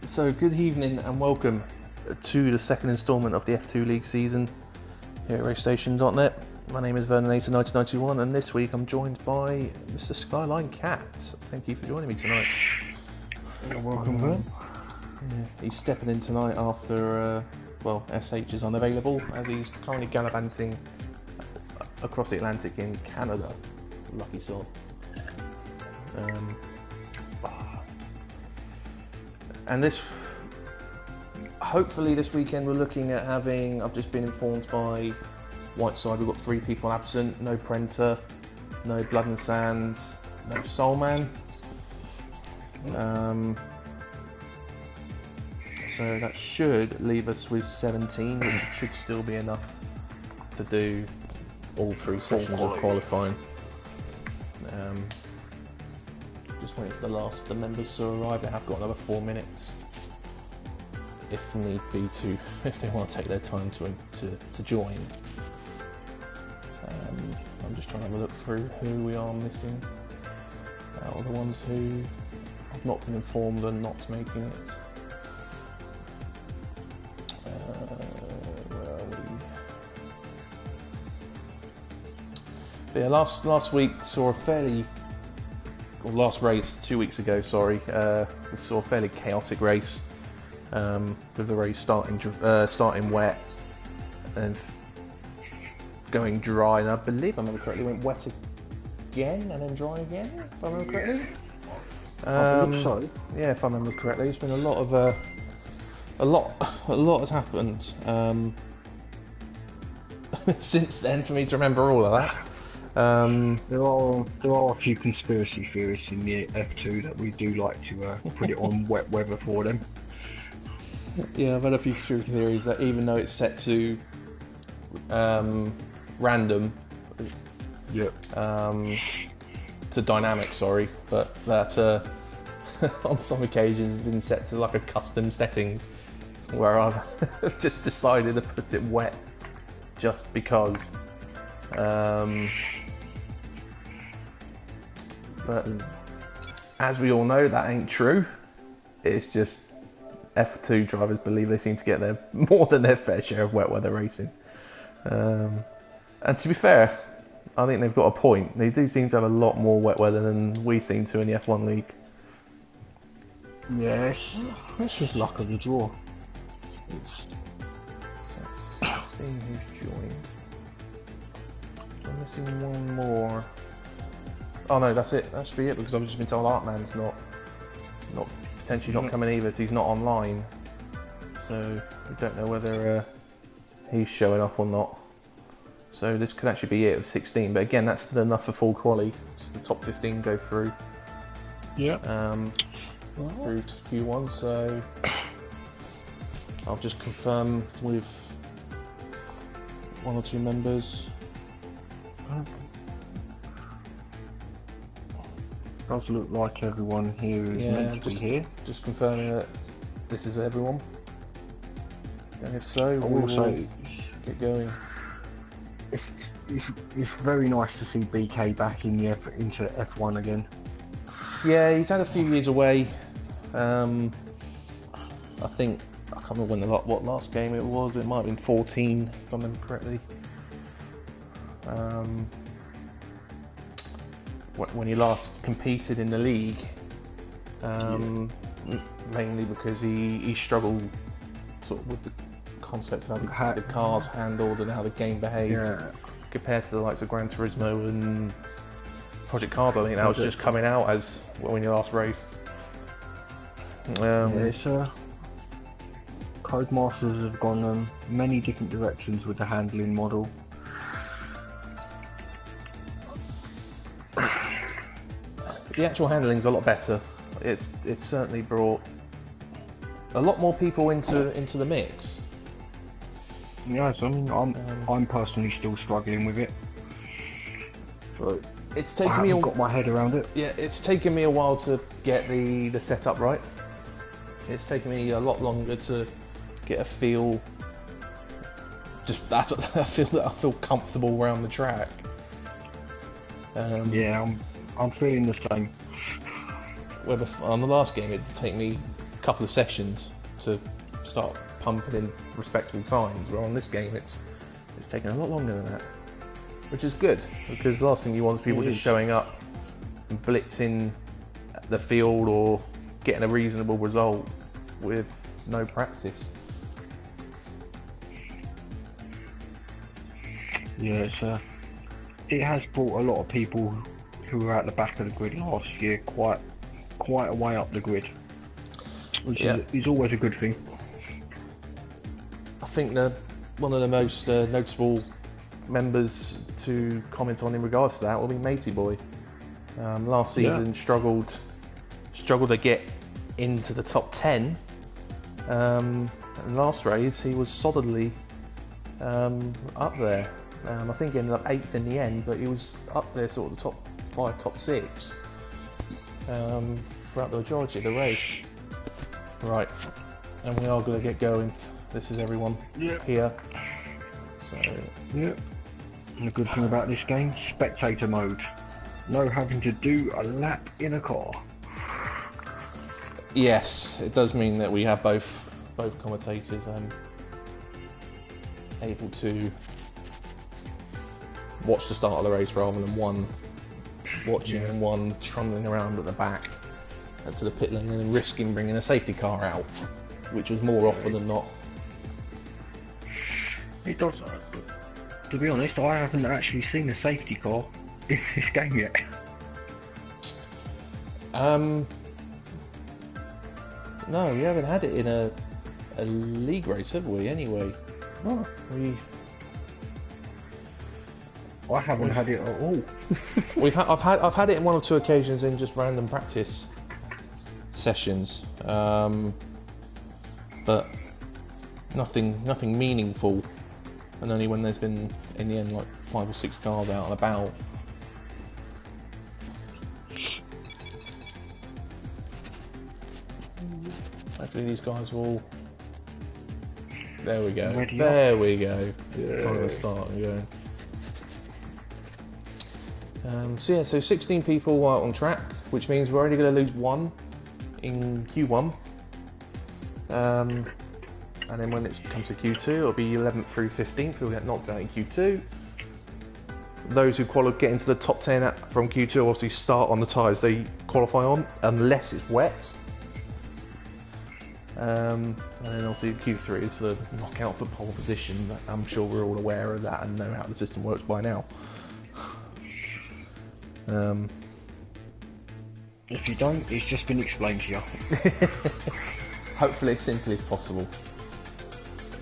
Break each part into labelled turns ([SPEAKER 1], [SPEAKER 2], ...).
[SPEAKER 1] So good evening and welcome to the second instalment of the F2 League season here at RaceStation.net. My name is Vernonator1991 and this week I'm joined by Mr. Skyline Cat. Thank you for joining me tonight.
[SPEAKER 2] You're welcome, Vern.
[SPEAKER 1] He's stepping in tonight after, SH is unavailable as he's currently gallivanting across the Atlantic in Canada. Lucky sod. And hopefully this weekend we're looking at having, I've just been informed by Whiteside, we've got 3 people absent, no Prenter, no Blood and Sands, no Soulman. So that should leave us with 17, which should still be enough to do all 3 sessions of qualifying. Just waiting for the members to arrive. They have got another 4 minutes, if need be, if they want to take their time to join. I'm just trying to have a look through who we are missing out of the ones who have not been informed and not making it. Where are we? But yeah, last week saw a last race 2 weeks ago, sorry, we saw a fairly chaotic race with the race starting wet and going dry, and I believe I remember correctly went wet again and then dry again, if I remember correctly.
[SPEAKER 2] I believe so.
[SPEAKER 1] Yeah, if I remember correctly, it's been a lot of a lot has happened since then for me to remember all of that.
[SPEAKER 2] There are a few conspiracy theorists in the F2 that we do like to put it on wet weather for them.
[SPEAKER 1] Yeah, I've had a few conspiracy theories that even though it's set to random, to dynamic, sorry, but that on some occasions it's been set to like a custom setting where I've just decided to put it wet just because. But as we all know, that ain't true. It's just F2 drivers believe they seem to get more than their fair share of wet weather racing. And to be fair, I think they've got a point. They do seem to have a lot more wet weather than we seem to in the F1 League.
[SPEAKER 2] Yeah, it's just luck of the draw.
[SPEAKER 1] Seeing who's joined. I'm missing one more. Oh no, that's it. That should be it, because I've just been told Artman's potentially not coming either, so he's not online. So we don't know whether he's showing up or not. So this could actually be it of 16, but again, that's enough for full quali. Just the top 15 go through.
[SPEAKER 2] Yeah.
[SPEAKER 1] Through to Q1. So I'll just confirm with 1 or 2 members.
[SPEAKER 2] Does look like everyone here is meant to be here.
[SPEAKER 1] Just confirming that this is everyone. And if so,
[SPEAKER 2] I
[SPEAKER 1] we
[SPEAKER 2] will say
[SPEAKER 1] get going.
[SPEAKER 2] it's very nice to see BK back into F1 again.
[SPEAKER 1] Yeah, he's had a few years away. I think I can't remember what last game it was. It might have been 14, if I remember correctly. When he last competed in the league, mainly because he struggled sort of with the concept of how the cars handled and how the game behaved compared to the likes of Gran Turismo and Project Card. I think that was just coming out as when he last raced.
[SPEAKER 2] Codemasters have gone many different directions with the handling model.
[SPEAKER 1] The actual handling's a lot better. It's certainly brought a lot more people into the mix.
[SPEAKER 2] Yes, I mean I'm personally still struggling with it. So
[SPEAKER 1] it's taken
[SPEAKER 2] I haven't got my head around it.
[SPEAKER 1] Yeah, it's taken me a while to get the setup right. It's taken me a lot longer to get a feel. Just that I feel comfortable around the track.
[SPEAKER 2] Yeah, I'm feeling the same.
[SPEAKER 1] Whether on the last game it did take me a couple of sessions to start pumping in respectable times. Where on this game, it's taken a lot longer than that, which is good, because the last thing you want is people just showing up and blitzing the field or getting a reasonable result with no practice.
[SPEAKER 2] Yeah, it has brought a lot of people who were at the back of the grid last year quite a way up the grid, which is always a good thing.
[SPEAKER 1] I think one of the most notable members to comment on in regards to that will be Matey Boy. Last season struggled to get into the top 10. And last race he was solidly up there. I think he ended up 8th in the end, but he was up there sort of the top 5, top 6 throughout the majority of the race. Right, and we are going to get going. This is everyone here. So
[SPEAKER 2] And the good thing about this game, spectator mode. No having to do a lap in a car.
[SPEAKER 1] yes, it does mean that we have both commentators able to watch the start of the race rather than one watching and one trundling around at the back to the pit lane and then risking bringing a safety car out, which was more often than not.
[SPEAKER 2] It does. To be honest, I haven't actually seen a safety car in this game yet.
[SPEAKER 1] No, we haven't had it in a league race, have we? Anyway,
[SPEAKER 2] No, I haven't had it at all.
[SPEAKER 1] I've had it in 1 or 2 occasions in just random practice sessions, but nothing meaningful, and only when there's been in the end like 5 or 6 cars out and about. Hopefully these guys will. There we go. There we go. Yeah. Time to start and go. So 16 people out on track, which means we're only going to lose 1 in Q1. And then when it comes to Q2, it'll be 11th through 15th who'll get knocked out in Q2. Those who get into the top 10 from Q2 obviously start on the tyres they qualify on, unless it's wet. And then obviously Q3 is for knockout for pole position. I'm sure we're all aware of that and know how the system works by now.
[SPEAKER 2] If you don't, it's just been explained to you.
[SPEAKER 1] Hopefully as simple as possible.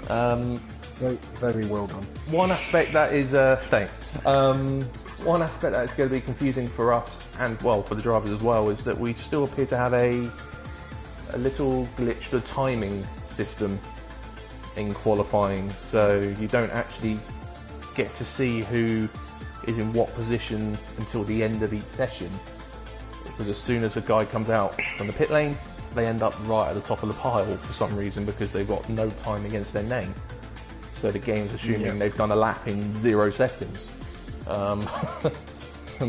[SPEAKER 2] Very well done.
[SPEAKER 1] One aspect that is thanks. One aspect that is going to be confusing for us and well for the drivers as well is that we still appear to have a little glitch to the timing system in qualifying, so you don't actually get to see who is in what position until the end of each session, because as soon as a guy comes out from the pit lane they end up right at the top of the pile for some reason because they've got no time against their name, so the game's assuming they've done a lap in 0 seconds and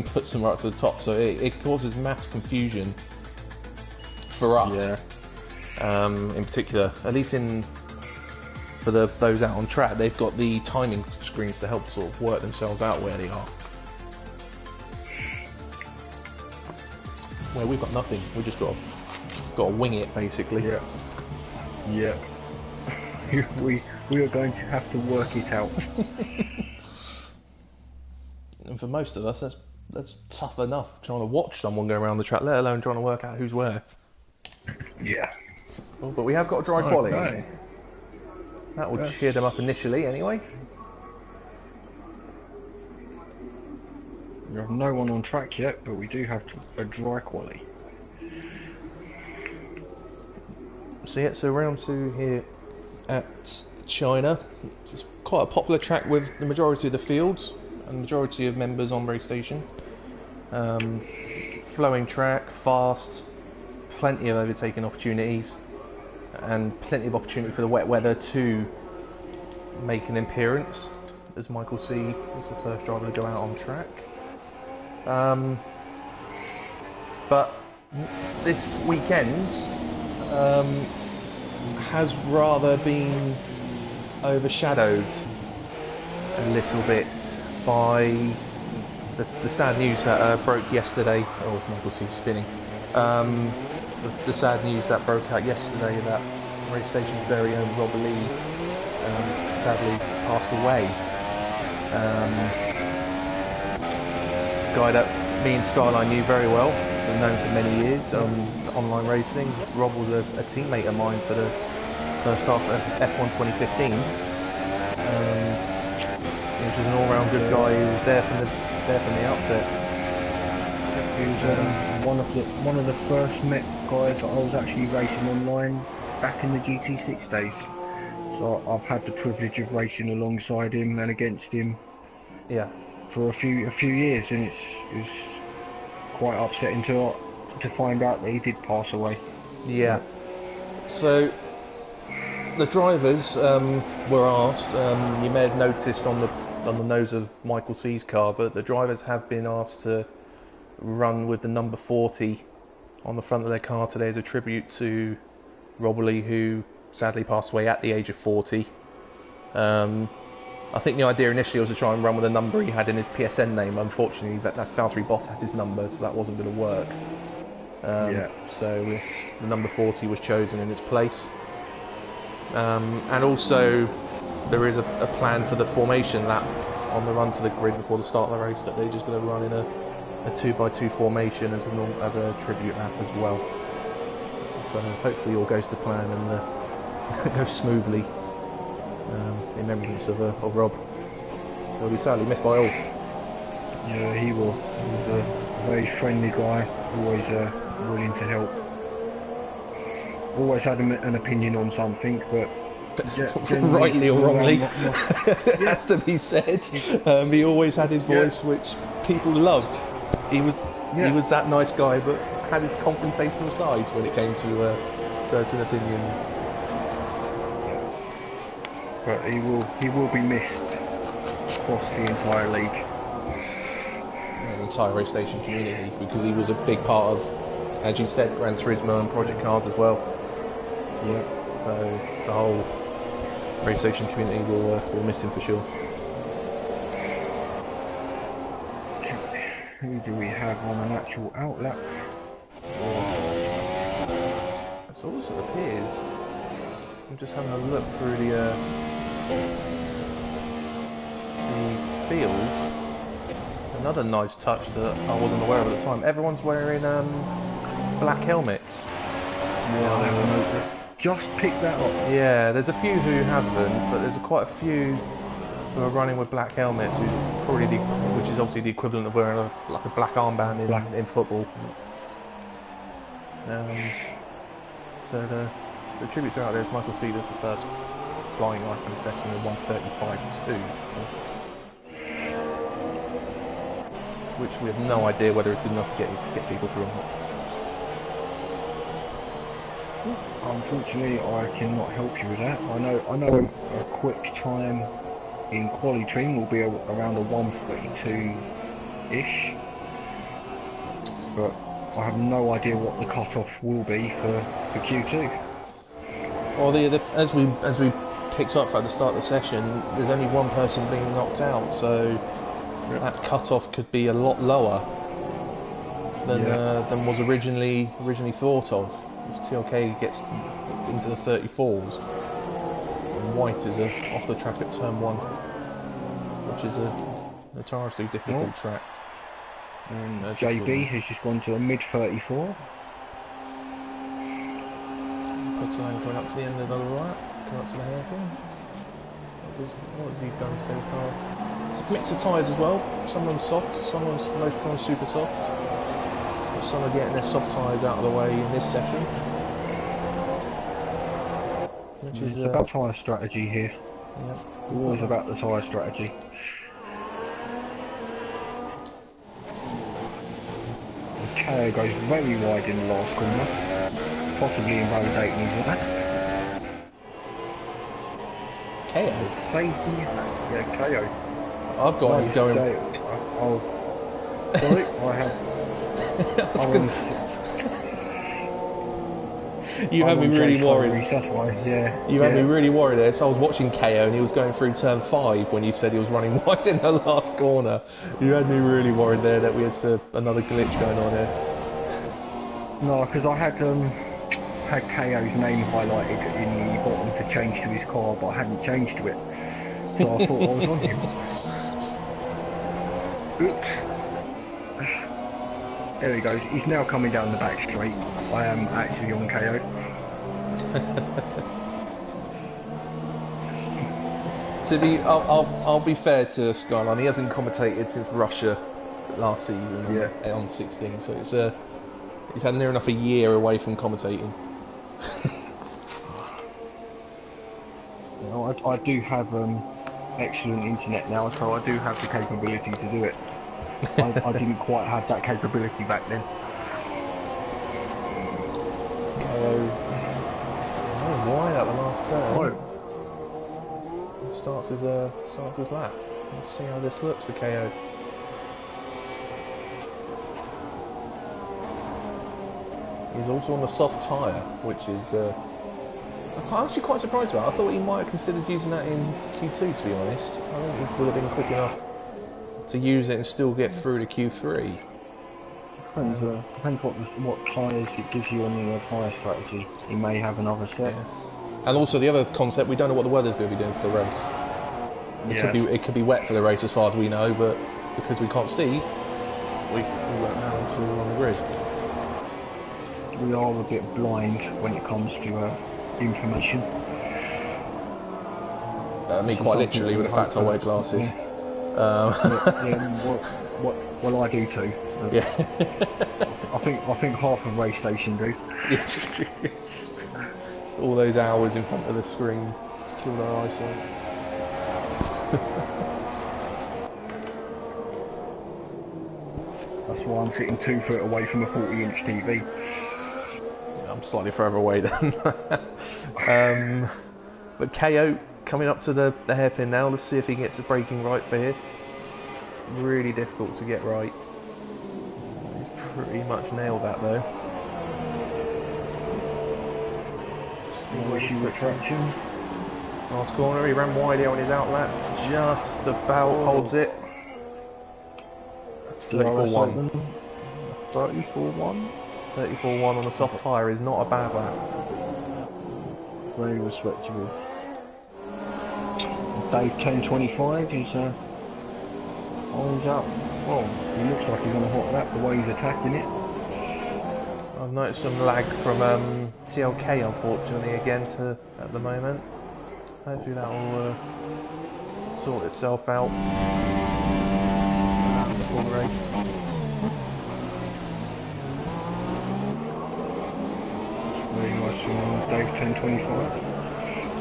[SPEAKER 1] puts them right to the top, so it causes mass confusion for us. In particular, at least for those out on track, they've got the timing screens to help sort of work themselves out where they are. Where we've got nothing, we just got to wing it basically.
[SPEAKER 2] Yeah. we are going to have to work it out.
[SPEAKER 1] And for most of us, that's tough enough trying to watch someone go around the track, let alone trying to work out who's where.
[SPEAKER 2] Yeah.
[SPEAKER 1] Oh, but we have got a dry quality.
[SPEAKER 2] Okay.
[SPEAKER 1] That will cheer them up initially, anyway.
[SPEAKER 2] We have no one on track yet, but we do have a dry quali.
[SPEAKER 1] So round 2 here at China. It's quite a popular track with the majority of the fields and the majority of members on race station. Flowing track, fast, plenty of overtaking opportunities, and plenty of opportunity for the wet weather to make an appearance, as Michael C is the first driver to go out on track. But this weekend, has rather been overshadowed a little bit by the sad news that broke yesterday. Oh, it's Michael C spinning. The sad news that broke out yesterday that race station's very own Rob Lee sadly passed away. Guy that me and Skyline knew very well, been known for many years, online racing. Rob was a teammate of mine for the first half of F1 2015. He was an all-round good guy who was there from the outset.
[SPEAKER 2] He was one of the first Met guys that I was actually racing online back in the GT6 days. So I've had the privilege of racing alongside him and against him.
[SPEAKER 1] Yeah.
[SPEAKER 2] For a few years, and it's quite upsetting to find out that he did pass away.
[SPEAKER 1] Yeah. So the drivers were asked. You may have noticed on the nose of Michael C's car, but the drivers have been asked to run with the number 40 on the front of their car today as a tribute to Rob Lee, who sadly passed away at the age of 40. I think the idea initially was to try and run with a number he had in his PSN name. Unfortunately, that's Valtteri Bottas' number, so that wasn't going to work. So the number 40 was chosen in its place. And also, there is a plan for the formation lap on the run to the grid before the start of the race that they're just going to run in a 2x2 formation as a tribute lap as well. But hopefully all goes to plan and goes smoothly. In remembrance of Rob. He'll be sadly missed by all.
[SPEAKER 2] Yeah, he will. He was a very friendly guy, always willing to help. Always had an opinion on something, but
[SPEAKER 1] rightly or wrongly, it has to be said. He always had his voice, which people loved. He was that nice guy, but had his confrontational sides when it came to certain opinions.
[SPEAKER 2] But he will be missed across the entire league.
[SPEAKER 1] The entire race station community, because he was a big part of, as you said, Gran Turismo and Project Cars as well.
[SPEAKER 2] Yeah.
[SPEAKER 1] So the whole race station community will miss him for sure.
[SPEAKER 2] Who do we have on an actual outlap?
[SPEAKER 1] That's all it appears. I'm just having a look through the field. Another nice touch that I wasn't aware of at the time. Everyone's wearing black helmets.
[SPEAKER 2] Yeah, just picked that up.
[SPEAKER 1] Yeah, there's a few who haven't, but there's quite a few who are running with black helmets, which is obviously the equivalent of wearing a black armband in football. So the tributes are out there. As Michael C, that's the first flying lap in the session in 1:35.2, which we have no idea whether it's good enough to get people through or not.
[SPEAKER 2] Unfortunately, I cannot help you with that. I know a quick time in quali trim will be around a 1:32-ish, but I have no idea what the cut-off will be for Q2.
[SPEAKER 1] Well, as we picked up at the start of the session, there's only one person being knocked out, so that cut-off could be a lot lower than was originally thought of. TLK gets into the 34s, and White is off the track at turn 1, which is a notoriously difficult track.
[SPEAKER 2] And JB has just gone to a mid 34.
[SPEAKER 1] Puts line going up to the end of the lap, going up to the hairpin. What has he done so far? It's a mix of tyres as well. Some of them soft, some of them most of them super soft. But some are getting their soft tyres out of the way in this section. Which is
[SPEAKER 2] about tyre strategy here.
[SPEAKER 1] Yeah.
[SPEAKER 2] Always about the tyre strategy. KO goes very wide in the last corner, possibly invalidating his lap.
[SPEAKER 1] KO?
[SPEAKER 2] Safety, yeah, KO.
[SPEAKER 1] I've got him going.
[SPEAKER 2] Oh, sorry, I have.
[SPEAKER 1] You
[SPEAKER 2] I'm
[SPEAKER 1] had me
[SPEAKER 2] on
[SPEAKER 1] really
[SPEAKER 2] Jace
[SPEAKER 1] worried.
[SPEAKER 2] Tyrese, that's why. Yeah.
[SPEAKER 1] You had me
[SPEAKER 2] yeah.
[SPEAKER 1] really worried there. So I was watching KO and he was going through turn 5 when you said he was running wide in the last corner. You had me really worried there that we had another glitch going on here.
[SPEAKER 2] No, because I had KO's name highlighted in the bottom to change to his car, but I hadn't changed to it. So I thought I was on him. Oops. There he goes. He's now coming down the back straight. I am actually on KO.
[SPEAKER 1] I'll be fair to Skyline. He hasn't commentated since Russia last season, on 16. So he's had near enough a year away from commentating.
[SPEAKER 2] You know, I do have excellent internet now, so I do have the capability to do it. I didn't quite have that capability back then.
[SPEAKER 1] KO. Wide at the last turn. Starts his lap. Let's see how this looks for KO. He's also on the soft tyre, which is I'm actually quite surprised about. I thought he might have considered using that in Q2, to be honest. I think he would have been quick enough to use it and still get through to Q3.
[SPEAKER 2] Depends what tyres it gives you on your tyre strategy. You may have another set.
[SPEAKER 1] Yeah. And also the other concept, we don't know what the weather's going to be doing for the race. It could be wet for the race as far as we know, but because we can't see, we won't know until we're on the grid.
[SPEAKER 2] We are a bit blind when it comes to information.
[SPEAKER 1] Me quite literally with the fact I wear glasses.
[SPEAKER 2] Well, I do too.
[SPEAKER 1] Yeah.
[SPEAKER 2] I think half of race station do.
[SPEAKER 1] All those hours in front of the screen, it's killed our eyesight.
[SPEAKER 2] That's why I'm sitting 2 foot away from a 40-inch TV.
[SPEAKER 1] Yeah, I'm slightly further away then. But KO coming up to the hairpin now. Let's see if he gets the braking right for here. Really difficult to get right. He's pretty much nailed that though.
[SPEAKER 2] No issue with traction.
[SPEAKER 1] Last corner, he ran wide here on his outlet. Just about holds it. 34-1.
[SPEAKER 2] 34-1?
[SPEAKER 1] 34-1 on the soft tyre is not a bad lap.
[SPEAKER 2] Very respectable. Dave 1025 is eyes up. Well, he looks like he's on a hot lap the way he's attacking it.
[SPEAKER 1] I've noticed some lag from TLK unfortunately again at the moment. Hopefully that will sort itself out before the race.
[SPEAKER 2] Very nice from Dave 1025.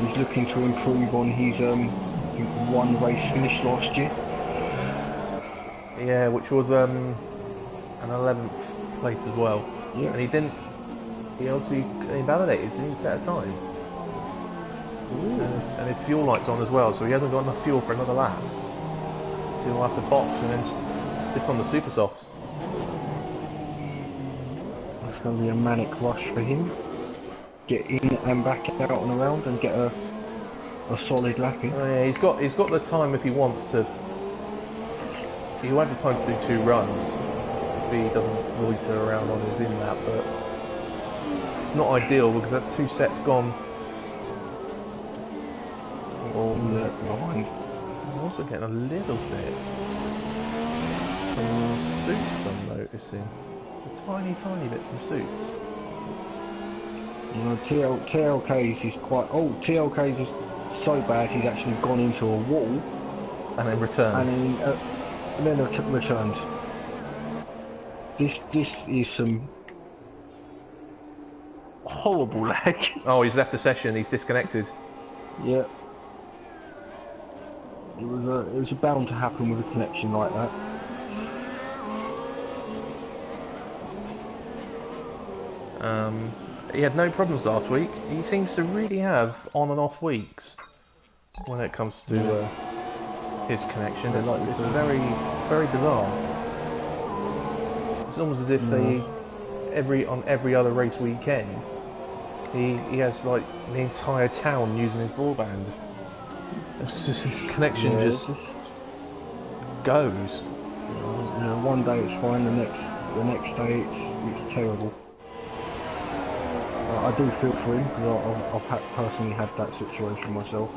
[SPEAKER 2] He's looking to improve on his I think one race finish last year.
[SPEAKER 1] Yeah, which was an 11th place as well.
[SPEAKER 2] Yeah.
[SPEAKER 1] And he obviously invalidated, so he didn't set a time. And his fuel light's on as well, so he hasn't got enough fuel for another lap. So he'll have to box and then stick on the super softs.
[SPEAKER 2] That's going to be a manic rush for him. Get in and back out and around and get a solid lap in.
[SPEAKER 1] Oh, yeah, he's got the time if he wants to. He'll have the time to do 2 runs if he doesn't loiter around on his in lap, but it's not ideal because that's 2 sets gone.
[SPEAKER 2] Behind.
[SPEAKER 1] I'm also getting a little bit from Suits I'm noticing. A tiny bit from Suits.
[SPEAKER 2] You know, TLK's is quite... Oh, TLK's is so bad he's actually gone into a wall.
[SPEAKER 1] And then returned.
[SPEAKER 2] And then returned. This is some horrible lag.
[SPEAKER 1] Oh, he's left the session, he's disconnected.
[SPEAKER 2] Yeah. It was bound to happen with a connection like that.
[SPEAKER 1] He had no problems last week. He seems to really have on and off weeks when it comes to his connection. It's very, very bizarre. It's almost as if on every other race weekend He has like the entire town using his broadband. It's just his connection
[SPEAKER 2] Yeah,
[SPEAKER 1] just goes.
[SPEAKER 2] you know, one day it's fine, the next day it's terrible. I do feel for him because I've personally had that situation myself.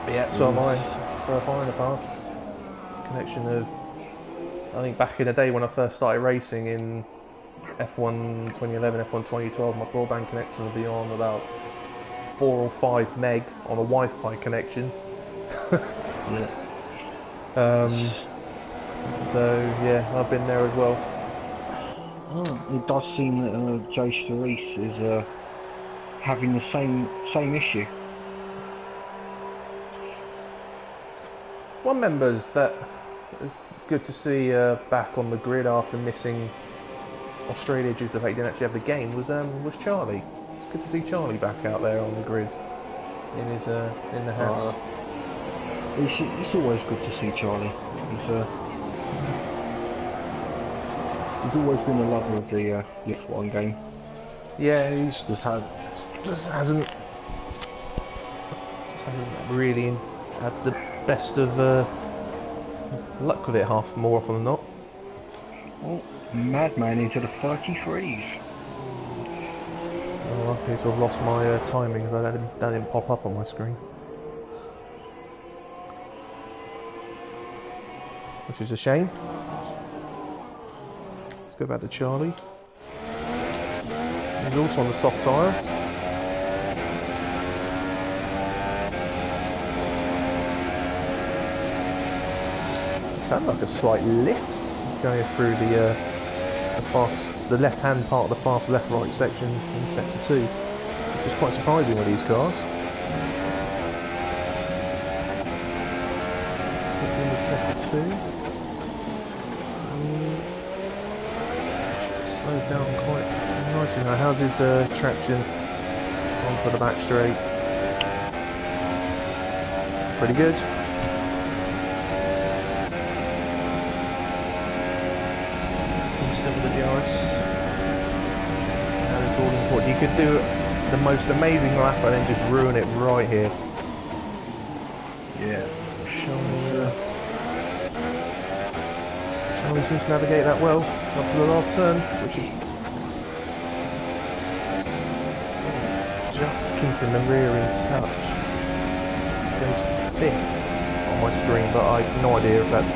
[SPEAKER 1] But yeah, so have I. So have I in the past. Connection of, I think back in the day when I first started racing in F1 2011, F1 2012, my broadband connection would be on about 4 or 5 meg on a Wi-Fi connection.
[SPEAKER 2] Yeah.
[SPEAKER 1] So yeah, I've been there as well.
[SPEAKER 2] Oh, it does seem that Joe Storice is having the same issue.
[SPEAKER 1] One member's that is good to see back on the grid after missing Australia due to the fact he didn't actually have the game was Charlie. It's good to see Charlie back out there on the grid in the house.
[SPEAKER 2] It's always good to see Charlie. He's always been a lover of the F1 game.
[SPEAKER 1] Yeah, he's
[SPEAKER 2] Just
[SPEAKER 1] hasn't really had the best of luck with it more often than not.
[SPEAKER 2] oh, madman into the 33s.
[SPEAKER 1] Oh, I appear to have lost my timing because that didn't pop up on my screen. Which is a shame. Let's go back to Charlie. He's also on the soft tyre. Sounds like a slight lift going through the left-hand part of the fast left-right section in sector 2. Which is quite surprising with these cars. Sector 2. Slowed down quite nicely now. How's his traction onto the back straight? Pretty good. Instead of the DRS. That is all important. You could do the most amazing lap and then just ruin it right here.
[SPEAKER 2] Yeah.
[SPEAKER 1] Charlie seems to navigate that well up to the last turn, which is just keeping the rear in touch. Goes 5th on my screen, but I have no idea if that's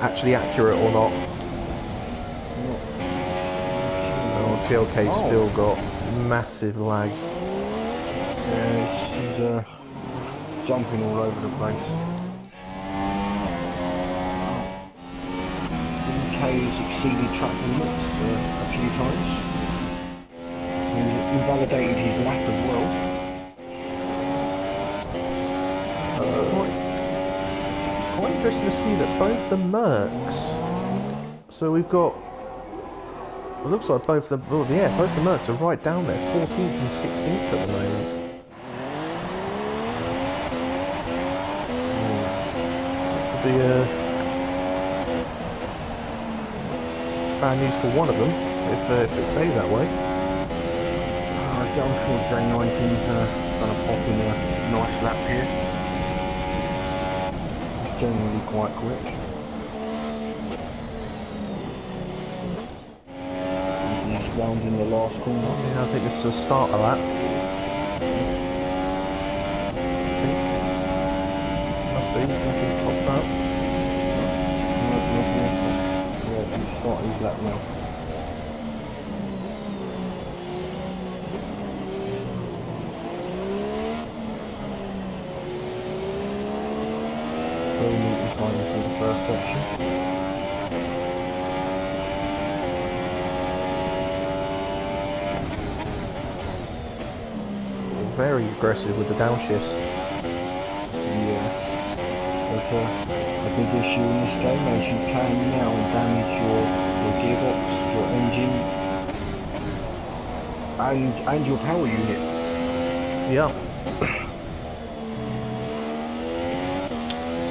[SPEAKER 1] actually accurate or not. Oh, TLK's still got massive lag.
[SPEAKER 2] Yeah, she's jumping all over the place. He's exceeded track limits a few times. He invalidated his lap as well.
[SPEAKER 1] Quite interesting to see that both the Mercs. So we've got. It looks like both the both the Mercs are right down there, 14th and 16th at the moment. The bad news for one of them, if it stays that way.
[SPEAKER 2] I'm sure J19's going to pop in a nice lap here. It's generally quite quick. He's rounding the last corner.
[SPEAKER 1] Yeah, I think this is the start of that. Must be, something pops out.
[SPEAKER 2] Yeah, he's starting his lap now. Very neatly climbing through the first section.
[SPEAKER 1] Very aggressive with the downshifts.
[SPEAKER 2] Yeah. There's a big issue in this game as you can now damage your gearbox, your engine, and your power unit.
[SPEAKER 1] Yeah.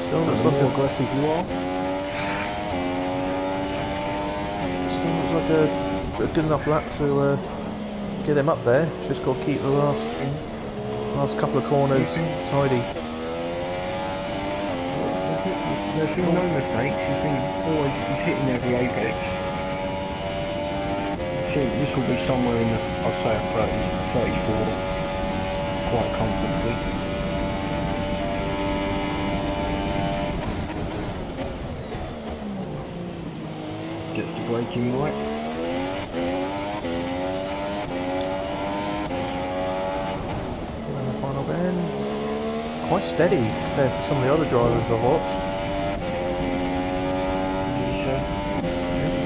[SPEAKER 1] Still
[SPEAKER 2] So
[SPEAKER 1] looks
[SPEAKER 2] the
[SPEAKER 1] like
[SPEAKER 2] more aggressive you are,
[SPEAKER 1] a good enough lap to get him up there. Just got to keep the last couple of corners tidy.
[SPEAKER 2] There's been no mistakes. He's hitting every apex. I think this will be somewhere in the, I'd say a 30, 34, quite comfortably. Gets the braking right.
[SPEAKER 1] And the final bend. Quite steady compared to some of the other drivers I've watched.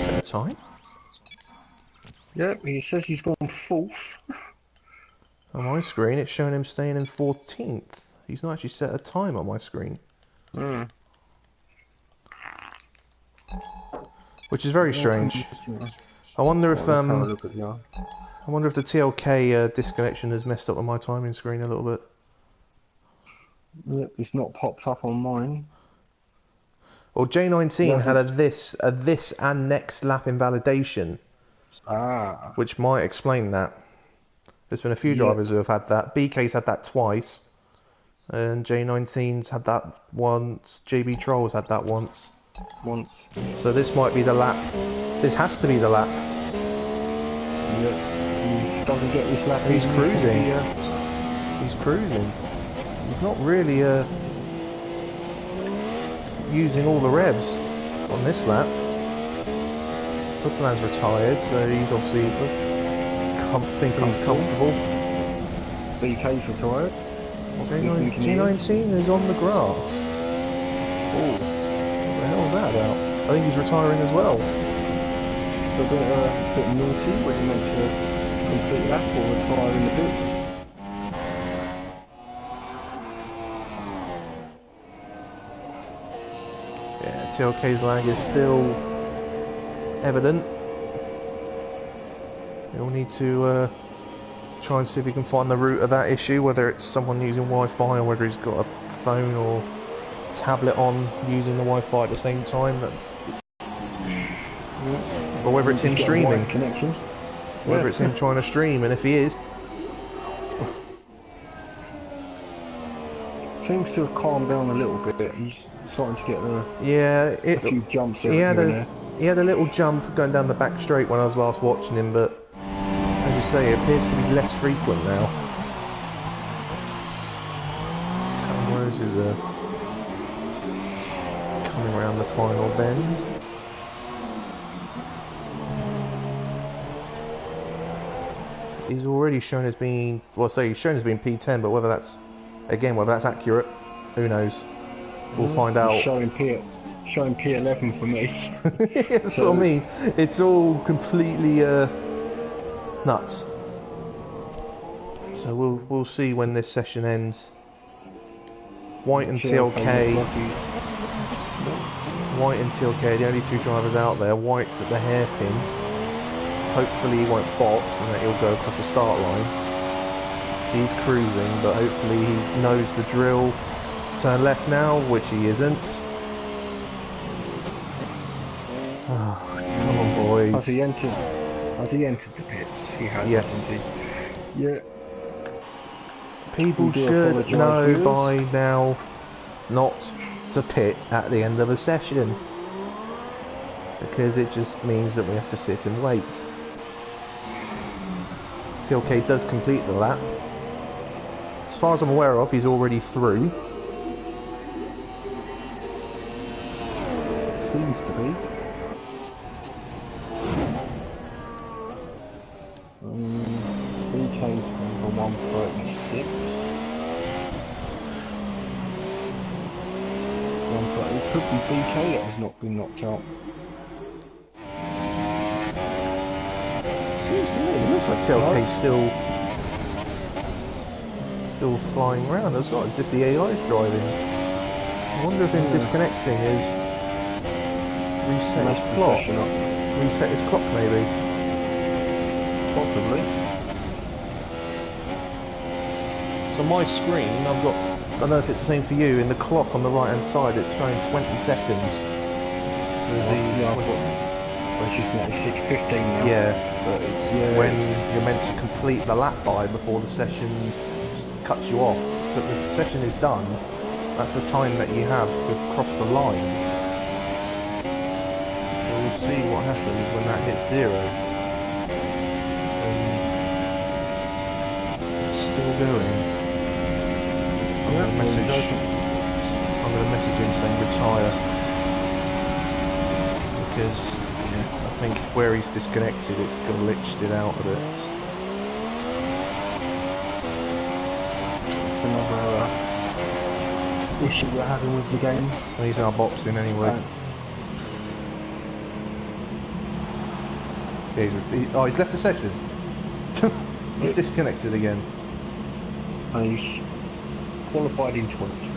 [SPEAKER 1] Set a time?
[SPEAKER 2] Yep, he says he's gone 4th.
[SPEAKER 1] On my screen it's showing him staying in 14th. He's not actually set a time on my screen. Which is very strange. I wonder if
[SPEAKER 2] I
[SPEAKER 1] wonder if the TLK disconnection has messed up on my timing screen a little bit.
[SPEAKER 2] Yep, it's not popped up on mine.
[SPEAKER 1] Well, J19 had a this and next lap invalidation, which might explain that. There's been a few drivers who have had that. BK's had that twice, and J19's had that once. JB Troll's had that once. So this might be the lap. This has to be the lap.
[SPEAKER 2] Yep. He doesn't get this lap.
[SPEAKER 1] He's cruising. He's cruising. He's not really using all the revs on this lap. Putterland's retired, so he's obviously thinking he's comfortable.
[SPEAKER 2] BK's retired.
[SPEAKER 1] G19 is on the grass. Oh, what the hell is that about? I think he's retiring as well.
[SPEAKER 2] A bit naughty when he meant to complete lap or retire in the pits.
[SPEAKER 1] Yeah, TLK's lag is still evident. We'll need to try and see if we can find the root of that issue, whether it's someone using Wi-Fi or whether he's got a phone or tablet on using the Wi-Fi at the same time, or whether it's him streaming.
[SPEAKER 2] Connection.
[SPEAKER 1] Whether it's him trying to stream, and if he is,
[SPEAKER 2] seems to have calmed down a little bit. He's starting to get a few jumps
[SPEAKER 1] he had a little jump going down the back straight when I was last watching him, but as you say, it appears to be less frequent now. Callum Rose is coming around the final bend. He's already shown as being, well, I say he's shown as being P10, but whether that's accurate, who knows? We'll find out.
[SPEAKER 2] Showing P11 for me.
[SPEAKER 1] That's what I mean. It's all completely nuts. So we'll see when this session ends. White and TLK. White and TLK are the only two drivers out there. White's at the hairpin. Hopefully he won't box and that he'll go across the start line. He's cruising, but hopefully he knows the drill to turn left now, which he isn't. Oh, come on, boys.
[SPEAKER 2] Has he entered the pits? He has,
[SPEAKER 1] yes.
[SPEAKER 2] hasn't he? Yeah.
[SPEAKER 1] People should know by now not to pit at the end of a session, because it just means that we have to sit and wait. TLK does complete the lap. As far as I'm aware of, he's already through.
[SPEAKER 2] Seems to be. BK's number 136. 130. It could be BK that has not been knocked out.
[SPEAKER 1] Seems to me, it looks like TLK's still flying around. It's not as if the AI is driving. I wonder if him disconnecting is reset his clock. Reset his clock, maybe.
[SPEAKER 2] Possibly.
[SPEAKER 1] So my screen, I've got, I don't know if it's the same for you, in the clock on the right hand side it's showing 20 seconds. So
[SPEAKER 2] It's just 96:15 now.
[SPEAKER 1] Yeah,
[SPEAKER 2] but it's yeah.
[SPEAKER 1] when you're meant to complete the lap by before the session cuts you off. So the session is done, that's the time that you have to cross the line. So we'll see what happens when that hits 0. It's still going. I'm going to message him saying retire. Because I think where he's disconnected, it's glitched it out a bit.
[SPEAKER 2] It's another issue we're having with the game.
[SPEAKER 1] He's our boxing anyway. Yeah, he's left the session. He's disconnected again.
[SPEAKER 2] And he's qualified in 20.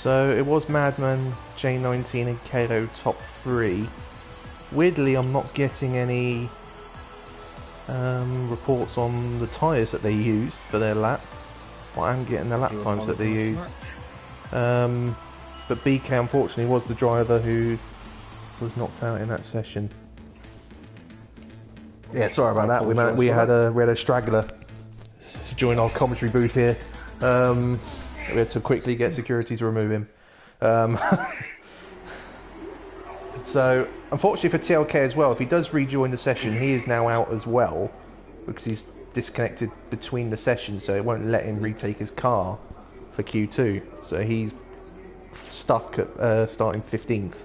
[SPEAKER 1] So it was Madman, J19 and Kato top 3. Weirdly, I'm not getting any reports on the tyres that they used for their lap. But I am getting the lap times that they used. But BK unfortunately was the driver who was knocked out in that session. Yeah, sorry about that. We had a straggler join our commentary booth here. We had to quickly get security to remove him. So, unfortunately for TLK as well, if he does rejoin the session, he is now out as well, because he's disconnected between the sessions, so it won't let him retake his car for Q2. So he's stuck at starting 15th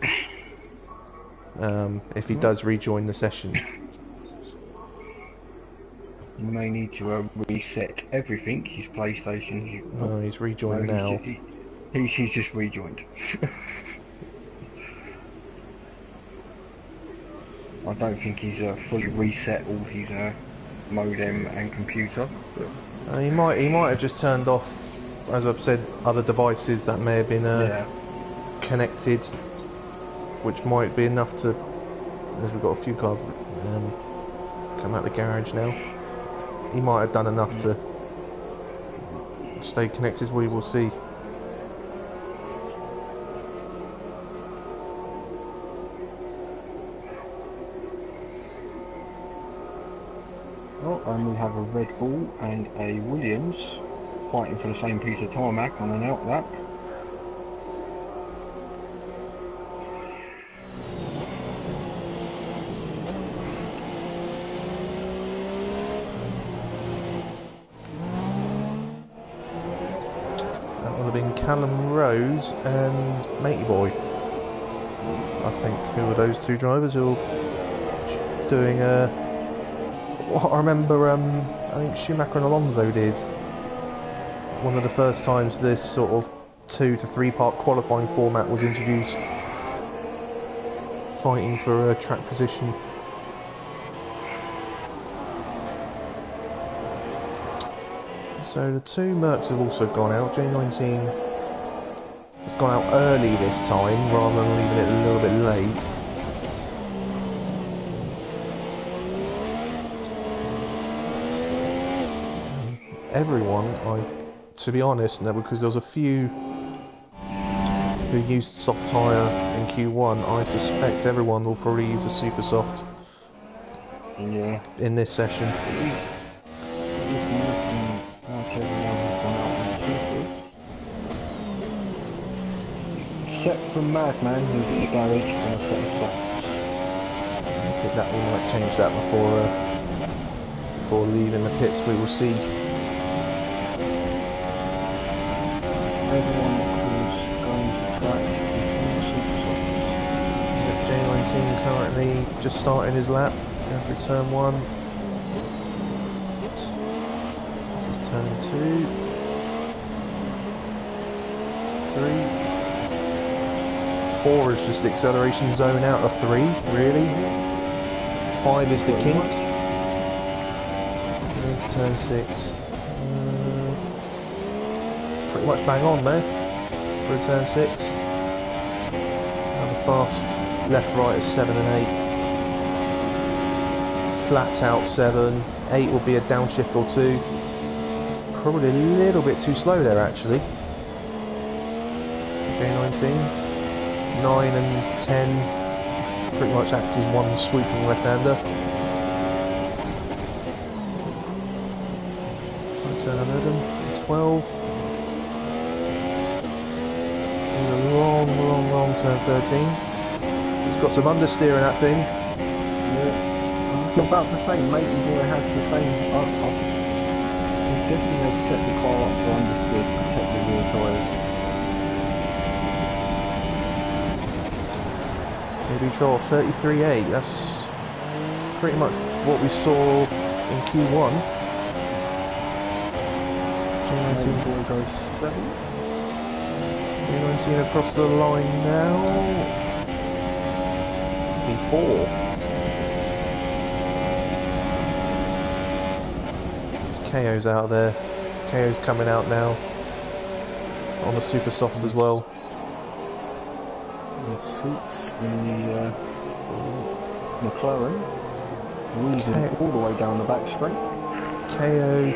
[SPEAKER 1] if he does rejoin the session.
[SPEAKER 2] You may need to reset everything, his PlayStation.
[SPEAKER 1] Oh, he's rejoined now.
[SPEAKER 2] He's just rejoined. I don't think he's fully reset all his modem and computer.
[SPEAKER 1] He might have just turned off, as I've said, other devices that may have been connected, which might be enough to, as we've got a few cars come out the garage now. He might have done enough to stay connected. We will see.
[SPEAKER 2] Oh, and we have a Red Bull and a Williams fighting for the same piece of tarmac on an out lap.
[SPEAKER 1] Callum Rose and Matey Boy, I think, who were those two drivers who were doing what I remember I think Schumacher and Alonso did one of the first times this sort of 2 to 3 part qualifying format was introduced, fighting for a track position. So the two Mercs have also gone out. J19 has gone out early this time rather than leaving it a little bit late. Everyone, to be honest, because there was a few who used soft tyre in Q1, I suspect everyone will probably use a super soft in this session.
[SPEAKER 2] Except for Madman, who's at the garage on a set of softs.
[SPEAKER 1] I think that we might change that before leaving the pits. We will see.
[SPEAKER 2] Everyone who's going to track is on super softs.
[SPEAKER 1] J19 currently just starting his lap after turn 1. This is turn 2. 3. 4 is just the acceleration zone out of 3, really. 5 is the kink. Into turn 6. Pretty much bang on there for a turn 6. Another fast left, right is 7 and 8. Flat out 7. 8 will be a downshift or 2. Probably a little bit too slow there actually. Okay, 19. 9 and 10 pretty much act as one sweeping left-hander. Tight turn 11. 12. And a long turn 13. He's got some understeer in that thing.
[SPEAKER 2] Yeah. I'm about to say, matey boy has the same. I'm guessing they've set the car up for understeer to protect the rear tyres.
[SPEAKER 1] Maybe trial 33.8. That's pretty much what we saw in Q1.
[SPEAKER 2] Matey boy goes 7.
[SPEAKER 1] 19 across the line now. P4. KO's out there. KO's coming out now. On the super soft as well.
[SPEAKER 2] The seats in the McLaren. Weaving all the way down the back straight.
[SPEAKER 1] KO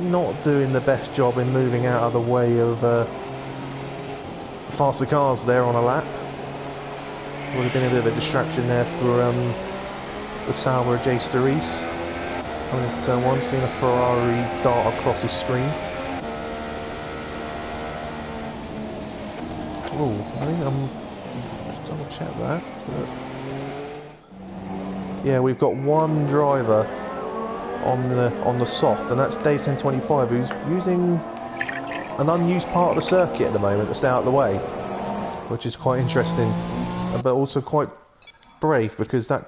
[SPEAKER 1] not doing the best job in moving out of the way of faster cars there on a lap. Would have been a bit of a distraction there for the Sauber J Sturris. Coming into turn 1, seeing a Ferrari dart across his screen. Oh, I think I'm just double check that. But yeah, we've got one driver on the soft, and that's Dave 1025, who's using an unused part of the circuit at the moment to stay out of the way, which is quite interesting, but also quite brave, because the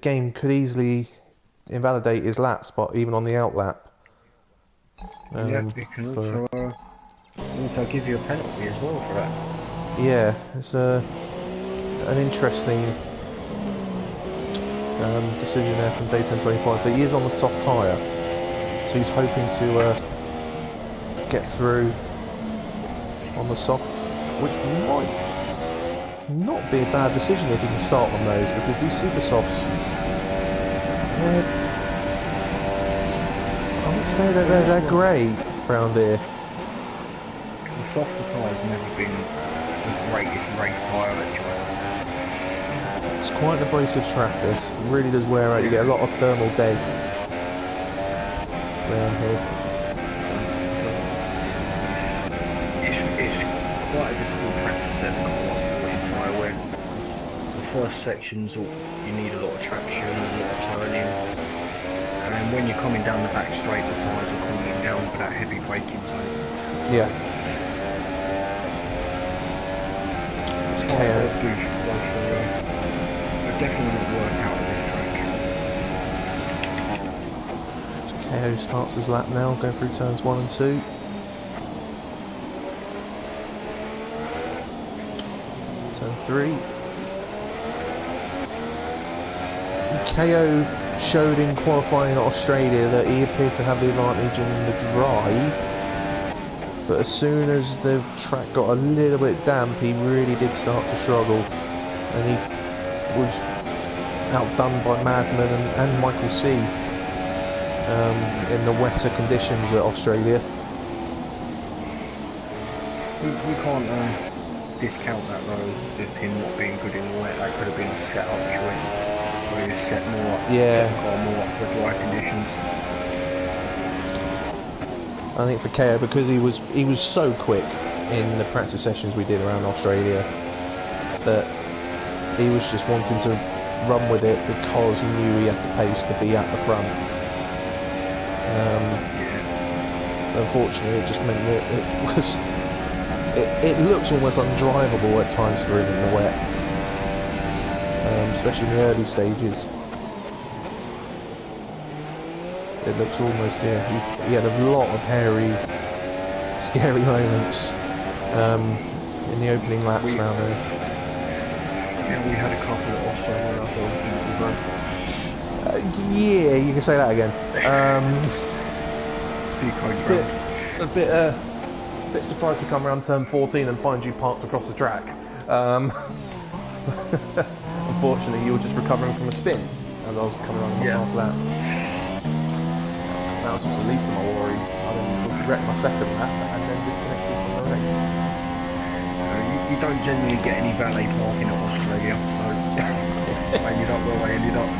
[SPEAKER 1] game could easily invalidate his lap spot even on the out lap.
[SPEAKER 2] Yeah, it can also give you a penalty as well for that.
[SPEAKER 1] Yeah, it's an interesting decision there from Dave 1025, but he is on the soft tyre, so he's hoping to get through on the soft, which might not be a bad decision if you can start on those, because these super softs, I would say that they're great around here.
[SPEAKER 2] The softer tyre's never been the greatest race tyre at track.
[SPEAKER 1] It's quite an abrasive track, this. It really does wear out. You get a lot of thermal dead around here.
[SPEAKER 2] It's quite a difficult track to set the car up for your tyre wear. The first sections, you need a lot of traction, a lot of turning. And then when you're coming down the back straight, the tyres are cooling down for that heavy braking time.
[SPEAKER 1] Yeah.
[SPEAKER 2] Tyre does do definitely not work out of this track.
[SPEAKER 1] KO starts his lap now, going through turns 1 and 2. Turn 3. KO showed in qualifying at Australia that he appeared to have the advantage in the dry, but as soon as the track got a little bit damp, he really did start to struggle, and he was outdone by Madman and Michael C in the wetter conditions at Australia.
[SPEAKER 2] We can't discount that though as just him not being good in the wet. That could have been a set up choice where he set more up, set the car more up for dry conditions.
[SPEAKER 1] I think for KO, because he was so quick in the practice sessions we did around Australia, that he was just wanting to run with it because he knew he had the pace to be at the front. Unfortunately, it just meant that it looks almost undrivable at times for him in the wet, especially in the early stages. It looks almost, he had a lot of hairy, scary moments in the opening laps around there.
[SPEAKER 2] Yeah, we had a couple at Australia, I thought.
[SPEAKER 1] Yeah, you can say that again. A bit surprised to come around turn 14 and find you parked across the track. Um, unfortunately, you were just recovering from a spin as I was coming on my last lap. That was just the least of my worries. I then wrecked my second lap and then disconnected from the race.
[SPEAKER 2] You don't generally get any valet parking at Australia, so I ended up where I ended up.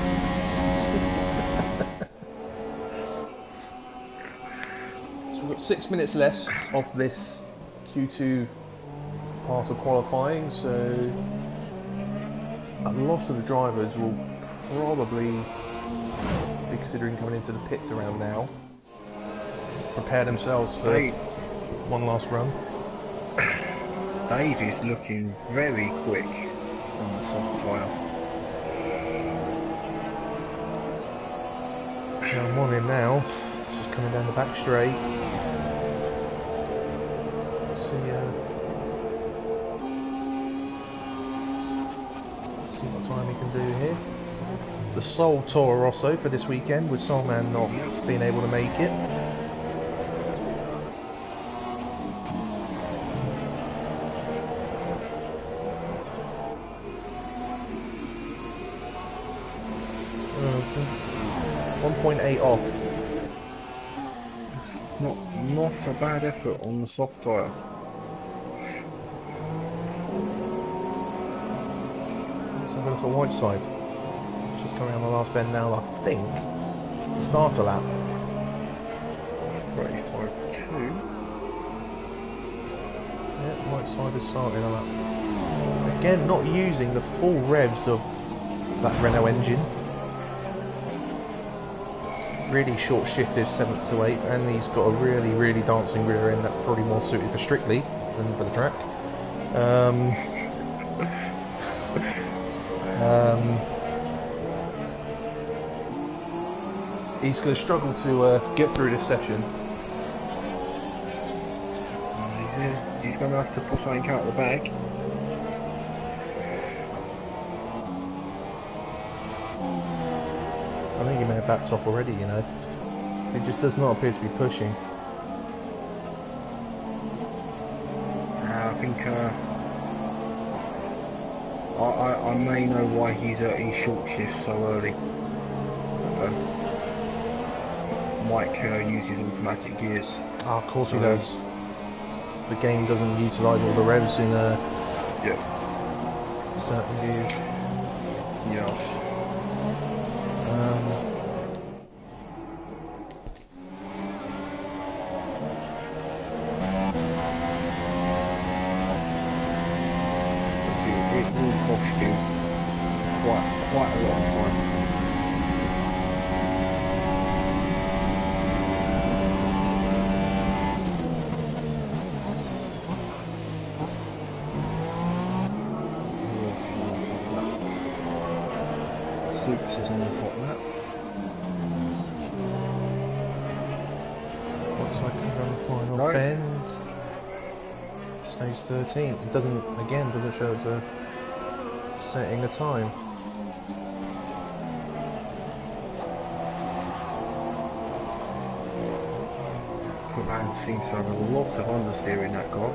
[SPEAKER 1] So we've got 6 minutes left of this Q2 part of qualifying, so a lot of the drivers will probably be considering coming into the pits around now. Prepare themselves for one last run.
[SPEAKER 2] Dave is looking very quick on the soft tyre.
[SPEAKER 1] Yeah, I'm on him now. It's just coming down the back straight. See what time he can do here. The sole Toro Rosso for this weekend, with Soulman not being able to make it. Mm-hmm. 1.8 off.
[SPEAKER 2] It's not a bad effort on the soft tyre.
[SPEAKER 1] Let's have a look at Whiteside. Just coming on the last bend now, I think, to start a lap.
[SPEAKER 2] 35.2.
[SPEAKER 1] Yeah, Whiteside is starting a lap. Again, not using the full revs of that Renault engine. Really short shifted 7th to 8th, and he's got a really dancing rear end that's probably more suited for Strictly than for the track. He's going to struggle to get through this session.
[SPEAKER 2] He's going to have to put something out of the bag.
[SPEAKER 1] I think he may have backed off already, you know. He just does not appear to be pushing.
[SPEAKER 2] I think I may know why he's short shifts so early. Mike uses automatic gears.
[SPEAKER 1] Oh, of course he does. The game doesn't utilise all the revs in certain gears.
[SPEAKER 2] Yes. It will cost you quite a lot of time. Supes is on the hot lap.
[SPEAKER 1] Looks like he's on the final bend. Stage 13. It doesn't show the setting the time.
[SPEAKER 2] Man seems to have a lot of understeer, that car.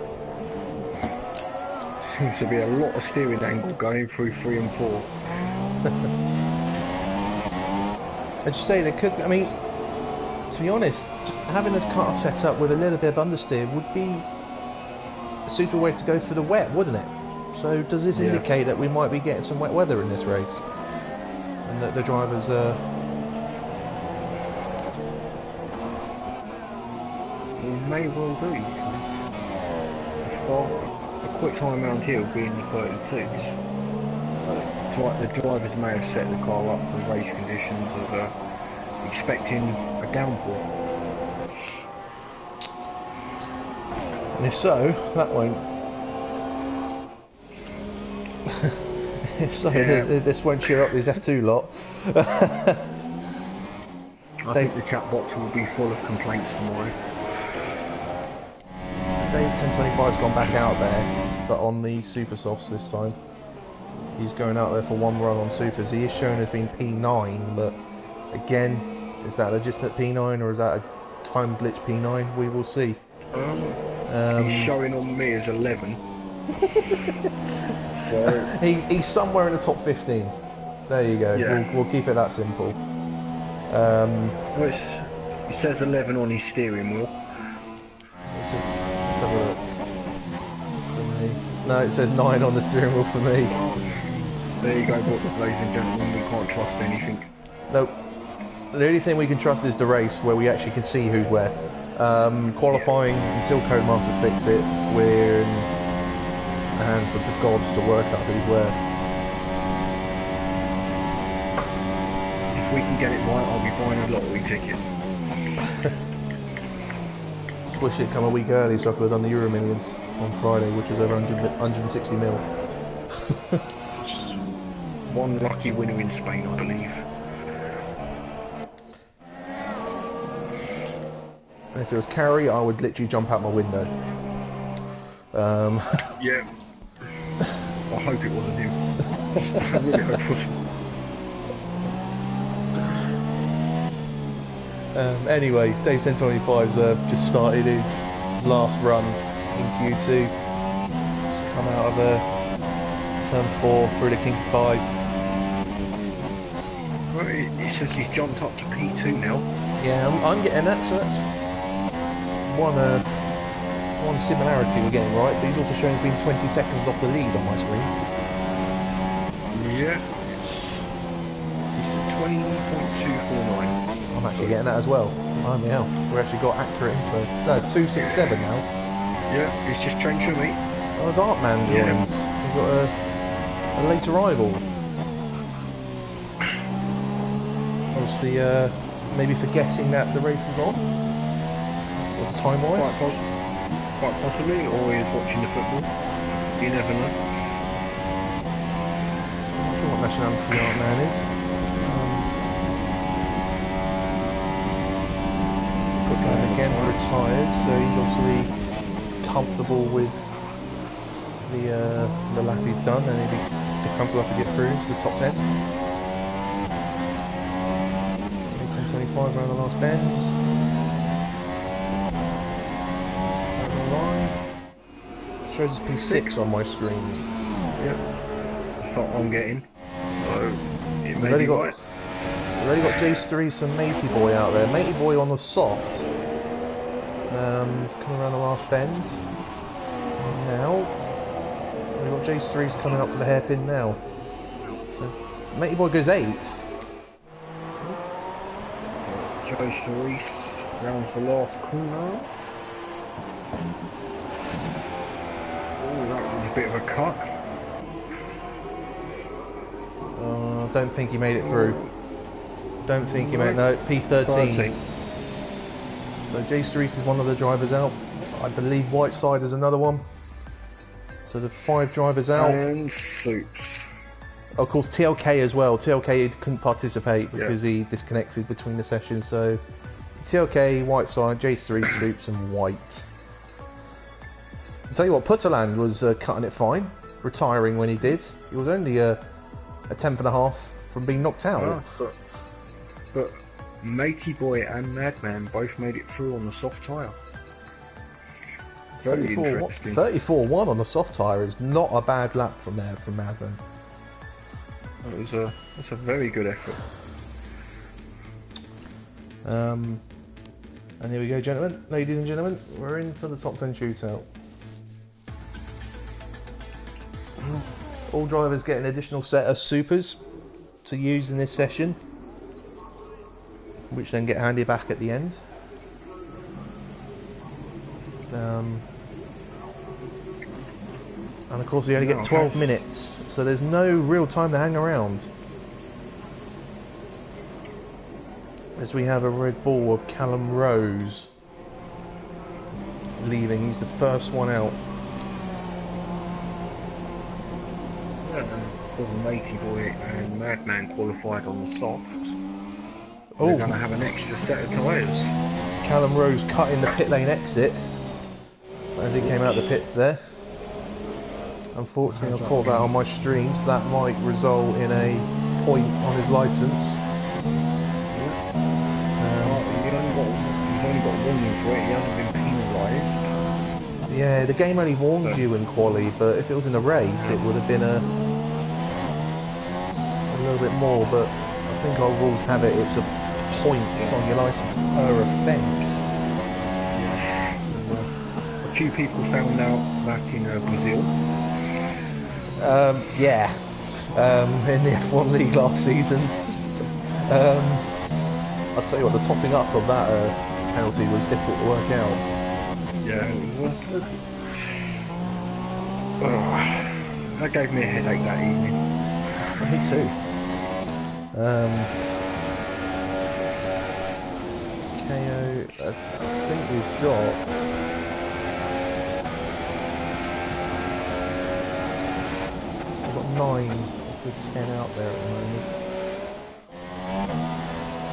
[SPEAKER 2] Seems to be a lot of steering angle going through 3 and 4.
[SPEAKER 1] I'd say they could, I mean, to be honest, having a car set up with a little bit of understeer would be a super way to go for the wet, wouldn't it? So does this indicate that we might be getting some wet weather in this race? And that the drivers
[SPEAKER 2] It may well do. A quick time around here will be in the 32s. The drivers may have set the car up for race conditions of expecting a downpour.
[SPEAKER 1] And if so, that won't. If so, this won't cheer up these F2 lot.
[SPEAKER 2] I think the chat box will be full of complaints tomorrow.
[SPEAKER 1] Dave 1025's gone back out there, but on the Super Softs this time. He's going out there for one run on Supers. He is shown as being P9, but again, is that a legitimate P9 or is that a time glitch P9? We will see.
[SPEAKER 2] He's showing on me as 11. So
[SPEAKER 1] He's somewhere in the top 15. There you go.
[SPEAKER 2] Yeah.
[SPEAKER 1] We'll keep it that simple.
[SPEAKER 2] well, it says 11 on his steering wheel.
[SPEAKER 1] Let's have a look. For me. No, it says 9 on the steering wheel for me.
[SPEAKER 2] There you go, but ladies and gentlemen, we can't trust anything.
[SPEAKER 1] Nope. The only thing we can trust is the race, where we actually can see who's where. Qualifying, until Codemasters fix it, we're in the hands of the gods to work out who's where.
[SPEAKER 2] If we can get it right, I'll be buying a lottery ticket.
[SPEAKER 1] Wish it come a week early so I could have done the Euro Millions on Friday, which was over 160 mil.
[SPEAKER 2] One lucky winner in Spain, I believe.
[SPEAKER 1] And if it was Carrie, I would literally jump out my window.
[SPEAKER 2] Yeah. I hope it wasn't him. I really hope it wasn't.
[SPEAKER 1] Anyway, Dave 1025's just started his last run in Q2. Just come out of turn 4 through the King 5.
[SPEAKER 2] Well, it says he's jumped up to P2 now.
[SPEAKER 1] Yeah, I'm getting that, so that's one similarity we're getting right, but he's also showing he's been 20 seconds off the lead on my screen.
[SPEAKER 2] Yeah, it's 20.249.
[SPEAKER 1] I'm actually getting that as well. Oh yeah, we actually got accurate info. No, 267 now.
[SPEAKER 2] Yeah, it's just changed for me.
[SPEAKER 1] Oh, there's Artman joins. We've got a late arrival. Obviously, maybe forgetting that the race was on. Or the time-wise.
[SPEAKER 2] Quite possibly, or he's watching the football. You never know.
[SPEAKER 1] I'm not sure what nationality Artman is. And again, retired, so he's obviously comfortable with the lap he's done, and he'll be comfortable enough to get through into the top 10. 18.25 around the last bend. Line. Shows us P6 on my screen.
[SPEAKER 2] Yep. That's what I'm getting. So, it may
[SPEAKER 1] We've
[SPEAKER 2] be right.
[SPEAKER 1] We've already got J3 and Matey Boy out there. Matey Boy on the soft. Coming around the last bend. Now, we've got J3's coming up to the hairpin now. So, Matey Boy goes 8th.
[SPEAKER 2] Joe Cerise rounds the last corner. Oh, that was a bit of a cut.
[SPEAKER 1] Don't think he made it through. Don't think he made it. No, P13. So J3 is one of the drivers out. I believe Whiteside is another one. So the 5 drivers out.
[SPEAKER 2] And Suits.
[SPEAKER 1] Of course, TLK as well. TLK couldn't participate because he disconnected between the sessions. So TLK, Whiteside, J3, Suits, and White. I'll tell you what, Putterland was cutting it fine, retiring when he did. He was only a tenth and a half from being knocked out.
[SPEAKER 2] But Matey Boy and Madman both made it through on the soft tyre. Very interesting.
[SPEAKER 1] 34.1 on the soft tyre is not a bad lap from Madman.
[SPEAKER 2] It's a very good effort.
[SPEAKER 1] And here we go, gentlemen, ladies and gentlemen, we're into the top 10 shootout. All drivers get an additional set of supers to use in this session, which then get handed back at the end. And of course we only get 12 minutes, so there's no real time to hang around. As we have a Red Bull of Callum Rose leaving, he's the first one out.
[SPEAKER 2] Matey Boy and Madman qualified on the soft.
[SPEAKER 1] Oh,
[SPEAKER 2] they're going to have an extra set of tyres.
[SPEAKER 1] Callum Rose cutting the pit lane exit as he came out the pits there. Unfortunately, I caught that on my stream, so that might result in a point on his licence.
[SPEAKER 2] He's only got warning for it, he hasn't been penalised.
[SPEAKER 1] Yeah, the game only warned
[SPEAKER 2] So,
[SPEAKER 1] you in quali, but if it was in a race, it would have been a little bit more. But I think our rules have it. It's a points on your license per offence.
[SPEAKER 2] yes. A few people found out that in Brazil.
[SPEAKER 1] Yeah, in the F1 League last season. I'll tell you what, the topping up of that penalty was difficult to work out.
[SPEAKER 2] Yeah. That gave me a headache that evening.
[SPEAKER 1] Me too. KO, I think we've got... We've got 9 with 10 out there at the moment.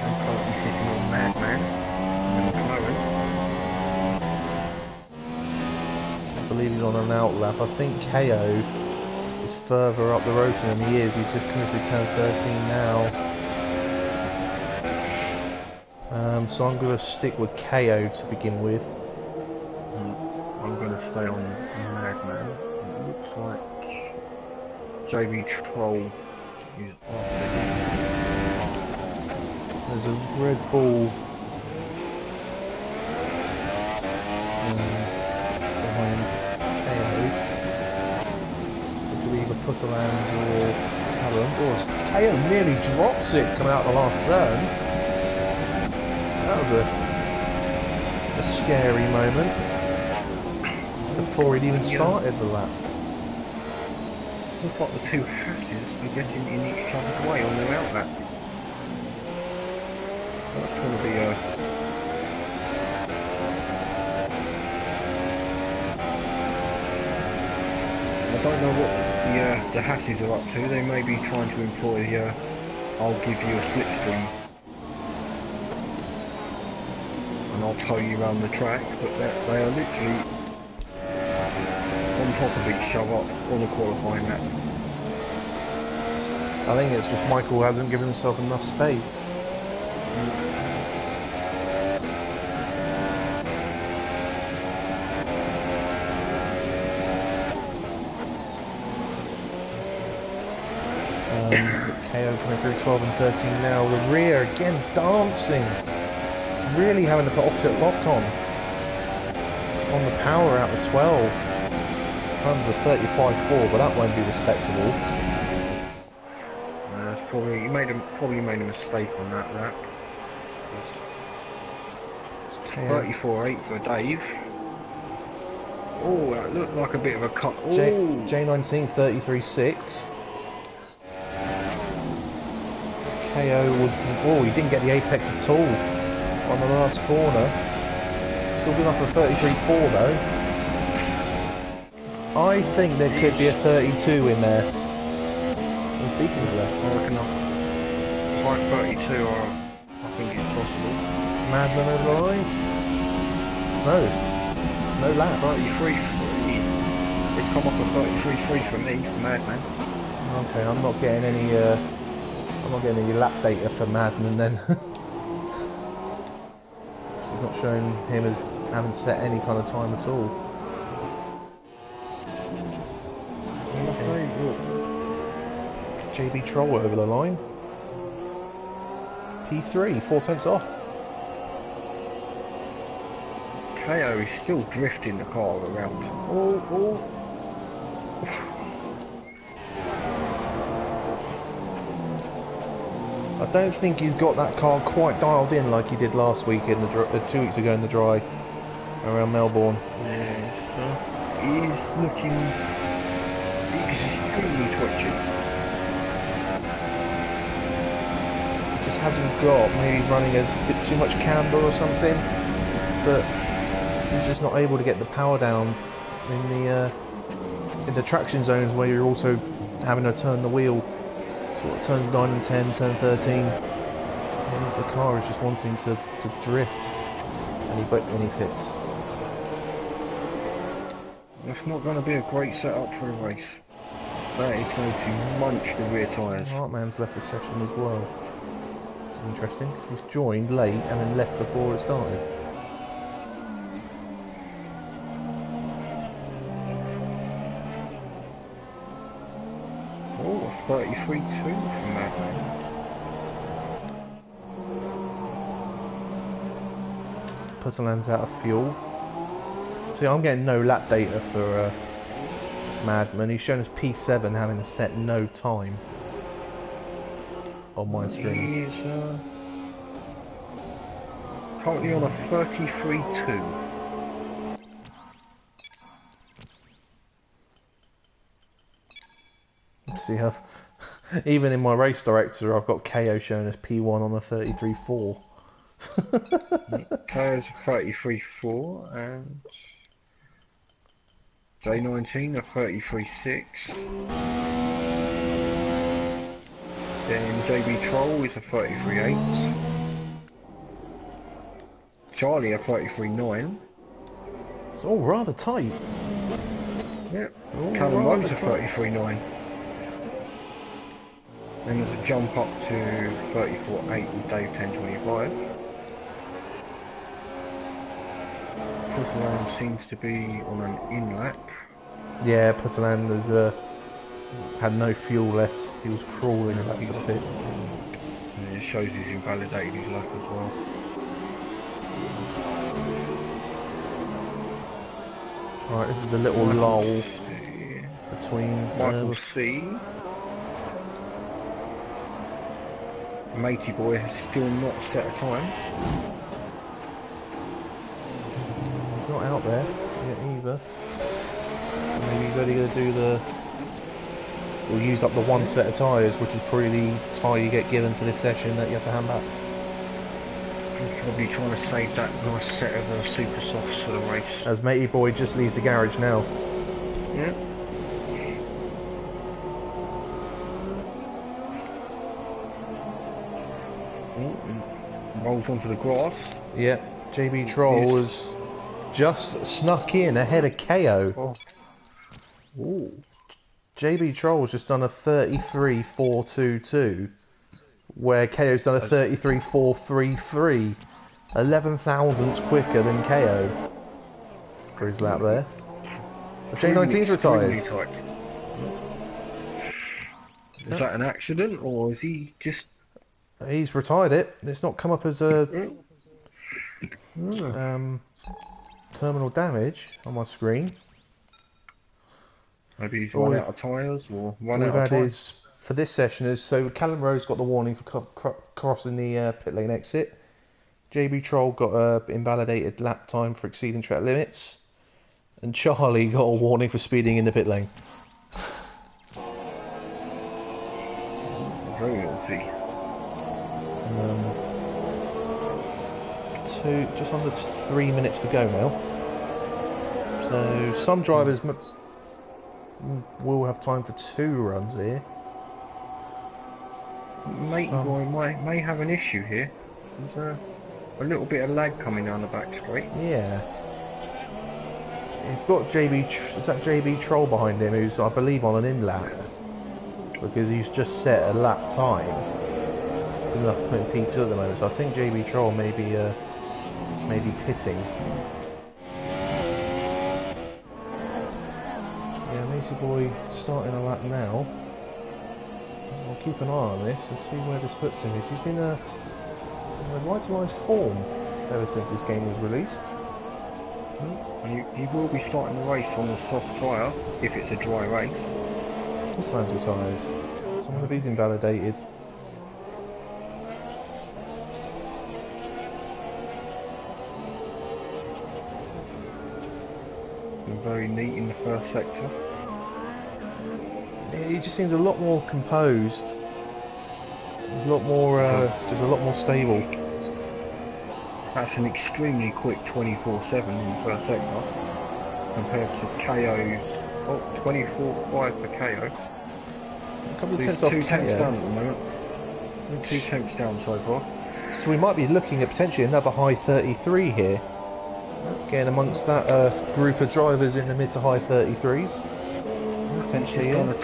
[SPEAKER 2] I'm currently sitting on Madman in the McLaren.
[SPEAKER 1] I believe he's on an out lap. I think KO is further up the road than he is. He's just coming through turn 13 now. So I'm going to stick with KO to begin with.
[SPEAKER 2] I'm going to stay on Madman. It looks like JB Troll is after him.
[SPEAKER 1] There's a Red Bull behind KO. Which will either Putterland or Callum. Oh, KO nearly drops it coming out the last turn. That was a scary moment before he'd even started the lap.
[SPEAKER 2] Looks like the two Hasses are getting in each other's way on their outlap. That's going to be a... I don't know what the Hasses are up to. They may be trying to employ the I'll give you a slipstream and I'll tow you around the track, but they are literally on top of each other on a qualifying lap.
[SPEAKER 1] I think it's just Michael hasn't given himself enough space. KO coming through 12 and 13 now. The rear again dancing. Really having to put opposite lock on the power out of 12. Times of 35.4, but that won't be respectable.
[SPEAKER 2] He probably made a mistake on that lap. 34.8 for Dave. Oh, that looked like a bit of a cut.
[SPEAKER 1] J19 33.6. KO was... Oh, he didn't get the apex at all on the last corner. Still good enough for 33.4 though. I think there could be a 32 in there. Speaking of left,
[SPEAKER 2] I reckon like 32, I think it's possible.
[SPEAKER 1] Madman over the line? No lap.
[SPEAKER 2] 33.3. They've come up with 33.3 for me, for Madman.
[SPEAKER 1] Okay, I'm not getting any lap data for Madman then. It's not showing him as having set any kind of time at all. JB Troll over the line. P3, 4 tenths off.
[SPEAKER 2] KO is still drifting the car around. Oh.
[SPEAKER 1] I don't think he's got that car quite dialed in like he did last week in the 2 weeks ago in the dry around Melbourne.
[SPEAKER 2] Yes, he's looking extremely twitchy.
[SPEAKER 1] Hasn't got, maybe running a bit too much camber or something, but he's just not able to get the power down in the traction zones where you're also having to turn the wheel, sort of turns 9 and 10, turn 13, and the car is just wanting to drift when he pits.
[SPEAKER 2] That's not going to be a great setup for a race. That is going to munch the rear tyres.
[SPEAKER 1] Hartman's left the session as well. Interesting. He's joined late and then left before it started.
[SPEAKER 2] 33.2 from Madman.
[SPEAKER 1] Puttaland's out of fuel. See, I'm getting no lap data for Madman. He's showing us P7 having set no time on my screen.
[SPEAKER 2] He's currently on a 33.2.
[SPEAKER 1] See how, even in my race director, I've got KO showing us P1 on a 33.4.
[SPEAKER 2] KO's a 33.4 and J19 a 33.6. Then JB Troll is a 33.8. Charlie a 33.9.
[SPEAKER 1] It's all rather tight.
[SPEAKER 2] Yep.
[SPEAKER 1] All
[SPEAKER 2] Callum
[SPEAKER 1] rather
[SPEAKER 2] Rose a
[SPEAKER 1] tight.
[SPEAKER 2] 33.9. Then there's a jump up to 34.8 with Dave 1025. Puttaland seems to be on an in lap.
[SPEAKER 1] Yeah, Puttaland has had no fuel left. He was crawling back to the pit.
[SPEAKER 2] And it shows he's invalidated his lap as well.
[SPEAKER 1] Right, this is the little lull between
[SPEAKER 2] Michael C. Matey boy has still not set a time.
[SPEAKER 1] He's not out there yet either. Maybe he's only going to do the... We'll use up the one set of tyres, which is probably the tyre you get given for this session that you have to hand back.
[SPEAKER 2] He's probably trying to save that nice set of super softs for the race.
[SPEAKER 1] As Matey boy just leaves the garage now.
[SPEAKER 2] Yeah. Rolls onto the grass.
[SPEAKER 1] Yeah, JB Troll has just snuck in ahead of KO.
[SPEAKER 2] Oh. Ooh.
[SPEAKER 1] JB Troll's just done a 33.422, where KO's done a 33.433. 11 thousandths quicker than KO for his lap there. The J19's retired.
[SPEAKER 2] Tight. Is that an accident or is he just...
[SPEAKER 1] He's retired it. It's not come up as a terminal damage on my screen.
[SPEAKER 2] Maybe he's run out of tyres or run
[SPEAKER 1] We've
[SPEAKER 2] out of
[SPEAKER 1] had
[SPEAKER 2] time.
[SPEAKER 1] his, for this session is, so Callum Rose got the warning for crossing the pit lane exit. JB Troll got a invalidated lap time for exceeding track limits. And Charlie got a warning for speeding in the pit lane.
[SPEAKER 2] Very naughty.
[SPEAKER 1] Just under 3 minutes to go now. So some drivers will have time for 2 runs here.
[SPEAKER 2] Matey boy may have an issue here. There's a little bit of lag coming down the back straight.
[SPEAKER 1] Yeah. He's got is that JB Troll behind him, who's I believe on an in lap, because he's just set a lap time. Enough to put in P2 at the moment, so I think JB Troll may be pitting. Yeah, Macy Boy starting a lap now. I'll keep an eye on this and see where this puts him. He's been in revitalised form ever since this game was released.
[SPEAKER 2] He will be starting the race on a soft tyre if it's a dry race.
[SPEAKER 1] All signs of tyres. Some of these invalidated.
[SPEAKER 2] Been very neat in the first sector.
[SPEAKER 1] He just seems a lot more composed. A lot more, just a lot more stable.
[SPEAKER 2] That's an extremely quick 24/7 in the first sector compared to KO's 24.5 for KO.
[SPEAKER 1] A couple of
[SPEAKER 2] There's
[SPEAKER 1] tenths off
[SPEAKER 2] 2 tenths
[SPEAKER 1] KO.
[SPEAKER 2] down at the moment. 2 tenths down so far.
[SPEAKER 1] So we might be looking at potentially another high 33 here. Getting amongst that group of drivers in the mid to high 33s. Potentially,
[SPEAKER 2] He's
[SPEAKER 1] yeah.
[SPEAKER 2] done a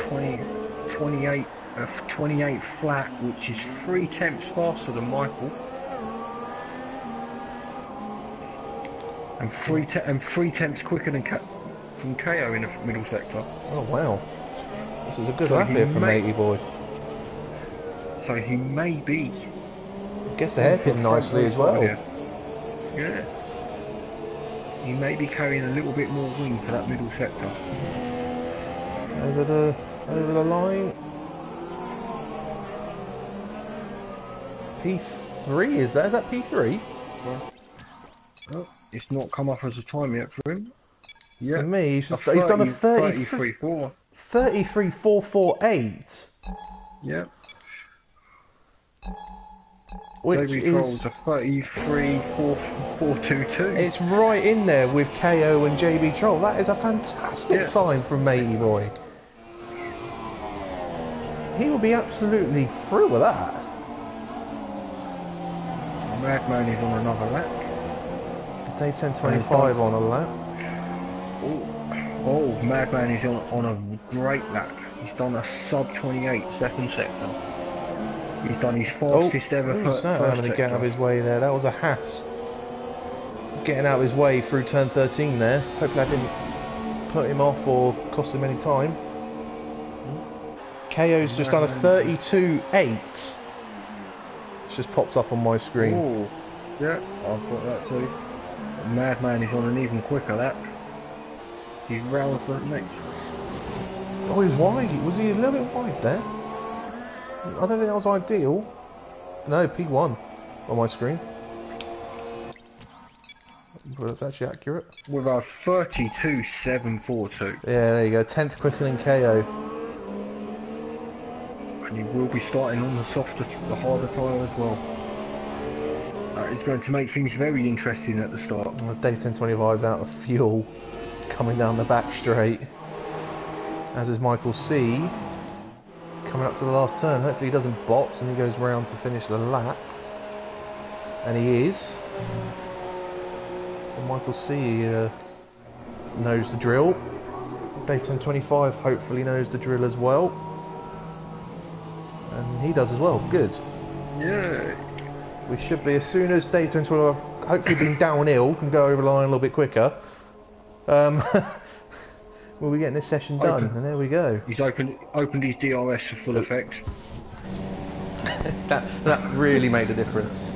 [SPEAKER 2] 28 flat, which is 3 tenths faster than Michael. And 3 tenths quicker than from KO in the middle sector.
[SPEAKER 1] Oh wow. This is a good
[SPEAKER 2] So
[SPEAKER 1] lap
[SPEAKER 2] he
[SPEAKER 1] here from
[SPEAKER 2] may-
[SPEAKER 1] Matey Boy.
[SPEAKER 2] So he may be
[SPEAKER 1] Gets the
[SPEAKER 2] on for
[SPEAKER 1] hairpin
[SPEAKER 2] front
[SPEAKER 1] nicely
[SPEAKER 2] row
[SPEAKER 1] as well.
[SPEAKER 2] side here. Yeah. He may be carrying a little bit more wing for that middle sector.
[SPEAKER 1] Over the line. P3 is that? Is that P3?
[SPEAKER 2] Oh, it's not come up as a time yet for him. Yeah.
[SPEAKER 1] For me, he's done a
[SPEAKER 2] 33.4.
[SPEAKER 1] 33.448,
[SPEAKER 2] Yeah.
[SPEAKER 1] which
[SPEAKER 2] JB
[SPEAKER 1] is
[SPEAKER 2] Troll's a 33.422.
[SPEAKER 1] it's right in there with KO and JB Troll. That is a fantastic time from Matey Boy. He will be absolutely through with that.
[SPEAKER 2] Madman is on another lap.
[SPEAKER 1] Day 10:25 on a lap.
[SPEAKER 2] Oh, Madman is on a great lap. He's done a sub 28 second sector. He's done his fastest ever
[SPEAKER 1] Who's that
[SPEAKER 2] first
[SPEAKER 1] having to get out of
[SPEAKER 2] sector.
[SPEAKER 1] his way there? That was a Haas. Getting out of his way through turn 13 there. Hopefully that didn't put him off or cost him any time. KO's just done a 32.8. It's just popped up on my screen.
[SPEAKER 2] Oh, yeah, I've got that too. Madman is on an even quicker lap. He's round for next.
[SPEAKER 1] Oh, he's wide. Was he a little bit wide there? I don't think that was ideal. No, P1 on my screen. But that's actually accurate.
[SPEAKER 2] With a 32.742.
[SPEAKER 1] Yeah, there you go. 10th quicker than KO.
[SPEAKER 2] And he will be starting on the softer, the harder tyre as well. That is going to make things very interesting at the start.
[SPEAKER 1] Well, Day 1025's out of fuel coming down the back straight. As is Michael C. Coming up to the last turn. Hopefully he doesn't box and he goes round to finish the lap. And he is. So Michael C knows the drill. Day 1025 hopefully knows the drill as well. And he does as well. Good.
[SPEAKER 2] Yeah.
[SPEAKER 1] We should be, as soon as Day 1025 hopefully being downhill can go over the line a little bit quicker. We'll be getting this session done, and there we go.
[SPEAKER 2] He's opened his DRS for full effect.
[SPEAKER 1] That really made a difference.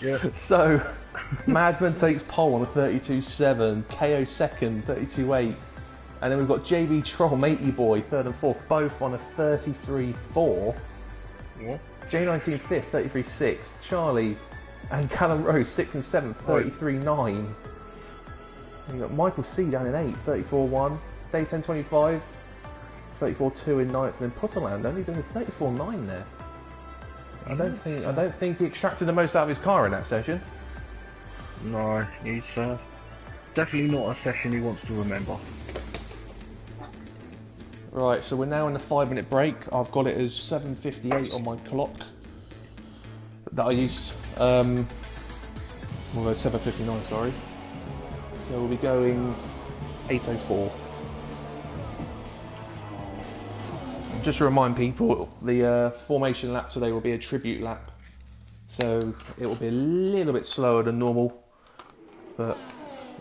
[SPEAKER 2] Yeah.
[SPEAKER 1] So, Madman takes pole on a 32.7, KO second, 32.8, and then we've got JB Troll, Matey Boy, third and fourth, both on a 33.4.
[SPEAKER 2] Yeah.
[SPEAKER 1] J19 fifth, 33.6, Charlie and Callum Rose, sixth and seventh, 33.9. And you've got Michael C down in 8th, 34.1. Day 10.25, 34.2 in 9th, and then Putterland only doing a 34.9 there. I don't think he extracted the most out of his car in that session.
[SPEAKER 2] No, he's definitely not a session he wants to remember.
[SPEAKER 1] Right, so we're now in the 5-minute break. I've got it as 7:58 on my clock that I use. Well, 7:59, sorry. So we'll be going 8:04. Just to remind people, the formation lap today will be a tribute lap, so it will be a little bit slower than normal, but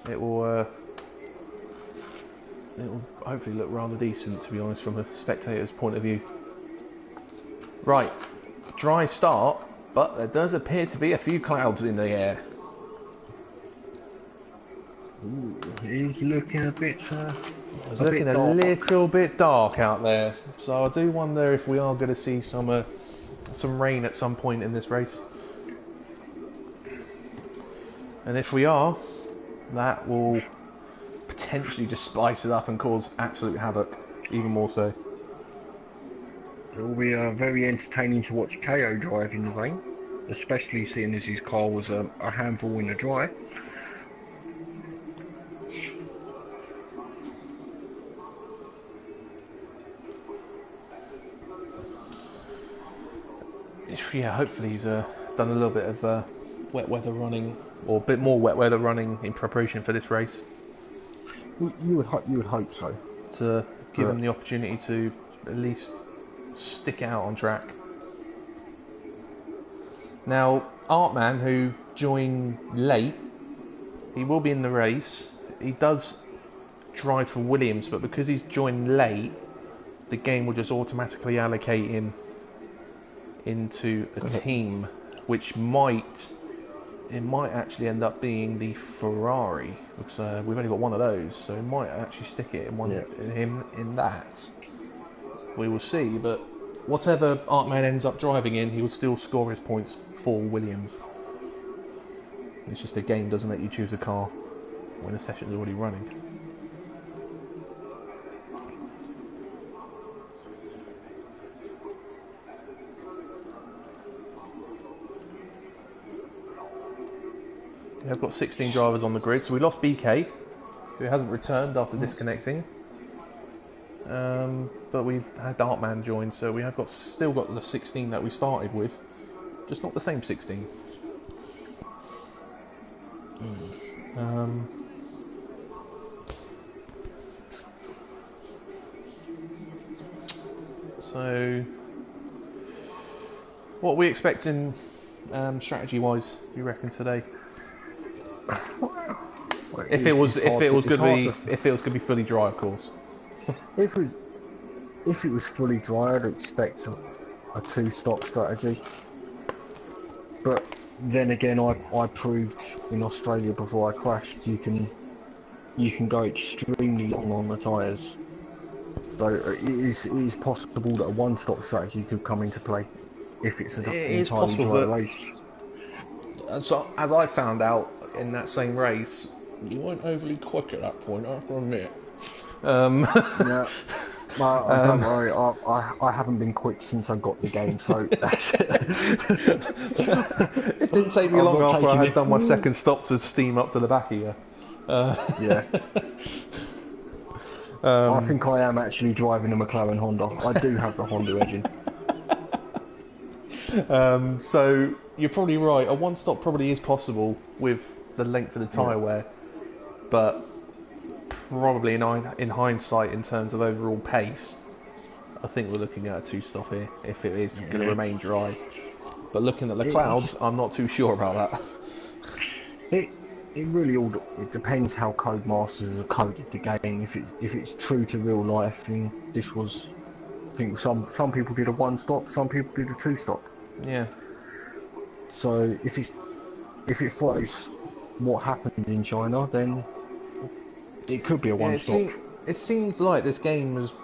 [SPEAKER 1] it will hopefully look rather decent, to be honest, from a spectator's point of view. Right, dry start, but there does appear to be a few clouds in the air.
[SPEAKER 2] Ooh, he's looking a bit.
[SPEAKER 1] It's looking a little bit dark out there, so I do wonder if we are going to see some rain at some point in this race. And if we are, that will potentially just spice it up and cause absolute havoc, even more so.
[SPEAKER 2] It will be very entertaining to watch KO drive in the rain, especially seeing as his car was a handful in the dry.
[SPEAKER 1] Yeah, hopefully he's done a little bit of wet weather running, or a bit more wet weather running in preparation for this race,
[SPEAKER 2] You would hope so.
[SPEAKER 1] to give him the opportunity to at least stick out on track. Now, Artman, who joined late, he will be in the race. He does drive for Williams, but because he's joined late, the game will just automatically allocate him into a team, which might actually end up being the Ferrari, because we've only got one of those, so it might actually stick it in him in that. We will see, but whatever Artman ends up driving in, he will still score his points for Williams. It's just the game doesn't let you choose a car when the session's already running. I've got 16 drivers on the grid, so we lost BK, who hasn't returned after disconnecting. But we've had Dartman join, so we have still got the 16 that we started with, just not the same 16. So, what are we expecting strategy-wise? Do you reckon today? If it was going to be fully dry, of course.
[SPEAKER 2] If it was fully dry, I'd expect a two-stop strategy. But then again, I proved in Australia before I crashed, you can go extremely long on the tyres. So it is possible that a one-stop strategy could come into play if it's an entirely dry race.
[SPEAKER 1] So, as I found out in that same race, you weren't overly quick at that point, I have to admit.
[SPEAKER 2] Yeah. Don't worry, I haven't been quick since I got the game, so that's it.
[SPEAKER 1] It didn't take me long after I had done my second stop to steam up to the back of you.
[SPEAKER 2] Yeah. I think I am actually driving a McLaren Honda. I do have the Honda engine.
[SPEAKER 1] So you're probably right. A one-stop probably is possible with the length of the tyre wear, but probably in hindsight, in terms of overall pace, I think we're looking at a two-stop here if it is going to remain dry. But looking at the clouds, I'm not too sure about
[SPEAKER 2] that. It really it depends how Codemasters have coded the game. If it's true to real life, and this was, I think some people did a one-stop, some people did a two-stop.
[SPEAKER 1] Yeah.
[SPEAKER 2] So if it follows what happened in China, then it could be a one-stop.
[SPEAKER 1] It seems like this game was.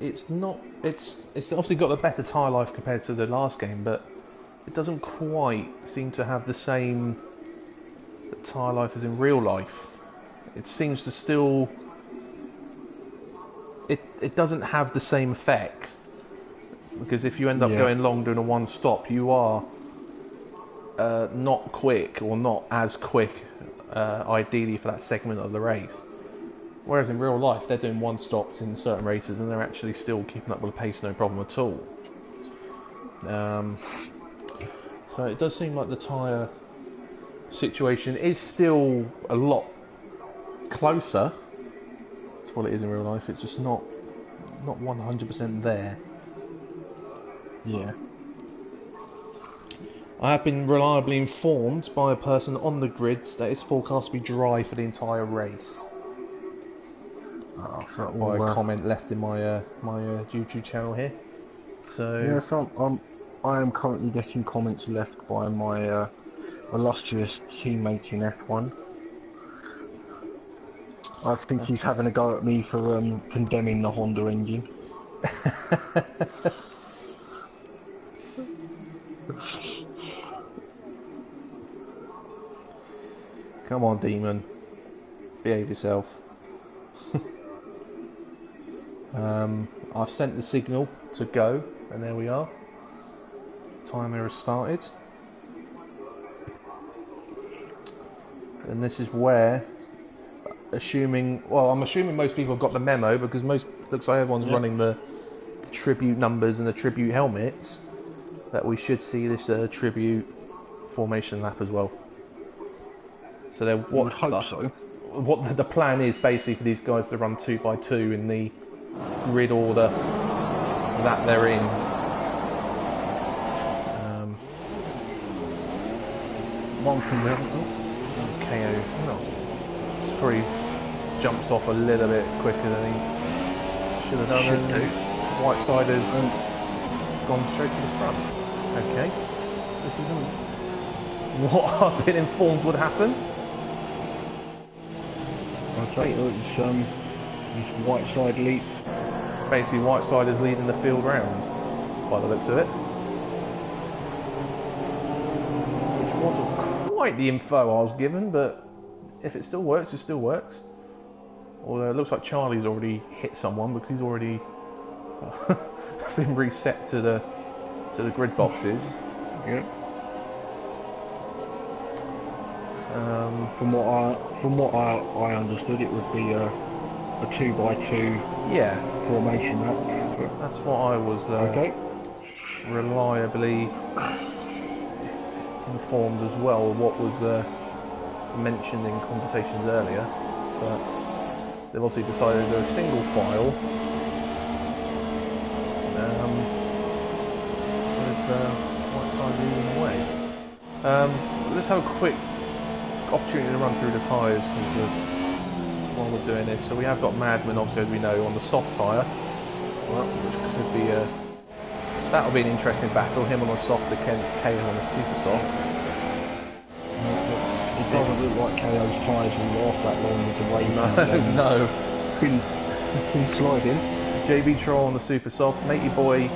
[SPEAKER 1] It's obviously got a better tyre life compared to the last game, but it doesn't quite seem to have the same tyre life as in real life. It seems to still. It doesn't have the same effects, because if you end up going long doing a one-stop, you are not quick, or not as quick, ideally for that segment of the race. Whereas in real life, they're doing one-stops in certain races, and they're actually still keeping up with the pace, no problem at all. So it does seem like the tyre situation is still a lot closer to what it is in real life. It's just not 100% there.
[SPEAKER 2] Yeah.
[SPEAKER 1] I have been reliably informed by a person on the grid that it's forecast to be dry for the entire race. By a comment left in my my YouTube channel here. So
[SPEAKER 2] yes, I am currently getting comments left by my illustrious teammate in F1. I think he's having a go at me for condemning the Honda engine.
[SPEAKER 1] Come on, Demon. Behave yourself. I've sent the signal to go, and there we are. Timer has started. And this is where, I'm assuming most people have got the memo, because looks like everyone's running the tribute numbers and the tribute helmets, that we should see this tribute formation lap as well. So what the plan is basically for these guys to run 2x2 in the grid order that they're in. One from them. KO. No, it's probably jumps off a little bit quicker than he should have done.
[SPEAKER 2] Should do.
[SPEAKER 1] Whiteside has gone straight to the front. Okay. This isn't what I've been informed would happen.
[SPEAKER 2] Okay, it's Whiteside lead.
[SPEAKER 1] Basically, Whiteside is leading the field round, by the looks of it. Which wasn't quite the info I was given, but if it still works, it still works. Although it looks like Charlie's already hit someone because he's already been reset to the grid boxes.
[SPEAKER 2] Yeah. From what I understood, it would be a 2x2
[SPEAKER 1] Yeah,
[SPEAKER 2] formation map.
[SPEAKER 1] that's what I was
[SPEAKER 2] Okay.
[SPEAKER 1] reliably informed as well. What was mentioned in conversations earlier, but they've obviously decided to do a single file. With Whiteside leading the way. Let's have a quick opportunity to run through the tyres while we're doing this. So we have got Madman, obviously, as we know, on the soft tyre, which could be that'll be an interesting battle. Him on a soft against KO on a super soft.
[SPEAKER 2] It doesn't look like KO's tyres will last that long with the way he's
[SPEAKER 1] No.
[SPEAKER 2] been sliding.
[SPEAKER 1] JB Troll on the super soft, Matey Boy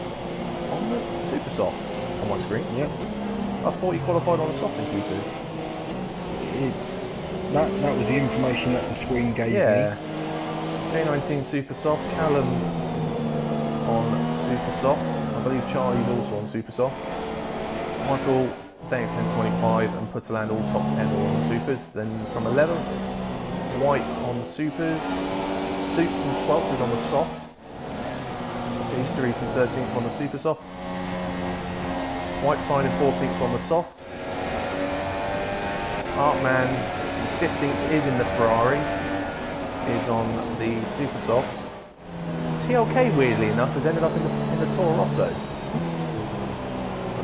[SPEAKER 1] on the super soft on my screen.
[SPEAKER 2] Yep.
[SPEAKER 1] I thought he qualified on a soft in Q2.
[SPEAKER 2] That was the information that the screen gave
[SPEAKER 1] Yeah.
[SPEAKER 2] me.
[SPEAKER 1] J19 super soft, Callum on super soft. I believe Charlie's also on super soft. Michael Dane 1025 and Putterland all top 10 all on the supers. Then from 11th, White on the supers. Soup from 12th is on the soft. Easter East in 13th on the super soft. Whiteside in 14th on the soft. Artman 15th is in the Ferrari, is on the super softs. TLK, weirdly enough, has ended up in the Toro Rosso. I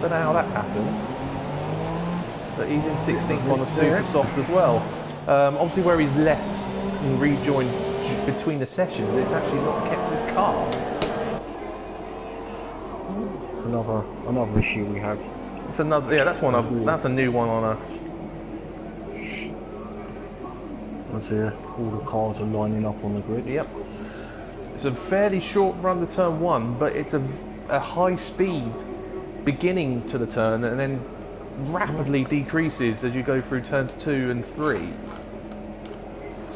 [SPEAKER 1] don't know how that's happened, but he's in 16th on the super soft as well. Obviously where he's left and rejoined between the sessions, it's actually not kept his car.
[SPEAKER 2] It's another issue we have.
[SPEAKER 1] It's another, yeah, that's a new one on us.
[SPEAKER 2] As all the cars are lining up on the grid.
[SPEAKER 1] Yep. It's a fairly short run to turn one, but it's a high speed beginning to the turn and then rapidly decreases as you go through turns 2 and 3.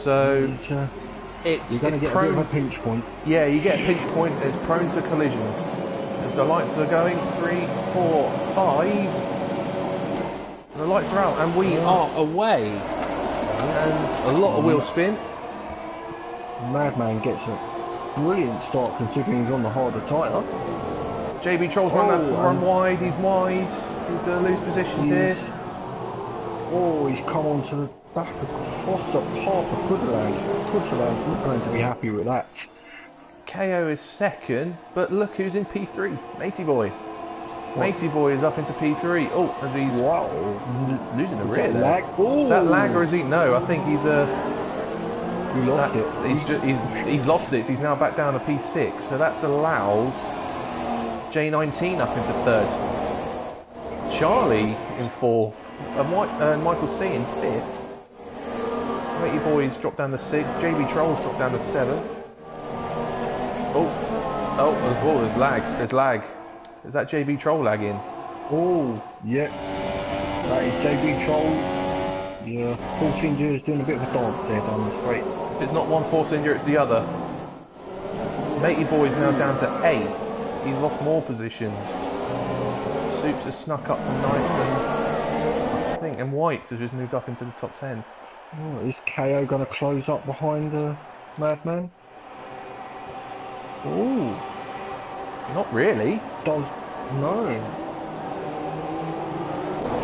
[SPEAKER 1] So
[SPEAKER 2] you're going to get a bit of a pinch point.
[SPEAKER 1] Yeah, you get a pinch point. It's prone to collisions. As the lights are going, 3, 4, 5. And the lights are out, and we are away. And a lot of wheel spin.
[SPEAKER 2] Madman gets a brilliant start considering he's on the harder tyre.
[SPEAKER 1] JB Troll's run wide. He's wide. He's going to lose position here.
[SPEAKER 2] He's come onto the back across the path of Putterland's not going to be happy with that.
[SPEAKER 1] KO is second, but look who's in P3. Matey Boy. Matey Boy is up into P3. Oh, as he's losing the rear there.
[SPEAKER 2] Lag?
[SPEAKER 1] Is that lag or is he? No, I think he's
[SPEAKER 2] he lost it.
[SPEAKER 1] He's lost it. So he's now back down to P6. So that's allowed J19 up into third. Charlie in fourth. And Michael C in fifth. Matey Boy's dropped down to 6. JB Troll's dropped down to 7. Oh, there's lag. There's lag. Is that JB Troll lagging?
[SPEAKER 2] Oh, yeah. That is JB Troll. Yeah, Force India is doing a bit of a dance there down the straight.
[SPEAKER 1] If it's not one Force India, it's the other. Matey Boy's now down to 8. He's lost more positions. Soups has snuck up to 9th, and White has just moved up into the top 10.
[SPEAKER 2] Oh, is KO going to close up behind the Madman?
[SPEAKER 1] Ooh. Not really.
[SPEAKER 2] No.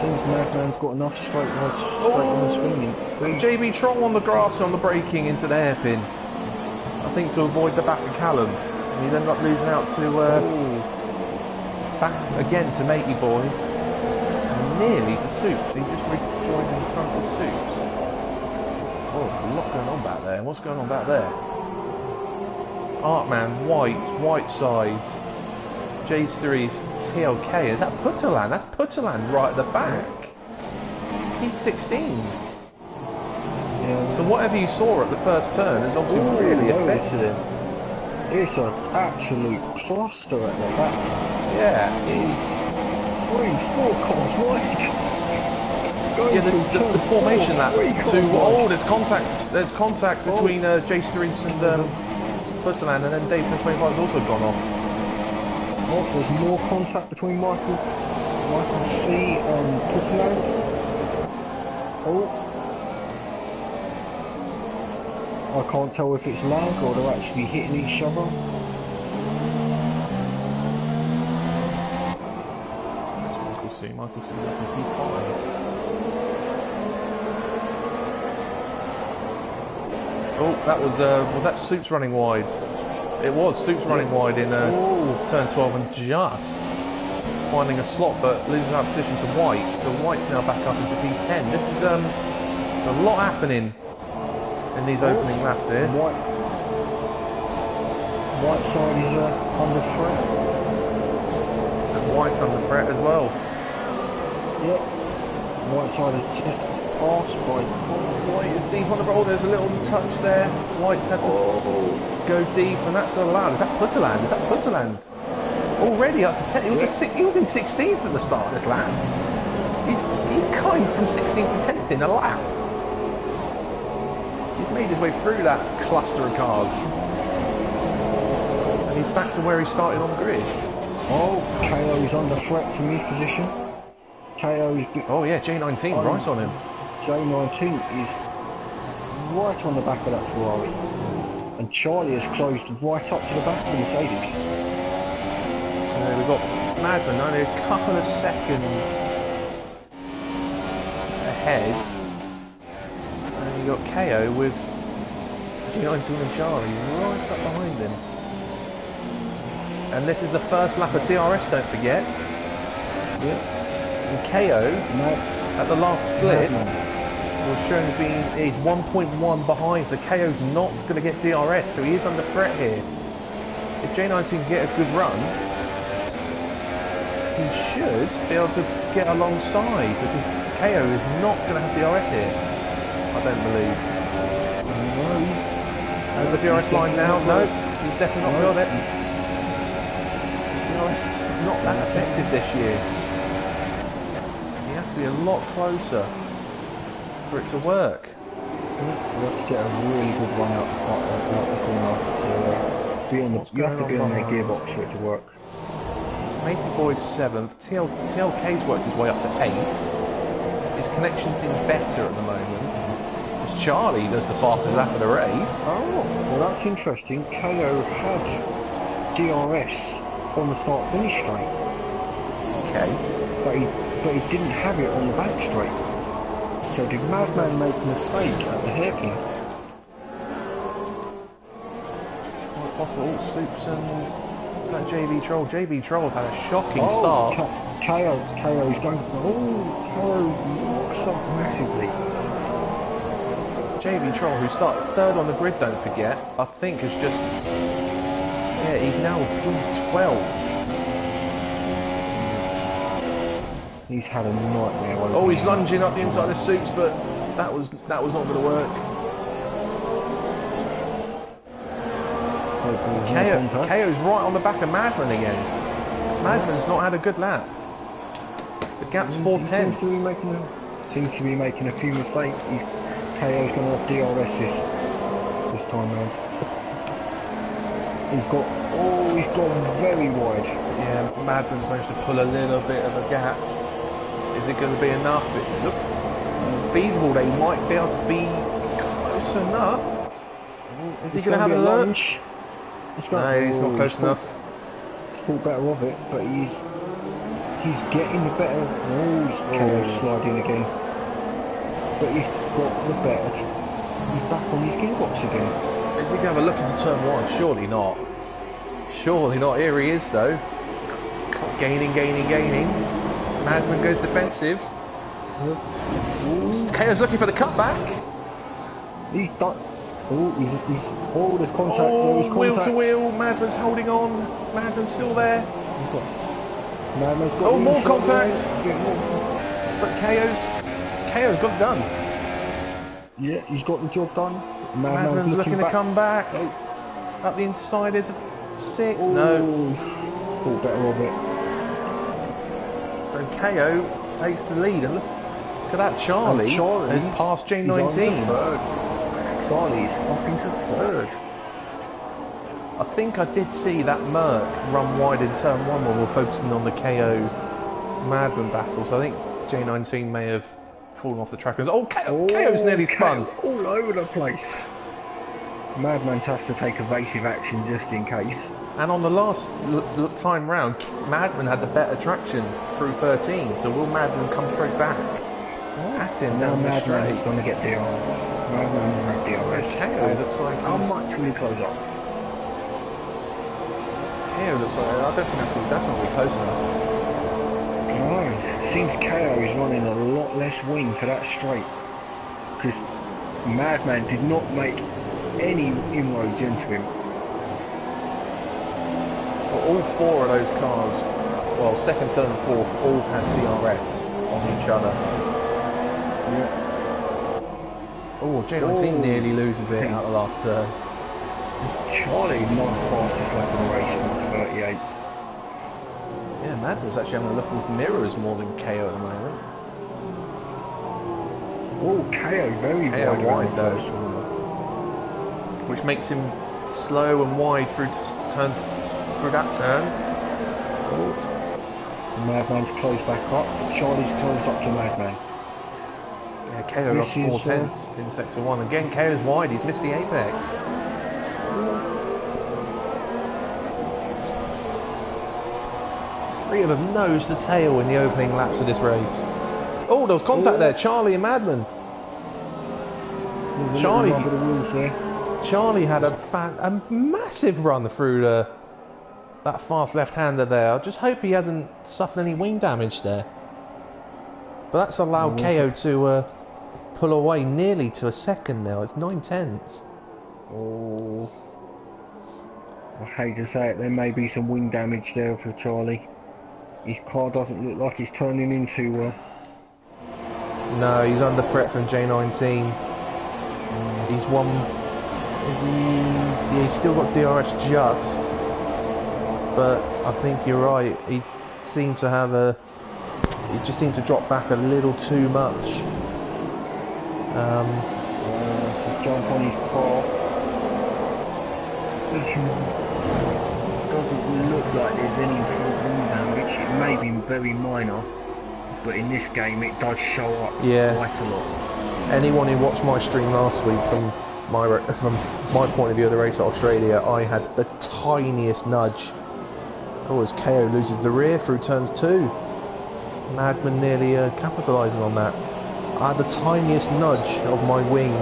[SPEAKER 2] Seems Madman's got enough straight on the swinging.
[SPEAKER 1] JB Troll on the grass on the braking into the hairpin. I think to avoid the back of Callum. And he's ended up losing out to back again to Matey Boy. And nearly to Soups. He just rejoined in front of Soups. Oh, there's a lot going on back there. What's going on back there? Artman, white side. J3's TLK. Is that Putterland? That's Putterland right at the back. P16.
[SPEAKER 2] Yeah.
[SPEAKER 1] So whatever you saw at the first turn has obviously really affected him.
[SPEAKER 2] It's an absolute cluster at the back.
[SPEAKER 1] Yeah.
[SPEAKER 2] It's 3-4 cars wide.
[SPEAKER 1] Yeah, the formation that. There's contact between J3 and Putterland, and then Dave 25 has also gone off.
[SPEAKER 2] Oh, there's more contact between Michael C and Putterland. Oh. I can't tell if it's lag or they're actually hitting each other.
[SPEAKER 1] Michael C looking P5. Oh, that was that Soups running wide? It was Soups running wide in turn 12 and just finding a slot, but losing that position to White. So White's now back up into P10. This is a lot happening in these opening laps here.
[SPEAKER 2] White side is under threat.
[SPEAKER 1] And White's under threat as well.
[SPEAKER 2] Yep. White side is just passed by.
[SPEAKER 1] White is deep on the roll. There's a little touch there. White's had to go deep, and that's allowed. Is that Putterland? Is that Putterland? Already up to 10. He was in 16th at the start of this lap. He's kind from 16th to 10th in a lap. He's made his way through that cluster of cars. And he's back to where he started on the grid.
[SPEAKER 2] Oh, KO is under threat from his position. KO is...
[SPEAKER 1] Oh yeah, J19 right on him.
[SPEAKER 2] J19 is right on the back of that Ferrari. And Charlie has closed right up to the back of the Mercedes.
[SPEAKER 1] We've got Madman only a couple of seconds ahead. And you've got KO with J19 and Charlie right up behind him. And this is the first lap of DRS, don't forget.
[SPEAKER 2] Yep.
[SPEAKER 1] And KO, at the last split, was shown as being, he's 1.1 behind, so KO's not going to get DRS, so he is under threat here. If J19 can get a good run, he should be able to get alongside, because KO is not going to have DRS here, I don't believe.
[SPEAKER 2] No.
[SPEAKER 1] Over the DRS line now, no, he's definitely not got it. DRS is not that effective this year. He has to be a lot closer for it to work.
[SPEAKER 2] You have to get a really good run out the corner to you have to be on their gearbox for it to work.
[SPEAKER 1] Matey Boy's 7th, TLK's worked his way up to 8th. His connection seems better at the moment. As Charlie does the fastest lap of the race.
[SPEAKER 2] Oh, well that's interesting. KO had DRS on the start-finish straight.
[SPEAKER 1] Okay.
[SPEAKER 2] But he didn't have it on the back straight. So did Madman make a mistake at the hairpin?
[SPEAKER 1] Quite possible. Soups and that JB Troll. JB Troll's had a shocking start.
[SPEAKER 2] KO's going. KO locks up massively.
[SPEAKER 1] JB Troll, who started 3rd on the grid, don't forget, I think has just... Yeah, he's now P12.
[SPEAKER 2] He's had a nightmare.
[SPEAKER 1] Oh, he's lunging up the inside of Soups, but that was not going to work. KO's right on the back of Madman again. Madman's not had a good lap. The gap's 4/10.
[SPEAKER 2] Seems to be making a few mistakes. KO's going to have DRS this time round. He's gone very wide.
[SPEAKER 1] Yeah, Madman's managed to pull a little bit of a gap. Is it going to be enough? It looks feasible that he might be able to be close enough. Is he going to have a lunge? No, he's not close enough.
[SPEAKER 2] Thought better of it, but he's getting the better. KO's sliding again. But he's got the better. He's back on his gearbox again.
[SPEAKER 1] Is he going to have a look into turn 1? Surely not. Surely not. Here he is though. Gaining. Madman goes defensive. KO's looking for the cutback.
[SPEAKER 2] He's done. Oh, oh, there's contact.
[SPEAKER 1] Oh,
[SPEAKER 2] There is
[SPEAKER 1] wheel to
[SPEAKER 2] contact.
[SPEAKER 1] wheel. Madman's holding on. Madman's still there.
[SPEAKER 2] Madman's got
[SPEAKER 1] Oh,
[SPEAKER 2] the
[SPEAKER 1] more
[SPEAKER 2] inside
[SPEAKER 1] contact.
[SPEAKER 2] line.
[SPEAKER 1] But KO's got it done.
[SPEAKER 2] Yeah, he's got the job done.
[SPEAKER 1] Madman's looking to
[SPEAKER 2] back.
[SPEAKER 1] come back.
[SPEAKER 2] Oh.
[SPEAKER 1] Up the inside into 6.
[SPEAKER 2] Oh,
[SPEAKER 1] No.
[SPEAKER 2] thought better of it.
[SPEAKER 1] So KO takes the lead. And look at that. Charlie, has passed
[SPEAKER 2] he's on to
[SPEAKER 1] J19.
[SPEAKER 2] third. Charlie's up into third.
[SPEAKER 1] I think I did see that Merc run wide in turn 1 when we were focusing on the KO Madman battle. So I think J19 may have fallen off the track. KO's nearly spun.
[SPEAKER 2] All over the place. Madman has to take evasive action just in case.
[SPEAKER 1] And on the last time round, Madman had the better traction through 13. So will Madman come straight back at him
[SPEAKER 2] Now
[SPEAKER 1] down the
[SPEAKER 2] Madman
[SPEAKER 1] straight?
[SPEAKER 2] is going to get DRS. Madman will have DRS.
[SPEAKER 1] KO looks like
[SPEAKER 2] How
[SPEAKER 1] he's-
[SPEAKER 2] much will he close up?
[SPEAKER 1] KO looks like I don't think that's not really close enough.
[SPEAKER 2] No, seems KO is running a lot less wing for that straight. Because Madman did not make any inroads into him.
[SPEAKER 1] Well, all 4 of those cars, well, second, third, and fourth, all had DRS on each other.
[SPEAKER 2] Yeah.
[SPEAKER 1] Oh, J19 nearly loses it out the last turn.
[SPEAKER 2] Charlie, not fastest lap of the race on 38.
[SPEAKER 1] Yeah, Madman's actually having a look at his mirrors more than KO at the moment.
[SPEAKER 2] Oh, KO very
[SPEAKER 1] KO
[SPEAKER 2] wide,
[SPEAKER 1] wide
[SPEAKER 2] around
[SPEAKER 1] though.
[SPEAKER 2] the first corner.
[SPEAKER 1] Which makes him slow and wide through that turn.
[SPEAKER 2] Oh. Madman's closed back up. Charlie's closed up to Madman.
[SPEAKER 1] Yeah, KO lost
[SPEAKER 2] This
[SPEAKER 1] 4
[SPEAKER 2] is,
[SPEAKER 1] tenths in sector 1. Again, KO's wide, he's missed the apex. Three of them nose to tail in the opening laps of this race. Oh, there was contact there, Charlie and Madman. Charlie-
[SPEAKER 2] Rubber the wheels there.
[SPEAKER 1] Charlie had a massive run through that fast left-hander there. I just hope he hasn't suffered any wing damage there. But that's allowed KO to pull away nearly to a second now. It's 9 tenths.
[SPEAKER 2] Oh. I hate to say it, there may be some wing damage there for Charlie. His car doesn't look like he's turning in too well.
[SPEAKER 1] No, he's under threat from J19. He's won. Yeah, he's still got DRS just. But I think you're right. He seemed to have he just seemed to drop back a little too much.
[SPEAKER 2] Jump on his car. Doesn't look like there's any sort of wing damage. It may be very minor, but in this game it does show up
[SPEAKER 1] Yeah.
[SPEAKER 2] quite a lot.
[SPEAKER 1] Anyone who watched my stream last week from my point of view of the race at Australia, I had the tiniest nudge. Oh, as KO loses the rear through turns 2. Madman nearly capitalising on that. I had the tiniest nudge of my wing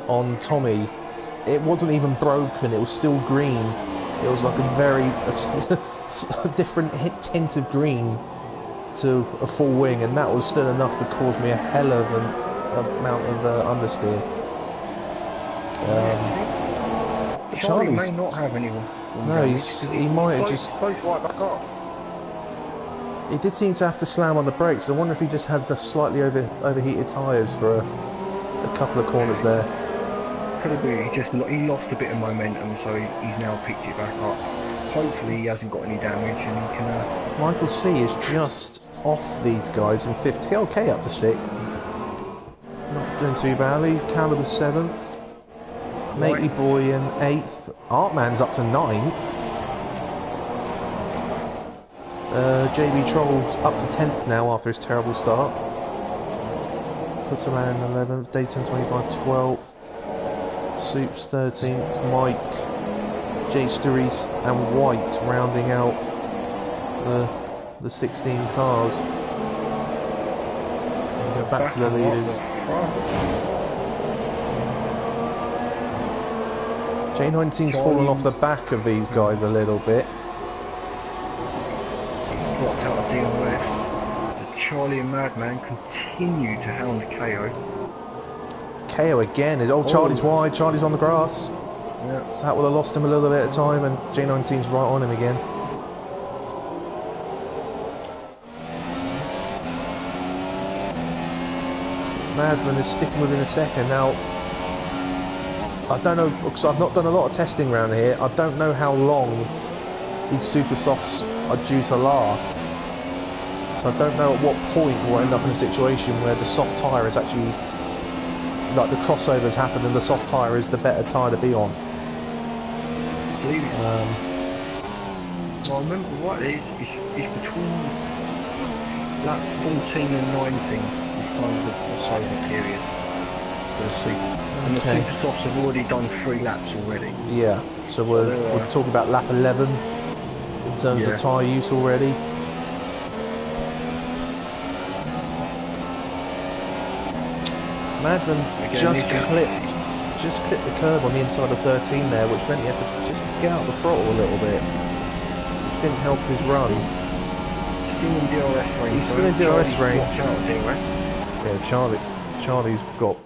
[SPEAKER 1] on Tommy. It wasn't even broken, it was still green. It was like a different tint of green to a full wing, and that was still enough to cause me a hell of an amount of understeer.
[SPEAKER 2] Charlie may not have anyone.
[SPEAKER 1] No, he might have just...
[SPEAKER 2] Close right back up.
[SPEAKER 1] He did seem to have to slam on the brakes. I wonder if he just had the slightly overheated tyres for a couple of corners there.
[SPEAKER 2] Could be. He lost a bit of momentum, so he's now picked it back up. Hopefully he hasn't got any damage and he can...
[SPEAKER 1] Michael C is just off these guys in 5th. TLK up to 6th. Not doing too badly. Caliber 7th. Matey Boy in 8th. Artman's up to 9th. JB Troll's up to 10th now after his terrible start. Putterman 11th. Dayton 25 12th. Soups 13th. Mike, Jay Sturries and White rounding out the 16 cars. And go back to the leaders. J19's fallen off the back of these guys a little bit.
[SPEAKER 2] He's dropped out of DRS. The Charlie and Madman continue to hound KO.
[SPEAKER 1] KO again. Oh, Charlie's wide. Charlie's on the grass.
[SPEAKER 2] Yeah.
[SPEAKER 1] That would have lost him a little bit of time, and J19's right on him again. Madman is sticking within a second. Now, I don't know, because I've not done a lot of testing around here. I don't know how long these super softs are due to last. So I don't know at what point we'll end up in a situation where the soft tyre is actually, like the crossovers happen and the soft tyre is the better tyre to be on.
[SPEAKER 2] Well, I remember what it's between lap 14 and 19 is kind of the crossover period for the super. And the super softs have already done 3 laps already.
[SPEAKER 1] Yeah, so we're talking about lap 11 in terms of tyre use already. Madman just clipped the curb on the inside of 13 there, which meant he had to just get out the throttle a little bit. Which didn't help his run.
[SPEAKER 2] Still in DRS range.
[SPEAKER 1] He's still in DRS range.
[SPEAKER 2] Watch out, DRS.
[SPEAKER 1] Yeah, Charlie's got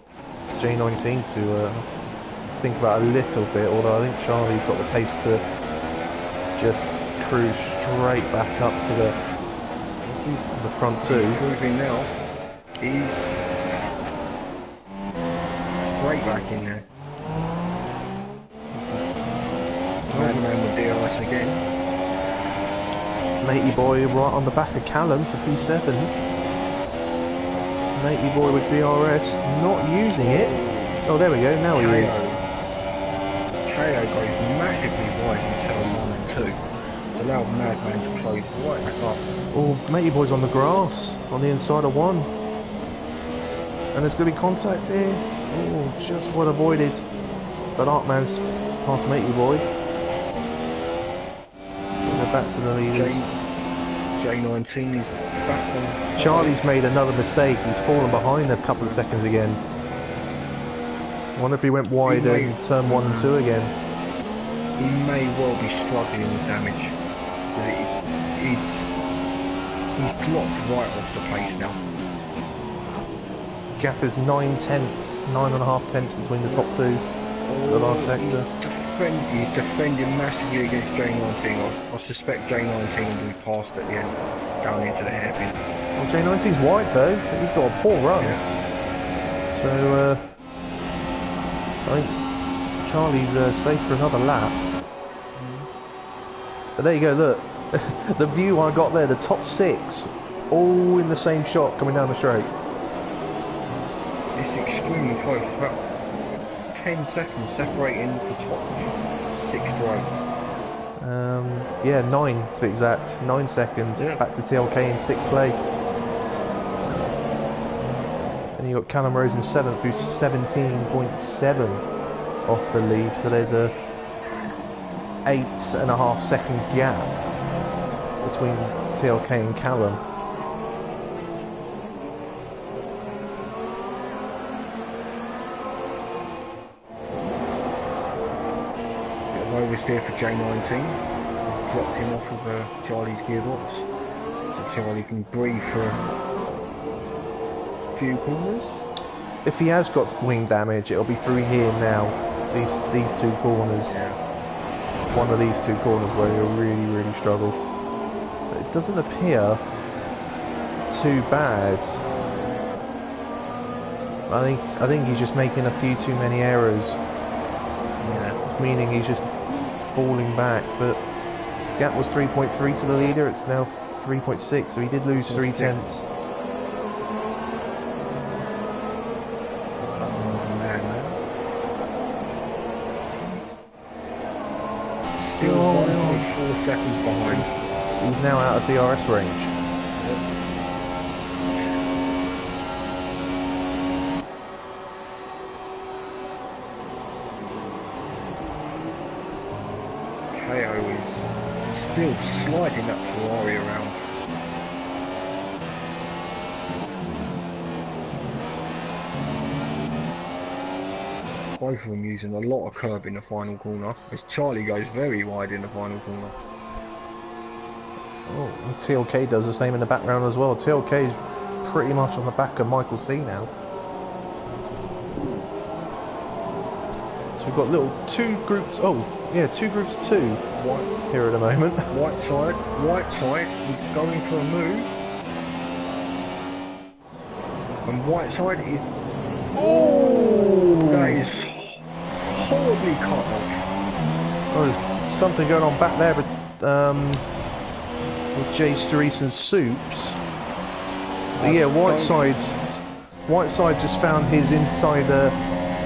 [SPEAKER 1] J19 to think about a little bit, although I think Charlie's got the pace to just cruise straight back up to the front two.
[SPEAKER 2] He's proving now. He's straight back in there. Madman with DRS again.
[SPEAKER 1] Matey boy right on the back of Callum for P7. Matey boy with DRS, not using it. Oh, there we go, now he is.
[SPEAKER 2] KO goes massively wide in turn 1 and 2. It's allowed Madman to close right back up.
[SPEAKER 1] Oh, Matey boy's on the grass, on the inside of 1. And there's going to be contact here. Oh, just well avoided. But Artman's past Matey boy. They're back to the leaders.
[SPEAKER 2] J19 is back on.
[SPEAKER 1] Charlie's made another mistake. He's fallen behind a couple of seconds again. I wonder if he went wide in turn 1 and 2 again.
[SPEAKER 2] He may well be struggling with damage. He's dropped right off the pace now.
[SPEAKER 1] Gap is 9.5 tenths between the top two. The last sector.
[SPEAKER 2] He's defending massively against J19. I suspect J19 will be passed at the end, down into the hairpin.
[SPEAKER 1] Well, J19's wide though. He's got a poor run.
[SPEAKER 2] Yeah.
[SPEAKER 1] So I think Charlie's safe for another lap. But there you go. Look, the view I got there. The top 6, all in the same shot coming down the straight.
[SPEAKER 2] It's extremely close. About 10 seconds separating the top 6 drivers.
[SPEAKER 1] Yeah, 9 to be exact. 9 seconds.
[SPEAKER 2] Yeah.
[SPEAKER 1] Back to TLK in 6th place. And you got Callum Rose in 7th, who's 17.7 off the lead. So there's a 8.5 second gap between TLK and Callum.
[SPEAKER 2] Oversteer for J19, dropped him off of Charlie's gearbox, so Charlie can breathe for a few corners.
[SPEAKER 1] If he has got wing damage, it'll be through here now. These 2 corners.
[SPEAKER 2] Yeah.
[SPEAKER 1] One of these 2 corners where he'll really struggle. But it doesn't appear too bad. I think he's just making a few too many errors.
[SPEAKER 2] Yeah.
[SPEAKER 1] Meaning he's just falling back, but gap was 3.3 to the leader, it's now 3.6, so he did lose 3 tenths.
[SPEAKER 2] Still 1.4 seconds behind.
[SPEAKER 1] He's now out of DRS range.
[SPEAKER 2] KO is still sliding that Ferrari around. Both of them using a lot of curb in the final corner, as Charlie goes very wide in the final corner.
[SPEAKER 1] Oh, and TLK does the same in the background as well. TLK is pretty much on the back of Michael C now. So we've got little two groups. Oh, yeah, two groups of two
[SPEAKER 2] White,
[SPEAKER 1] here at the moment.
[SPEAKER 2] White side is going for a move. And White side is... Oh, that is horribly cut off.
[SPEAKER 1] Oh, there's something going on back there with Jay Cerise and Soups. But yeah, Whiteside just found his insider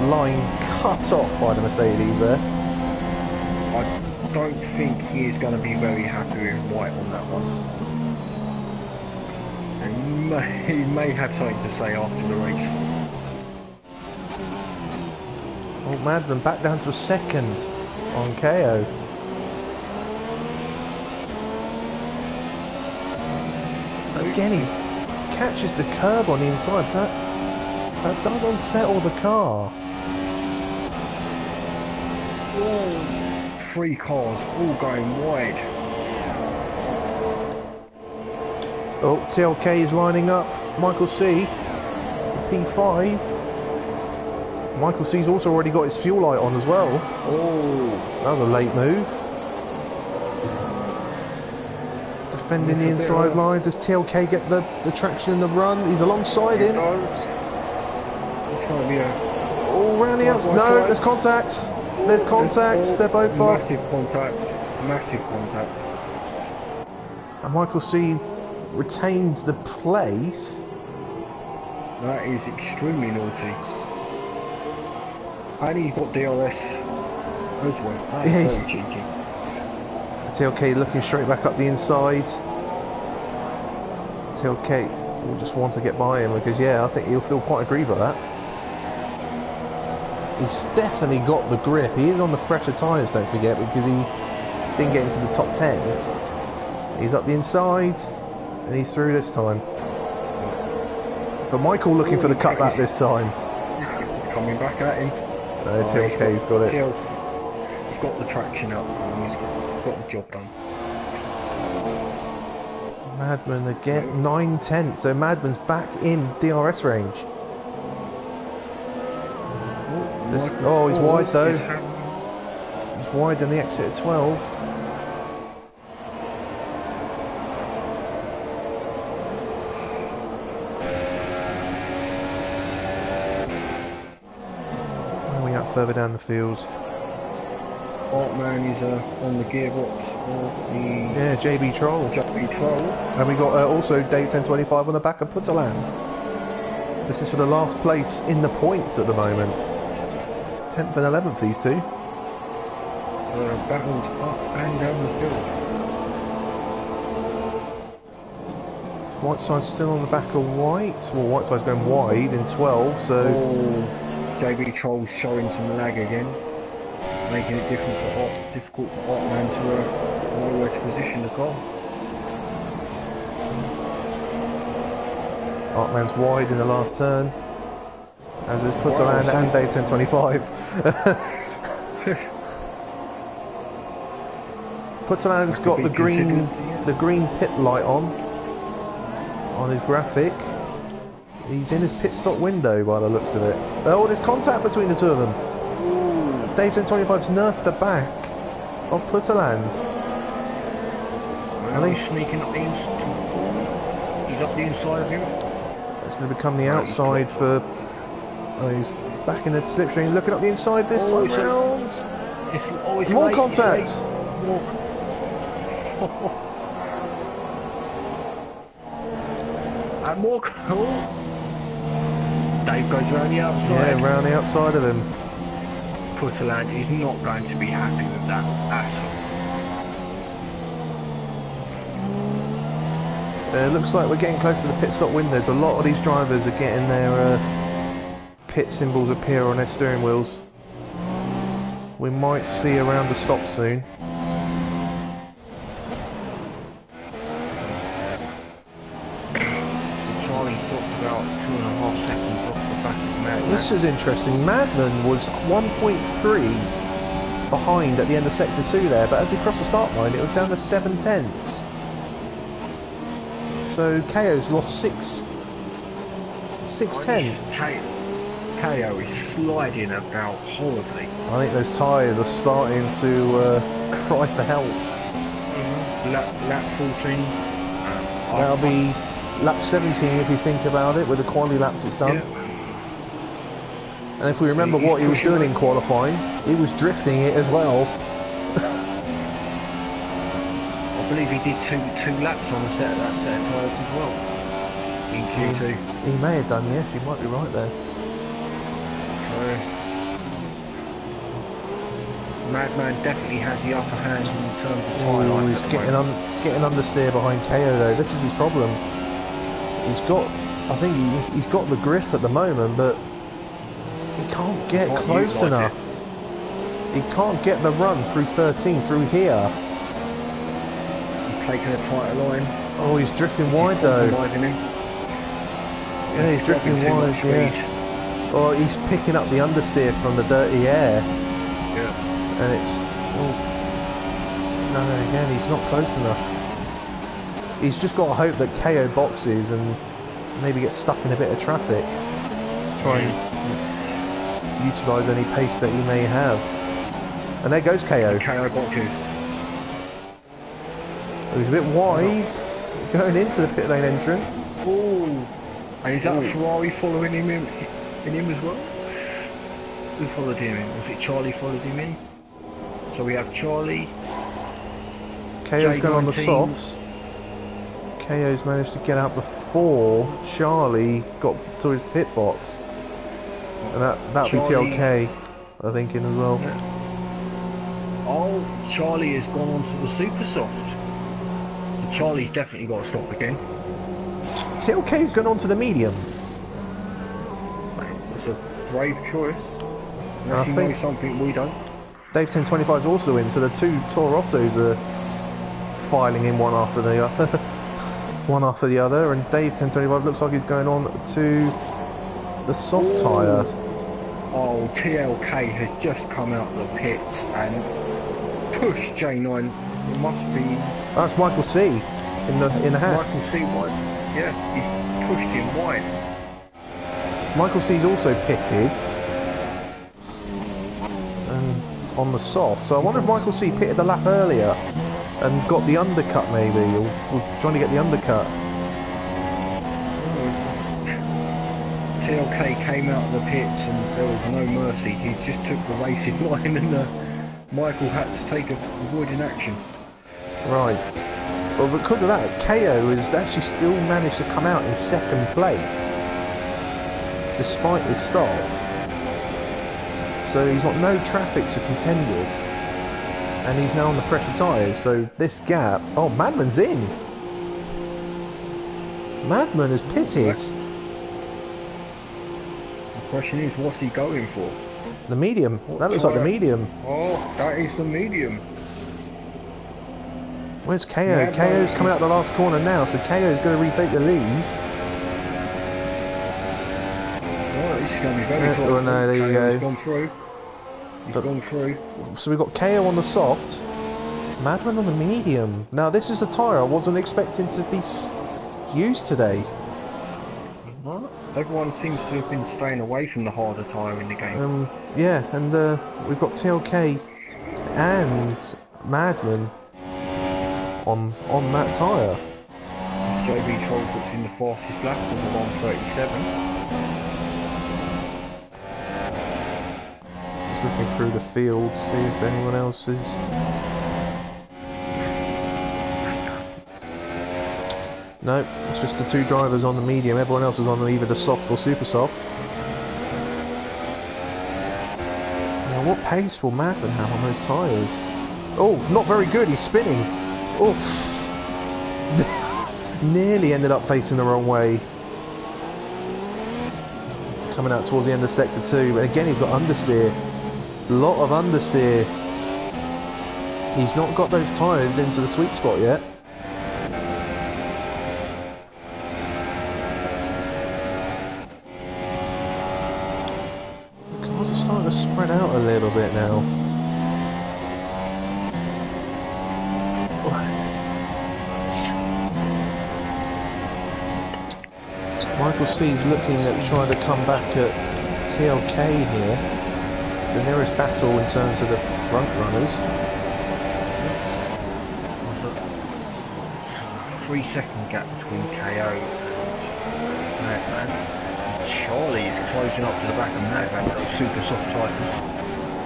[SPEAKER 1] line cut off by the Mercedes there.
[SPEAKER 2] I don't think he is going to be very happy with White on that one. He may have something to say after the race.
[SPEAKER 1] Oh, Madman back down to a second on KO. Again, he catches the curb on the inside. That does unsettle the car.
[SPEAKER 2] Three cars all going wide.
[SPEAKER 1] Oh, TLK is lining up. Michael C. P5. Michael C's also already got his fuel light on as well.
[SPEAKER 2] Oh,
[SPEAKER 1] that was a late move. Defending the inside line. Does TLK get the traction in the run? He's alongside him.
[SPEAKER 2] It's going to be a...
[SPEAKER 1] Oh, round the outside. No, there's contact. There's contact. They're both off.
[SPEAKER 2] Massive contact. Massive contact.
[SPEAKER 1] And Michael C retains the place.
[SPEAKER 2] That is extremely naughty. And he's got DRS as well. That is very cheeky.
[SPEAKER 1] TLK looking straight back up the inside. TLK will just want to get by him because, yeah, I think he'll feel quite aggrieved at that. He's definitely got the grip. He is on the fresher tyres, don't forget, because he didn't get into the top 10. He's up the inside, and he's through this time. But Michael looking for the cutback this time.
[SPEAKER 2] He's coming back at him.
[SPEAKER 1] No, TLK's got it.
[SPEAKER 2] He's got the traction up, and he's got the job done.
[SPEAKER 1] Madman again, 9/10, so Madman's back in DRS range. Oh, he's wide though. He's wide in the exit at 12. Going up further down the fields.
[SPEAKER 2] Artman is on the gearbox of the...
[SPEAKER 1] Yeah, JB Troll.
[SPEAKER 2] JB Troll.
[SPEAKER 1] And we got also Dave 1025 on the back of Putterland. This is for the last place in the points at the moment. 10th and 11th, these two.
[SPEAKER 2] Battles up and down the field.
[SPEAKER 1] Whiteside's still on the back of White. Well, Whiteside's going wide in 12, so...
[SPEAKER 2] Oh, JB Troll's showing some lag again. Making it difficult for Artman to know where to position the car.
[SPEAKER 1] Artman's wide in the last turn. As is Putterland and Dave 1025. Putterland's got the green pit light on his graphic. He's in his pit stop window by the looks of it. Oh, there's contact between the two of them. Dave 1025's nerfed the back of Putterland.
[SPEAKER 2] Well, he's sneaking up the inside. He's up the inside of him.
[SPEAKER 1] It's going to become the outside for... Oh, he's back in the slipstream, looking up the inside this time round. More contact.
[SPEAKER 2] And more. Dave goes around the outside.
[SPEAKER 1] Yeah, around the outside of him.
[SPEAKER 2] Putterland is not going to be happy with that at all.
[SPEAKER 1] It looks like we're getting close to the pit stop windows. A lot of these drivers are getting their pit symbols appear on their steering wheels. We might see a round of stop soon.
[SPEAKER 2] Charlie dropped about 2.5 seconds off the back of Madman.
[SPEAKER 1] This is interesting. Madman was 1.3 behind at the end of sector 2 there, but as he crossed the start line it was down to 7/10. So KO's lost 6/10.
[SPEAKER 2] KO is sliding about horribly.
[SPEAKER 1] I think those tyres are starting to cry for help.
[SPEAKER 2] Lap 14.
[SPEAKER 1] That'll be lap 17 if you think about it, with the quali laps it's done.
[SPEAKER 2] Yeah.
[SPEAKER 1] And if we remember
[SPEAKER 2] He's
[SPEAKER 1] what he was
[SPEAKER 2] pushing
[SPEAKER 1] doing
[SPEAKER 2] it.
[SPEAKER 1] in qualifying, he was drifting it as well.
[SPEAKER 2] I believe he did two laps on a set of tyres as well. In Q2.
[SPEAKER 1] He may have done, yes, you might be right there.
[SPEAKER 2] So, Madman definitely has the upper hand in terms of tyre
[SPEAKER 1] Oh,
[SPEAKER 2] life
[SPEAKER 1] he's
[SPEAKER 2] at the
[SPEAKER 1] getting
[SPEAKER 2] moment.
[SPEAKER 1] getting understeer behind KO though. This is his problem. He's got, I think he's got the grip at the moment, but he can't get
[SPEAKER 2] Can't
[SPEAKER 1] close
[SPEAKER 2] utilise
[SPEAKER 1] enough. He can't get the run through 13 through here.
[SPEAKER 2] He's taking a tighter line.
[SPEAKER 1] Oh, he's drifting wide though.
[SPEAKER 2] Compromising him.
[SPEAKER 1] Yeah, he's drifting
[SPEAKER 2] grabbing too
[SPEAKER 1] wide.
[SPEAKER 2] much
[SPEAKER 1] Yeah.
[SPEAKER 2] speed.
[SPEAKER 1] Oh, he's picking up the understeer from the dirty air,
[SPEAKER 2] Yeah.
[SPEAKER 1] and it's no, again he's not close enough. He's just got to hope that KO boxes and maybe gets stuck in a bit of traffic. Try and utilise any pace that he may have. And there goes KO.
[SPEAKER 2] KO boxes.
[SPEAKER 1] He's a bit wide, going into the pit lane entrance.
[SPEAKER 2] Ooh. And is that Ferrari following him in him as well? Who followed him in? Was it Charlie followed him in? So we have Charlie.
[SPEAKER 1] KO's going on the
[SPEAKER 2] J19.
[SPEAKER 1] softs. KO's managed to get out before Charlie got to his pit box. And that'll be
[SPEAKER 2] Charlie-
[SPEAKER 1] TLK, I think, in as well.
[SPEAKER 2] Oh, Charlie has gone on to the super soft. So Charlie's definitely got to stop again.
[SPEAKER 1] TLK's gone on to the medium.
[SPEAKER 2] It's a brave choice.
[SPEAKER 1] I
[SPEAKER 2] Unless he
[SPEAKER 1] think-
[SPEAKER 2] knows something we don't.
[SPEAKER 1] Dave 1025 is also in, so the two Toro Rossos are filing in one after the other. One after the other, and Dave 1025 looks like he's going on to the soft tyre.
[SPEAKER 2] Oh, TLK has just come out the pits and pushed J9. It must be
[SPEAKER 1] That's Michael C in the hat.
[SPEAKER 2] Michael C. White. Yeah, he pushed him wide.
[SPEAKER 1] Michael C's also pitted on the soft, so I wonder if Michael C pitted the lap earlier and got the undercut maybe, or was trying to get the undercut.
[SPEAKER 2] TLK came out of the pits and there was no mercy. He just took the racing line and Michael had to take a avoiding action.
[SPEAKER 1] Right. Well, because of that, KO has actually still managed to come out in second place, despite his stop. So he's got no traffic to contend with, and he's now on the pressure tyres, so this gap... Oh, Madman's in! Madman has pitted.
[SPEAKER 2] The question is, what's he going for?
[SPEAKER 1] The medium. That looks like the medium.
[SPEAKER 2] Oh, that is the medium.
[SPEAKER 1] Where's KO?
[SPEAKER 2] Madman
[SPEAKER 1] KO's coming out the last corner now, so KO's going to retake the lead.
[SPEAKER 2] Oh, this is going to be very close.
[SPEAKER 1] Oh no, there you
[SPEAKER 2] KO's
[SPEAKER 1] go.
[SPEAKER 2] gone through. He's gone through.
[SPEAKER 1] So we've got KO on the soft, Madman on the medium. Now this is a tyre I wasn't expecting to be used today.
[SPEAKER 2] Everyone seems to have been staying away from the harder tyre in the game.
[SPEAKER 1] Yeah, and we've got TLK and Madman on that tyre.
[SPEAKER 2] JB Troll puts in the fastest lap with the 137.
[SPEAKER 1] Just looking through the field, see if anyone else is... No, it's just the two drivers on the medium. Everyone else is on either the soft or super soft. Now, what pace will Madman have on those tyres? Oh, not very good. He's spinning. Oh, nearly ended up facing the wrong way. Coming out towards the end of sector 2, but again he's got understeer. A lot of understeer. He's not got those tyres into the sweet spot yet. Cars are starting to spread out a little bit now. Michael C's looking at trying to come back at TLK here. It's the nearest battle in terms of the front runners.
[SPEAKER 2] There's a 3-second gap between KO and Madman. And Charlie is closing up to the back of Madman with those super soft tires.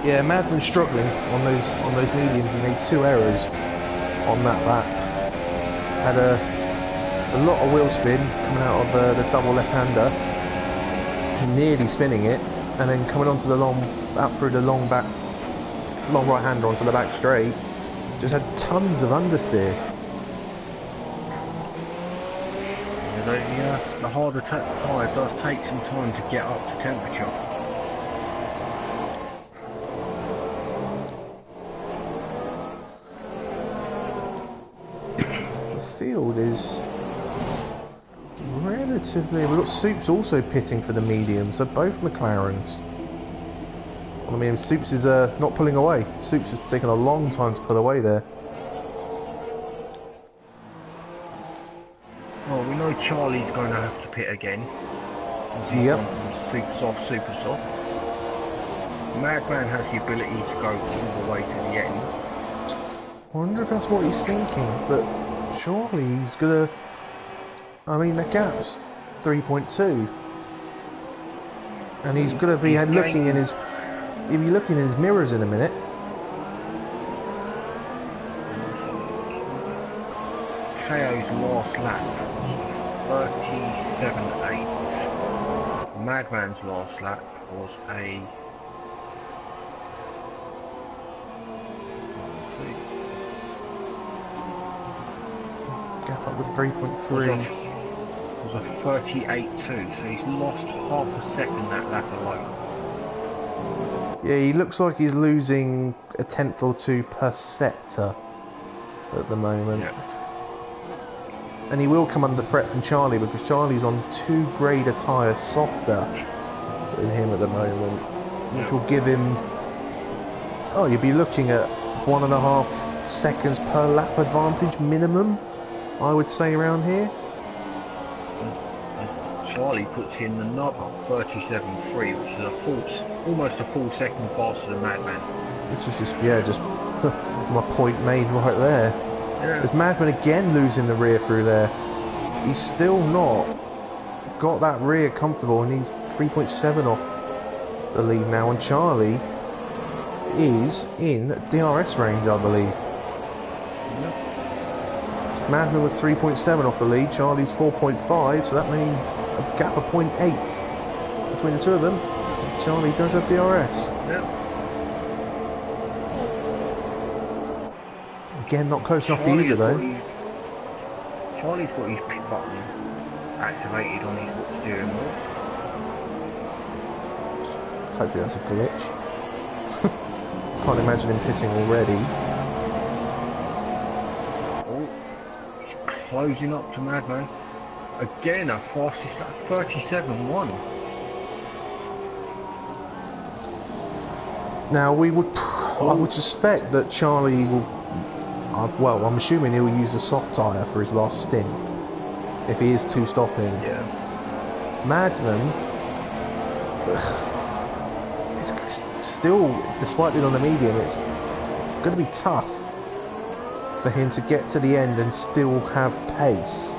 [SPEAKER 1] Yeah, Madman's struggling on those mediums. He made 2 errors on that lap. Had a lot of wheel spin coming out of the double left-hander, nearly spinning it, and then coming onto the out through the long right-hander onto the back straight. Just had tons of understeer.
[SPEAKER 2] The harder tyre does take some time to get up to temperature.
[SPEAKER 1] The field is relatively... We've got Soups also pitting for the medium, so both McLarens. I mean, Soups is not pulling away. Soups has taken a long time to pull away there.
[SPEAKER 2] Well, we know Charlie's going to have to pit again. He's gone from super soft. Madman has the ability to go all the way to the end.
[SPEAKER 1] I wonder if that's what he's thinking, but surely he's gonna... I mean, the gap's 3.2. And he's gonna be looking in his... He'll be looking in his mirrors in a minute.
[SPEAKER 2] KO's last lap was 37.8. Madman's last lap was a...
[SPEAKER 1] Gap up with 3.3.
[SPEAKER 2] Was a 38.2, so he's lost half a second that lap alone.
[SPEAKER 1] Yeah, he looks like he's losing a tenth or two per sector at the moment.
[SPEAKER 2] Yeah.
[SPEAKER 1] And he will come under threat from Charlie because Charlie's on 2 grader tyres softer than him at the moment, which will give him... Oh, you'd be looking at 1.5 seconds per lap advantage minimum, I would say, around here.
[SPEAKER 2] Charlie puts in another 37.3, which is almost a full second faster than Madman.
[SPEAKER 1] Which is just my point made right there.
[SPEAKER 2] Yeah.
[SPEAKER 1] There's Madman again losing the rear through there. He's still not got that rear comfortable, and he's 3.7 off the lead now, and Charlie is in DRS range, I believe.
[SPEAKER 2] Yeah.
[SPEAKER 1] Madman was 3.7 off the lead, Charlie's 4.5, so that means a gap of 0.8 between the two of them. Charlie does have DRS.
[SPEAKER 2] Yeah.
[SPEAKER 1] Again, not close enough to use it though.
[SPEAKER 2] Charlie's got his pit button activated on his steering wheel.
[SPEAKER 1] Hopefully that's a glitch. Can't imagine him pissing already.
[SPEAKER 2] Closing up to Madman. Again, a fastest lap, 37.1.
[SPEAKER 1] Now I would suspect that Charlie will, well, I'm assuming he'll use a soft tyre for his last stint, if he is two-stopping.
[SPEAKER 2] Yeah.
[SPEAKER 1] Madman, it's still, despite being on a medium, it's going to be tough for him to get to the end and still have pace.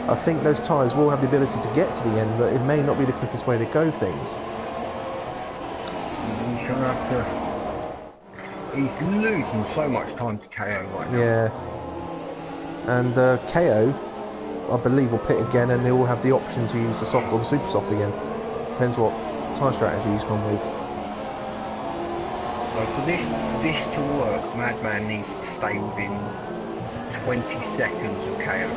[SPEAKER 1] I think those tyres will have the ability to get to the end, but it may not be the quickest way to go things.
[SPEAKER 2] He's going to have to... He's losing so much time to KO right now.
[SPEAKER 1] Yeah. And KO, I believe, will pit again, and they will have the option to use the soft or the super soft again. Depends what tyre strategy he's gone with.
[SPEAKER 2] So for this to work, Madman needs to stay within 20 seconds of KO.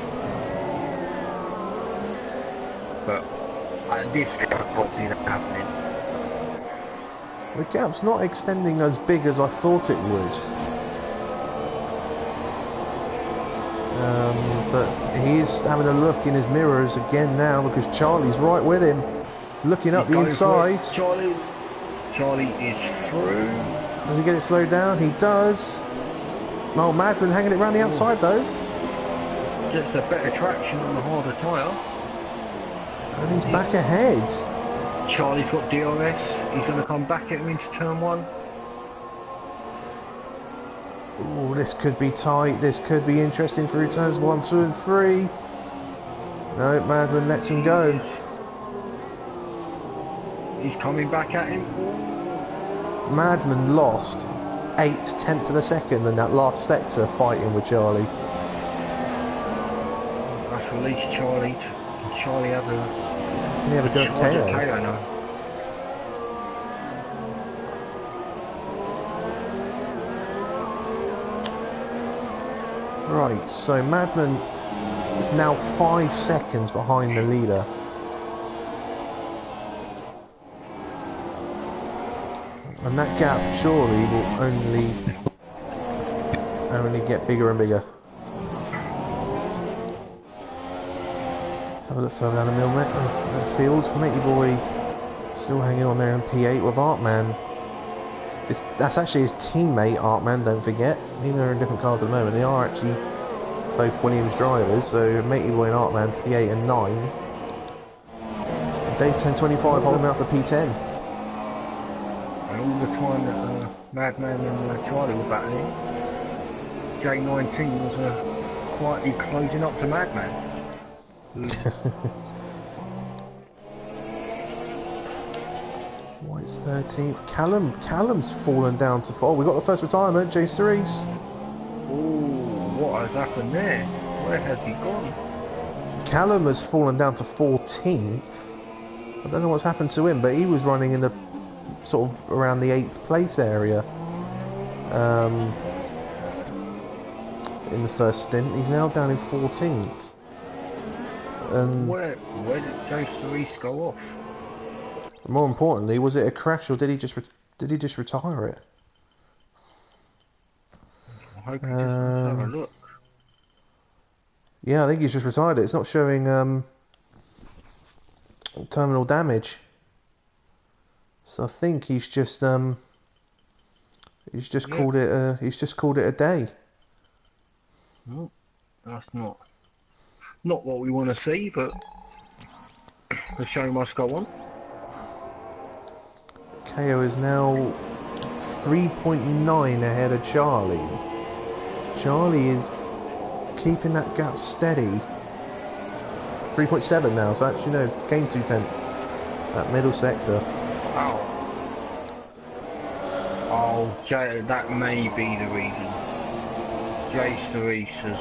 [SPEAKER 2] But at this point, I can't see that happening.
[SPEAKER 1] The gap's not extending as big as I thought it would. But he is having a look in his mirrors again now because Charlie's right with him, looking up the inside.
[SPEAKER 2] Charlie is through.
[SPEAKER 1] Does he get it slowed down? He does. Oh, Madman hanging it around the outside though.
[SPEAKER 2] Gets a better traction on the harder tyre.
[SPEAKER 1] And he's back ahead.
[SPEAKER 2] Charlie's got DRS. He's going to come back at him into turn 1.
[SPEAKER 1] Oh, this could be tight. This could be interesting through turns 1, 2 and 3. No, Madman lets him go.
[SPEAKER 2] He's coming back at him.
[SPEAKER 1] Madman lost 8/10 of a second in that last sector fighting with Charlie.
[SPEAKER 2] That's released Charlie. Charlie have a...
[SPEAKER 1] Can he have a go at KO?
[SPEAKER 2] KO now.
[SPEAKER 1] Right, so Madman is now 5 seconds behind the leader. And that gap surely will only get bigger and bigger. Have a look further down the field. Matey Boy still hanging on there in P8 with Artman. That's actually his teammate Artman, don't forget. Even though they're in different cars at the moment, they are actually both Williams drivers. So Matey Boy and Artman, P8 and 9. And Dave 1025 holding out for P10.
[SPEAKER 2] And all the time that Madman and Charlie were battling, J19 was quietly closing up to Madman.
[SPEAKER 1] White's 13th. Callum's fallen down to 4. We got the first retirement, Jace Reese.
[SPEAKER 2] Oh, what has happened there? Where has he gone?
[SPEAKER 1] Callum has fallen down to 14th. I don't know what's happened to him, but he was running in the sort of around the 8th place area in the first stint. He's now down in 14th. And
[SPEAKER 2] where did Jace Reese go off?
[SPEAKER 1] more importantly, was it a crash or did he just retire it?
[SPEAKER 2] I hope he just wants to have a look.
[SPEAKER 1] Yeah, I think he's just retired it. It's not showing terminal damage. So I think he's just called it a day.
[SPEAKER 2] Well, that's not what we want to see, but the show must go on.
[SPEAKER 1] KO is now 3.9 ahead of Charlie. Charlie is keeping that gap steady. 3.7 now, so actually no, gained 2/10. That middle sector.
[SPEAKER 2] Oh, Jay, that may be the reason. Jace Reese has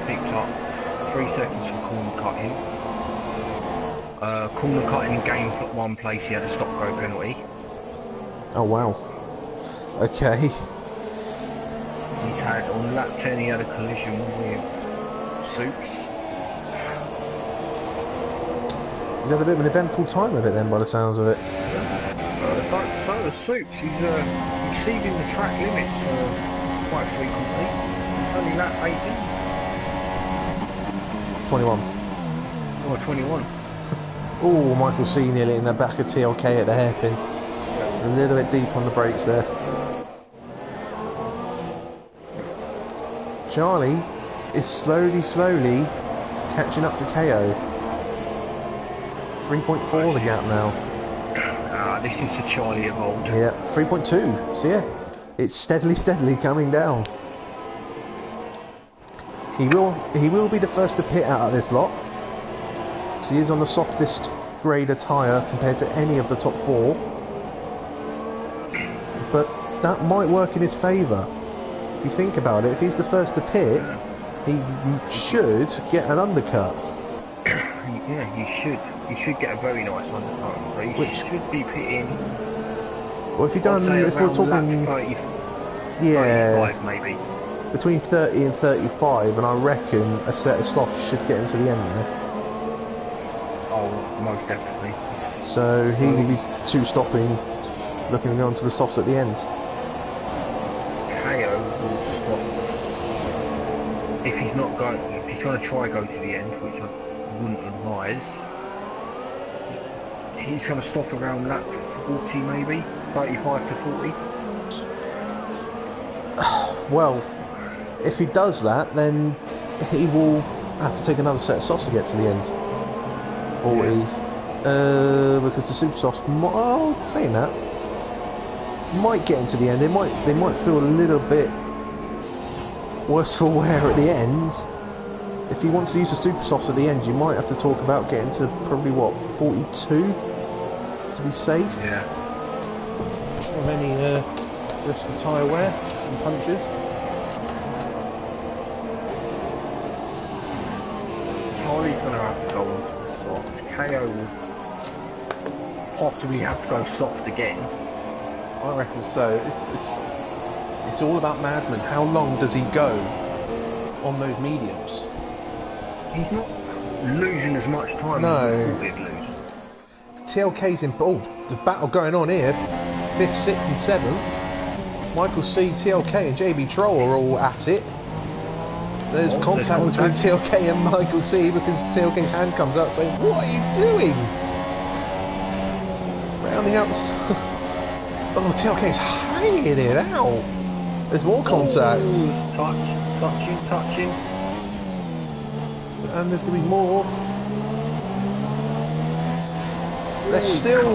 [SPEAKER 2] picked up 3 seconds for corner cutting. Corner cutting in game 1 place, he had a stop-go penalty.
[SPEAKER 1] Oh wow. Okay.
[SPEAKER 2] He's had, on lap 10 he had a collision with Soups.
[SPEAKER 1] He's had a bit of an eventful time of it then, by the sounds of it.
[SPEAKER 2] So does Soups. He's exceeding the track limits quite frequently. It's only lap 18.
[SPEAKER 1] 21.
[SPEAKER 2] Or 21.
[SPEAKER 1] Oh, Michael C nearly in the back of TLK at the hairpin. A little bit deep on the brakes there. Charlie is slowly catching up to KO. 3.4 the gap now.
[SPEAKER 2] This is the Charlie of old.
[SPEAKER 1] Yeah, 3.2. So yeah, it's steadily coming down. He will be the first to pit out of this lot. So he is on the softest grader tyre compared to any of the top 4. But that might work in his favour. If you think about it, if he's the first to pit, he should get an undercut.
[SPEAKER 2] Yeah, he should. He should get a very nice undercut. But he should be pitting.
[SPEAKER 1] Well, if we're talking,
[SPEAKER 2] lap 30,
[SPEAKER 1] yeah,
[SPEAKER 2] 35 maybe.
[SPEAKER 1] Between 30 and 35, and I reckon a set of softs should get him to the end there.
[SPEAKER 2] Oh, most definitely.
[SPEAKER 1] So he will be 2 stopping, looking to go onto the softs at the end.
[SPEAKER 2] KO will stop if he's not going. If he's going to try go to the end, which I wouldn't advise. He's going to stop around lap 40 maybe, 35 to 40.
[SPEAKER 1] Well, if he does that, then he will have to take another set of softs to get to the end. 40. Because the super softs, oh, saying that, might get into the end. They might feel a little bit worse for wear at the end. If he wants to use the super softs at the end, you might have to talk about getting to probably what, 42 to be safe.
[SPEAKER 2] Yeah.
[SPEAKER 1] Of any risk of tyre wear and punches.
[SPEAKER 2] Charlie's going to have to go onto the soft. KO will possibly have to go soft again.
[SPEAKER 1] I reckon so. It's all about Madman. How long does he go on those mediums?
[SPEAKER 2] He's not losing as much time
[SPEAKER 1] No.
[SPEAKER 2] as we thought he'd lose.
[SPEAKER 1] TLK's in. Oh, the battle going on here. 5th, 6th, and 7th. Michael C, TLK, and JB Troll are all at it. There's contact between TLK and Michael C because TLK's hand comes out saying, "What are you doing?" Round the outside. Oh, TLK's hanging it out. There's more contact.
[SPEAKER 2] Oh, touching.
[SPEAKER 1] And there's going to be more. There's still...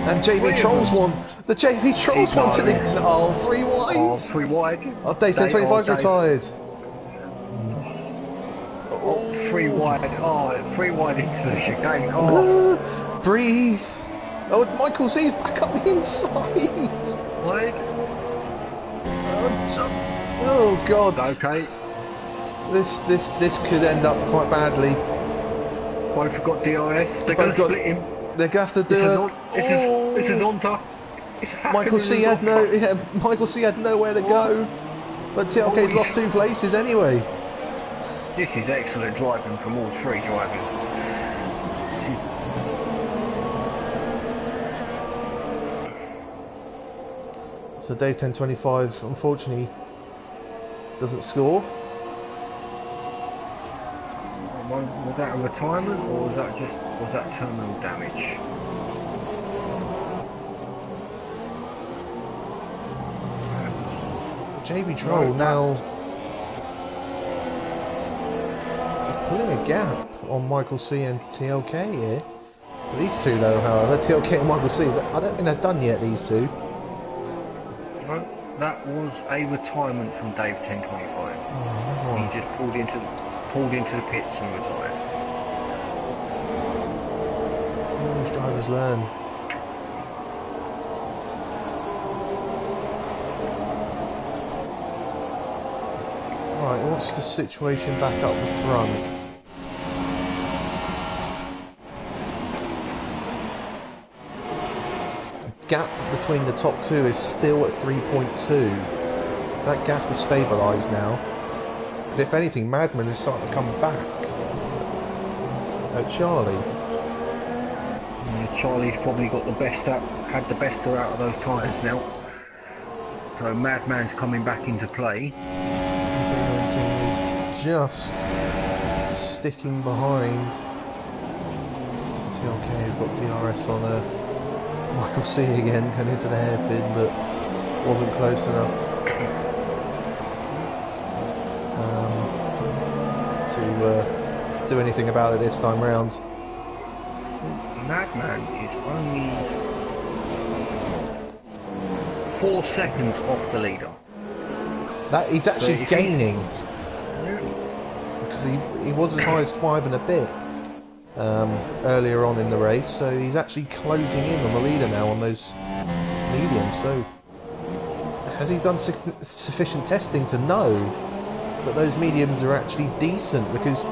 [SPEAKER 1] And JB Trolls one. The JB Trolls one to the... Oh, 3 wide.
[SPEAKER 2] Oh, 3 wide.
[SPEAKER 1] Oh, Dave 1025's retired.
[SPEAKER 2] Oh, 3 wide. Oh, 3 wide into the chicane. Oh.
[SPEAKER 1] Breathe. Oh, Michael C's back up the inside.
[SPEAKER 2] Wide.
[SPEAKER 1] Oh, God.
[SPEAKER 2] Okay.
[SPEAKER 1] This could end up quite badly.
[SPEAKER 2] Both have got DRS. They're going to split him.
[SPEAKER 1] They're going to have to do
[SPEAKER 2] This is Onta.
[SPEAKER 1] Michael C had Michael C had nowhere to go. But TLK's lost 2 places anyway.
[SPEAKER 2] This is excellent driving from all 3 drivers.
[SPEAKER 1] So Dave 1025 unfortunately doesn't score.
[SPEAKER 2] Was that a retirement or was that terminal damage?
[SPEAKER 1] JB Troll now is pulling a gap on Michael C and TLK here. These two though, however, TLK and Michael C, I don't think they're done yet, these two.
[SPEAKER 2] No, that was a retirement from Dave 1025.
[SPEAKER 1] Oh,
[SPEAKER 2] he just pulled into the pits and retired.
[SPEAKER 1] These drivers learn. Right, what's the situation back up the front? The gap between the top 2 is still at 3.2. That gap is stabilised now. But if anything, Madman is starting to come back at Charlie.
[SPEAKER 2] Yeah, Charlie's probably got had the best out of those tyres now. So Madman's coming back into play.
[SPEAKER 1] Just sticking behind. TLK has got DRS on Michael C again, going into the hairpin, but wasn't close enough to do anything about it this time round.
[SPEAKER 2] Madman is only 4 seconds off the leader.
[SPEAKER 1] That he's actually gaining.
[SPEAKER 2] Really?
[SPEAKER 1] Because he was as high as 5 and a bit earlier on in the race, so he's actually closing in on the leader now on those mediums. So has he done sufficient testing to know that those mediums are actually decent? Because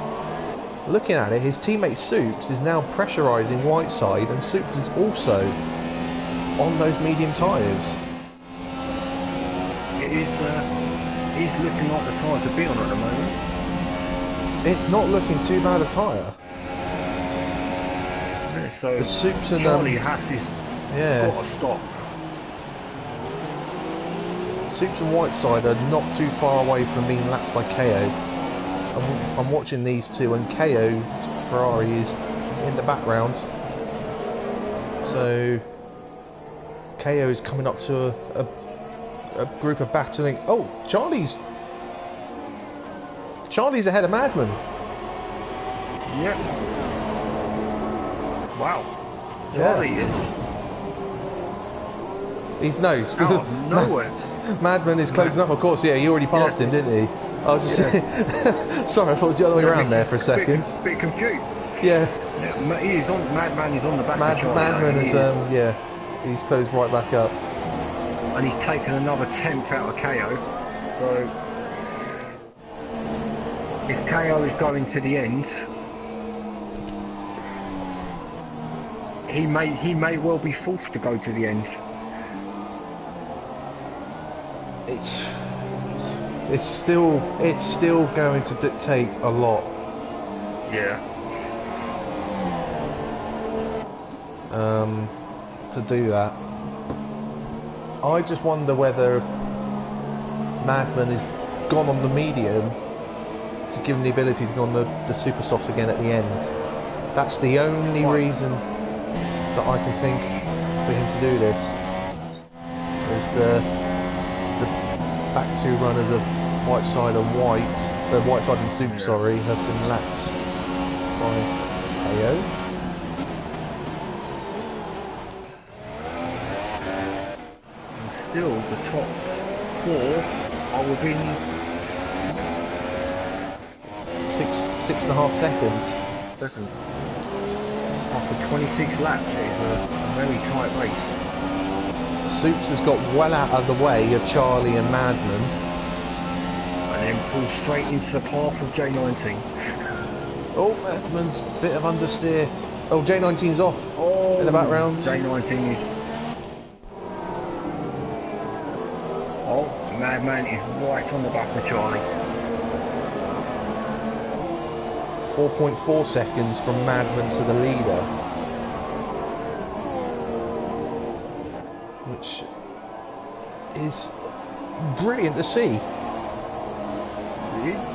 [SPEAKER 1] looking at it, his teammate Soups is now pressurising Whiteside, and Soups is also on those medium tyres.
[SPEAKER 2] It is he's looking like the tyre to be on at the moment.
[SPEAKER 1] It's not looking too bad a tyre.
[SPEAKER 2] Yeah, so
[SPEAKER 1] Soups and
[SPEAKER 2] Charlie Haas got to stop.
[SPEAKER 1] Soups and Whiteside are not too far away from being lapped by KO. I'm watching these two, and KO's Ferrari is in the background. So KO is coming up to a group of battling. Oh, Charlie's ahead of Madman.
[SPEAKER 2] Yep. Wow.
[SPEAKER 1] Yeah.
[SPEAKER 2] Charlie is
[SPEAKER 1] He's no. He's
[SPEAKER 2] out of nowhere.
[SPEAKER 1] Madman is close enough, of course. Yeah, you already passed him, didn't he? I was just sorry, I thought it was the other way around there for a second.
[SPEAKER 2] Bit confused.
[SPEAKER 1] Yeah.
[SPEAKER 2] He is on. Madman is on the back of Charlie.
[SPEAKER 1] Madman is yeah. He's closed right back up.
[SPEAKER 2] And he's taken another 10th out of KO. So if KO is going to the end, he may well be forced to go to the end.
[SPEAKER 1] It's still going to take a lot.
[SPEAKER 2] Yeah.
[SPEAKER 1] To do that. I just wonder whether Madman has gone on the medium to give him the ability to go on the super softs again at the end. That's the only reason that I can think for him to do this. Is the back two runners of Whiteside and Whiteside and Soup, sorry, have been lapped by KO.
[SPEAKER 2] Still, the top four are within
[SPEAKER 1] 6.5 seconds.
[SPEAKER 2] After 26 laps, it is a very tight race.
[SPEAKER 1] Soups has got well out of the way of Charlie and Madman.
[SPEAKER 2] And then pulls straight into the path of J19.
[SPEAKER 1] Oh, Madman's bit of understeer. Oh, J19's off in the back rounds.
[SPEAKER 2] J19 is... Oh, Madman is right on the back of Charlie.
[SPEAKER 1] 4.4 seconds from Madman to the leader. Which is brilliant to see.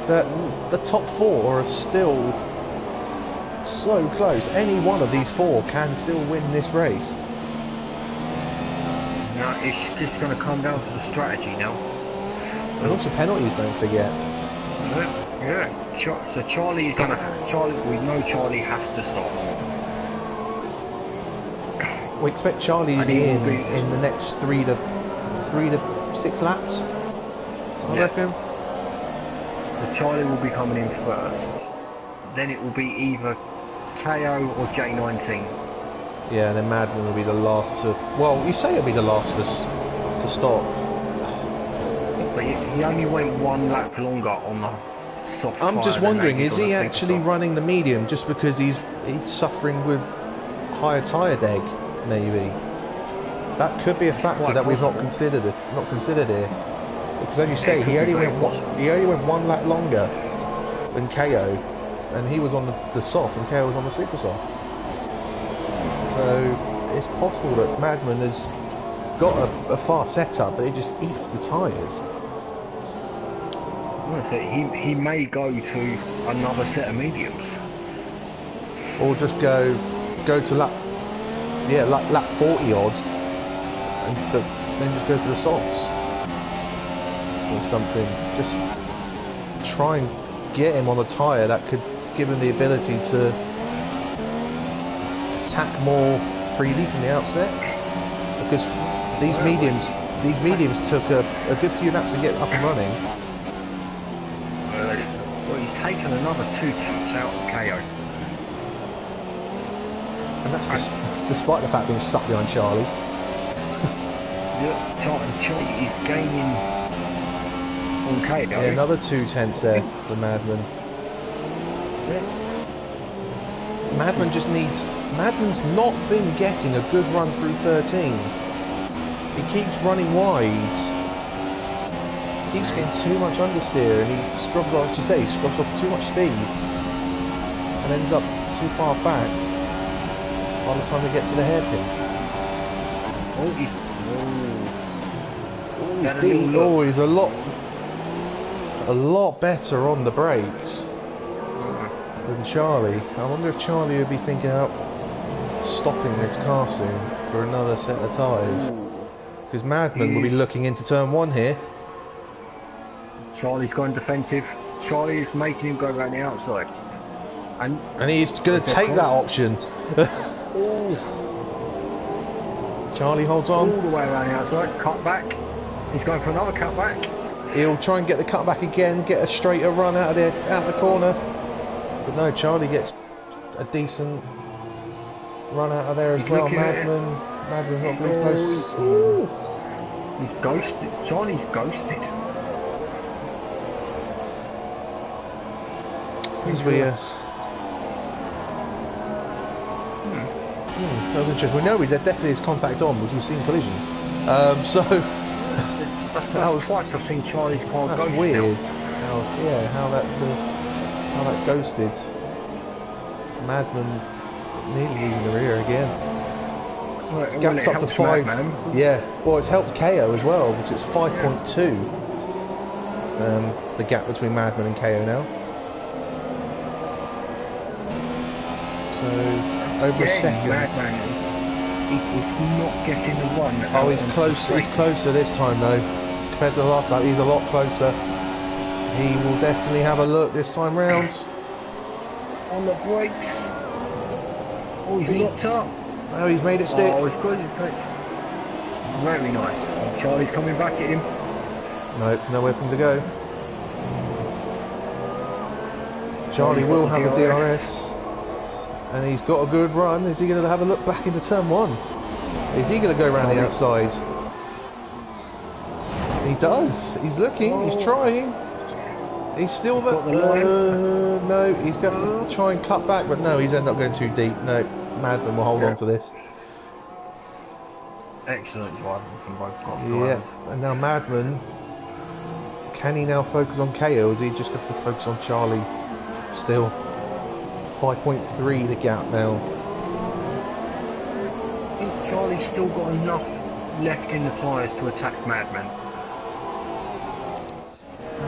[SPEAKER 1] That the top four are still so close. Any one of these four can still win this race.
[SPEAKER 2] Now it's just going to come down to the strategy now.
[SPEAKER 1] And also penalties, don't forget.
[SPEAKER 2] Yeah. So Charlie is going to... we know Charlie has to stop.
[SPEAKER 1] We expect Charlie to be in the next 3 to 6 laps. I reckon.
[SPEAKER 2] So Charlie will be coming in first. Then it will be either KO or J19.
[SPEAKER 1] Yeah, and then Madman will be the last to... Well, you say he'll be the last to stop.
[SPEAKER 2] But he only went 1 lap longer on the soft tyre.
[SPEAKER 1] I'm just wondering, is he actually running the medium just because he's suffering with higher tyre deg? Maybe that could be a factor that we've not considered here. Because as you say, he only went 1 lap longer than KO, and he was on the soft, and KO was on the super soft. So it's possible that Madman has got a fast setup, but he just eats the tyres.
[SPEAKER 2] He may go to another set of mediums,
[SPEAKER 1] or just go to lap 40 odd, and then just go to the softs or something. Just try and get him on a tyre that could give him the ability to attack more freely from the outset. Because these mediums took a good few laps to get up and running.
[SPEAKER 2] Well, he's taken another 2 taps out of KO.
[SPEAKER 1] And that's despite the fact being stuck behind Charlie.
[SPEAKER 2] Charlie is gaining on KO.
[SPEAKER 1] Yeah, another 2 tenths there for Madman.
[SPEAKER 2] Yeah.
[SPEAKER 1] Madman's not been getting a good run through 13. He keeps running wide. He keeps getting too much understeer, and he scrubs off, as you say, he scrubs off too much speed and ends up too far back by the time we get to the hairpin. He's a lot better on the brakes than Charlie. I wonder if Charlie would be thinking about stopping this car soon for another set of tyres. Because Madman will be looking into turn 1 here.
[SPEAKER 2] Charlie's going defensive. Charlie is making him go around the outside. And
[SPEAKER 1] he's going to take that option.
[SPEAKER 2] Oh,
[SPEAKER 1] Charlie holds
[SPEAKER 2] all
[SPEAKER 1] on.
[SPEAKER 2] the way around the outside. Cut back. He's going for another cut back.
[SPEAKER 1] He'll try and get the cutback again, get a straighter run out of the corner. But no, Charlie gets a decent run out of there as
[SPEAKER 2] He's
[SPEAKER 1] well.
[SPEAKER 2] looking at it.
[SPEAKER 1] Madman's not very close.
[SPEAKER 2] Ooh. He's ghosted. Charlie's ghosted.
[SPEAKER 1] As we, that was interesting. We know there definitely is contact on because we've seen collisions. So
[SPEAKER 2] That's twice I've seen Charlie's car
[SPEAKER 1] that's
[SPEAKER 2] ghost
[SPEAKER 1] weird.
[SPEAKER 2] now.
[SPEAKER 1] How that ghosted. Madman nearly using the rear again.
[SPEAKER 2] Well, it
[SPEAKER 1] Gaps up to
[SPEAKER 2] helps
[SPEAKER 1] 5.
[SPEAKER 2] Madman.
[SPEAKER 1] Yeah. Well, it's helped KO as well because it's 5.2. The gap between Madman and KO now. So over a second.
[SPEAKER 2] Madman. He's not getting the run.
[SPEAKER 1] Oh, he's close. He's closer this time though, compared to the last lap. He's a lot closer. He will definitely have a look this time round.
[SPEAKER 2] On the brakes. Oh, he's locked up.
[SPEAKER 1] Oh, he's made it stick.
[SPEAKER 2] Oh, he's good. Very nice. Oh, Charlie's coming back at him.
[SPEAKER 1] No, nowhere for him to go. Charlie will have a DRS. And he's got a good run. Is he going to have a look back into turn 1? Is he going to go around the outside? He does. He's looking. He's trying. He's still there. No, he's going to try and cut back, but no, he's ended up going too deep. No, Madman will hold on to this.
[SPEAKER 2] Excellent driving from both drivers.
[SPEAKER 1] Yeah, and now Madman, can he now focus on KO, or is he just going to focus on Charlie still? 5.3 the gap now.
[SPEAKER 2] I think Charlie's still got enough left in the tyres to attack Madman.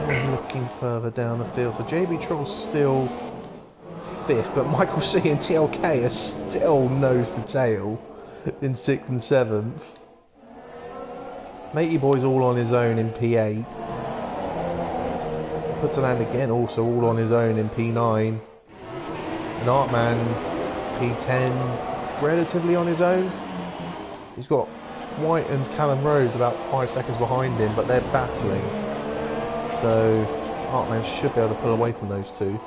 [SPEAKER 1] I'm looking further down the field, so JB Troll's still 5th, but Michael C and TLK are still nose to tail in 6th and 7th. Matey Boy's all on his own in P8. Putterland again also all on his own in P9. And Artman P10 relatively on his own. He's got White and Callum Rhodes about 5 seconds behind him, but they're battling. So Artman should be able to pull away from those two.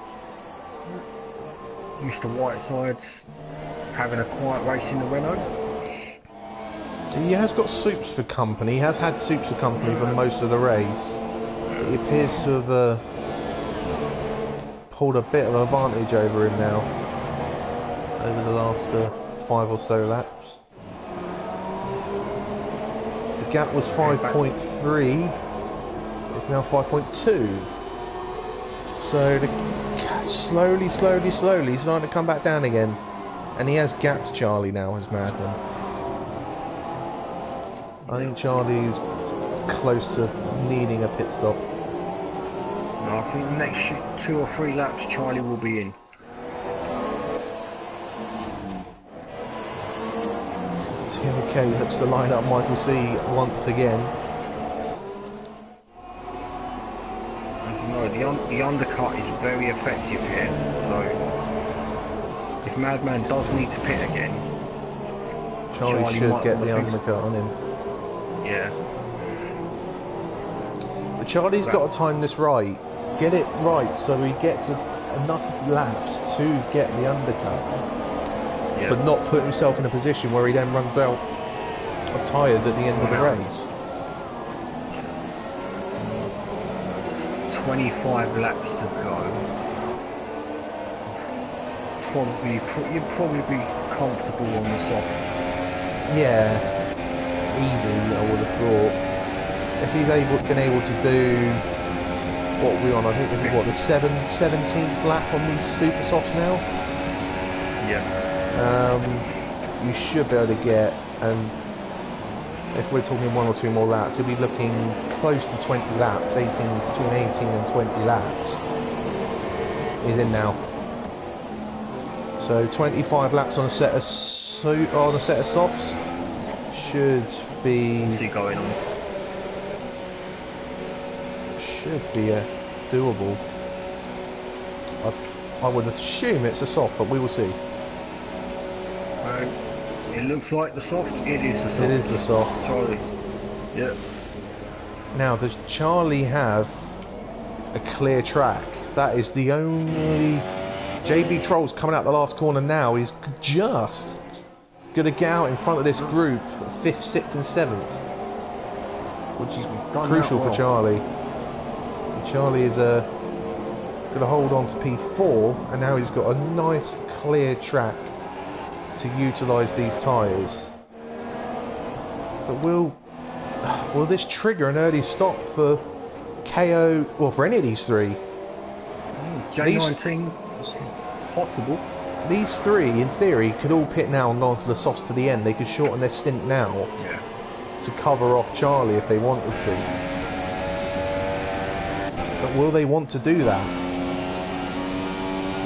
[SPEAKER 2] Used to Whiteside's having a quiet race in the Renault.
[SPEAKER 1] He has got Soups for company. He has had Soups for company for most of the race. He appears to have pulled a bit of advantage over him now over the last 5 or so laps. The gap was 5.3. It's now 5.2. So the slowly starting to come back down again, and he has gapped Charlie now as Madman. I think Charlie's close to needing a pit stop.
[SPEAKER 2] No, I think the next 2 or 3 laps Charlie will be in.
[SPEAKER 1] TMK looks to line up Michael C once again.
[SPEAKER 2] As you know, the undercut is very effective here, so if Madman does need to pit again,
[SPEAKER 1] Charlie should get the undercut on him.
[SPEAKER 2] Yeah.
[SPEAKER 1] But Charlie's got to time this right. Get it right so he gets enough laps to get the undercut.
[SPEAKER 2] Yeah.
[SPEAKER 1] But not put himself in a position where he then runs out of tyres at the end of the race.
[SPEAKER 2] 25 laps to go. You'd probably be comfortable on the soft.
[SPEAKER 1] Yeah, easily I would have thought. If he's been able to do what we're on, I think this is what, the 17th lap on these super softs now?
[SPEAKER 2] Yeah.
[SPEAKER 1] You should be able to get, and if we're talking 1 or 2 more laps, you'll be looking close to 20 laps, between 18 and 20 laps is in now. So 25 laps on a set of softs should be
[SPEAKER 2] going on.
[SPEAKER 1] Should be doable. I would assume it's a soft, but we will see.
[SPEAKER 2] It looks like the soft. It is the soft.
[SPEAKER 1] It is the soft.
[SPEAKER 2] Sorry. Yep.
[SPEAKER 1] Now, does Charlie have a clear track? That is the only... JB Troll's coming out the last corner now. He's just going to get out in front of this group, 5th, 6th and 7th. Which is crucial for Charlie. So Charlie is going to hold on to P4, and now he's got a nice clear track to utilise these tyres. But will this trigger an early stop for KO, or for any of these three?
[SPEAKER 2] J19, possible.
[SPEAKER 1] These three, in theory, could all pit now and go on to the softs to the end. They could shorten their stint now to cover off Charlie if they wanted to. But will they want to do that?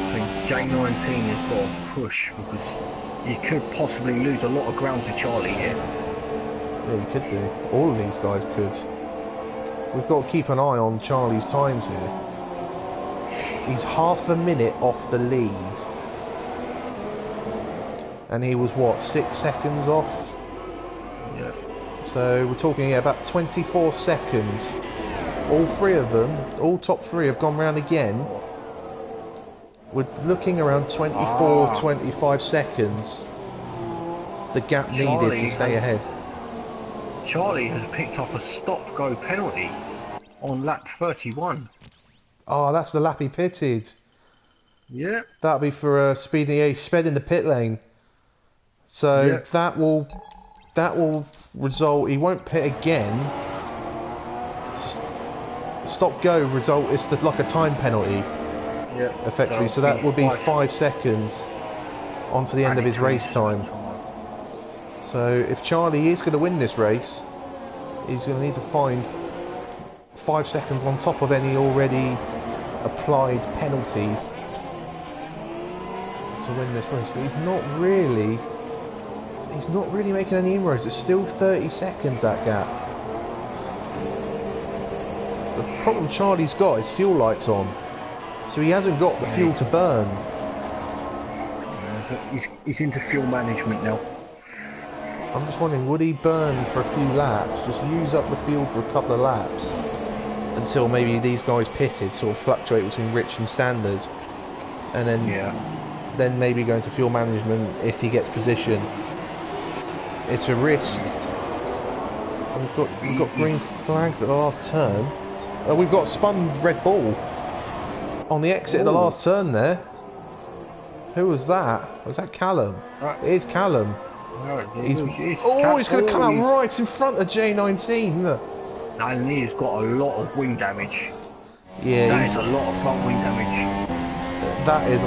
[SPEAKER 2] I think J19 has got to push, because you could possibly lose a lot of ground to Charlie here.
[SPEAKER 1] Yeah, you could do. All of these guys could. We've got to keep an eye on Charlie's times here. He's half a minute off the lead. And he was, what, 6 seconds off?
[SPEAKER 2] Yeah.
[SPEAKER 1] So we're talking about 24 seconds. All three of them, all top three have gone round again. We're looking around 24, 25 seconds. The gap needed to stay ahead.
[SPEAKER 2] Charlie has picked up a stop-go penalty on lap 31.
[SPEAKER 1] Oh, that's the lap he pitted.
[SPEAKER 2] Yeah.
[SPEAKER 1] That'll be for speeding sped in the pit lane. So that will result. He won't pit again. Stop-go result is like a time penalty.
[SPEAKER 2] Yeah.
[SPEAKER 1] Effectively, so that would be 5 seconds onto the end of his race time. So if Charlie is going to win this race, he's going to need to find 5 seconds on top of any already applied penalties to win this race. But he's not really making any inroads. It's still 30 seconds, that gap. The problem Charlie's got is fuel lights on, so he hasn't got the fuel to burn.
[SPEAKER 2] He's into fuel management now.
[SPEAKER 1] I'm just wondering, would he burn for a few laps, just use up the fuel for a couple of laps, until maybe these guys pitted, sort of fluctuate between rich and standard, and then maybe go into fuel management if he gets position. It's a risk. We've got green flags at the last turn. We've got spun Red Bull on the exit of the last turn there. Who was that? Was that Callum? It is Callum. He's going to come out right in front of J19. Look.
[SPEAKER 2] And he's got a lot of wing damage.
[SPEAKER 1] Yeah,
[SPEAKER 2] that is a lot of front wing damage.
[SPEAKER 1] That is.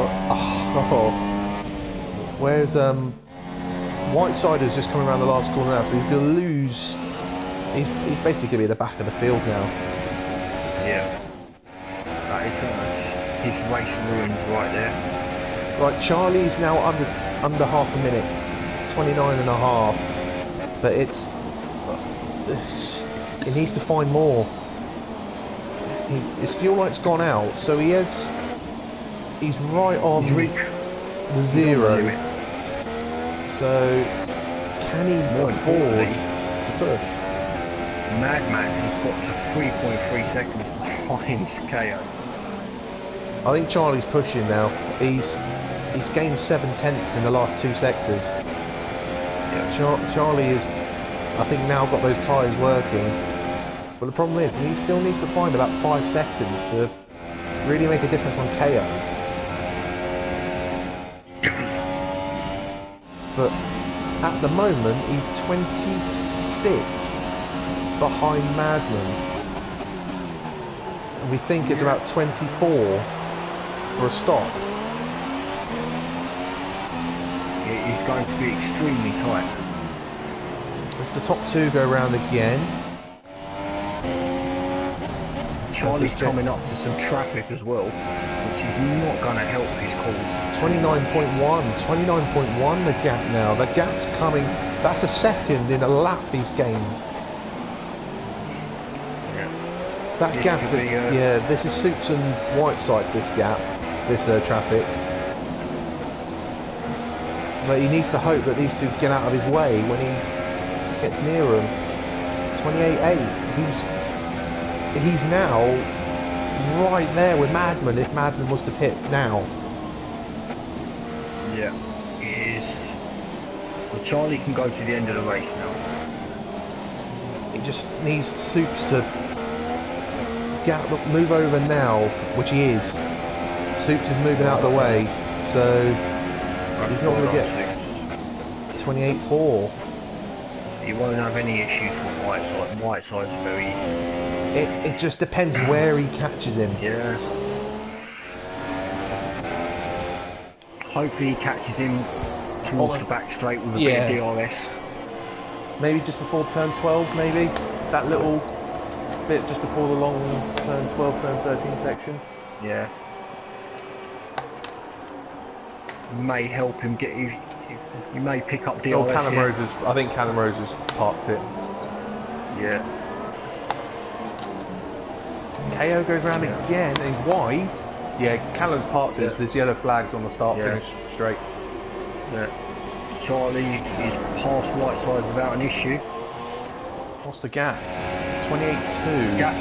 [SPEAKER 1] Where's Whitesider's just coming around the last corner now, so he's going to lose. He's basically going to be at the back of the field now.
[SPEAKER 2] Yeah. That is his race ruined right there.
[SPEAKER 1] Right, Charlie's now under half a minute. It's 29 and a half. But he needs to find more. His fuel light's gone out, so he's right on the zero. So can he afford to push?
[SPEAKER 2] Madman has got to 3.3 seconds behind KO.
[SPEAKER 1] I think Charlie's pushing now. He's gained 7/10 in the last 2 sectors. Yeah. Charlie is, I think, now got those tyres working. But the problem is, he still needs to find about 5 seconds to really make a difference on KO. But at the moment, he's 26 behind Madman. And we think it's about 24 for a stop.
[SPEAKER 2] It is going to be extremely tight.
[SPEAKER 1] As the top 2 go round again.
[SPEAKER 2] Charlie's coming up to some traffic as well, which is not going to help his cause.
[SPEAKER 1] 29.1 the gap now. The gap's coming. That's a second in a lap he's gained.
[SPEAKER 2] Yeah.
[SPEAKER 1] That
[SPEAKER 2] this
[SPEAKER 1] gap, this is Supes and Whiteside, this gap, this traffic. But he needs to hope that these two get out of his way when he gets near him. 28.8. He's now right there with Madman if Madman was to pit now.
[SPEAKER 2] Yeah. It is. Well, Charlie can go to the end of the race now.
[SPEAKER 1] He just needs Soups to move over now, which he is. Soups is moving out of the way, so he's not going to get 28.4.
[SPEAKER 2] He won't have any issues with Whiteside. Whiteside's very...
[SPEAKER 1] It just depends where he catches him.
[SPEAKER 2] Yeah. Hopefully he catches him towards the back straight with a bit of DRS.
[SPEAKER 1] Maybe just before turn 12, maybe? That little bit just before the long turn 12, turn 13 section?
[SPEAKER 2] Yeah. May help him get... He may pick up DRS.
[SPEAKER 1] Oh, Callum Roses, I think Callum Roses parked it.
[SPEAKER 2] Yeah.
[SPEAKER 1] KO goes round again, and he's wide. Yeah, Callum's parked it. There's yellow flags on the start finish straight.
[SPEAKER 2] Yeah. Charlie is past Whiteside without an issue.
[SPEAKER 1] What's the gap? 28.2.
[SPEAKER 2] Gap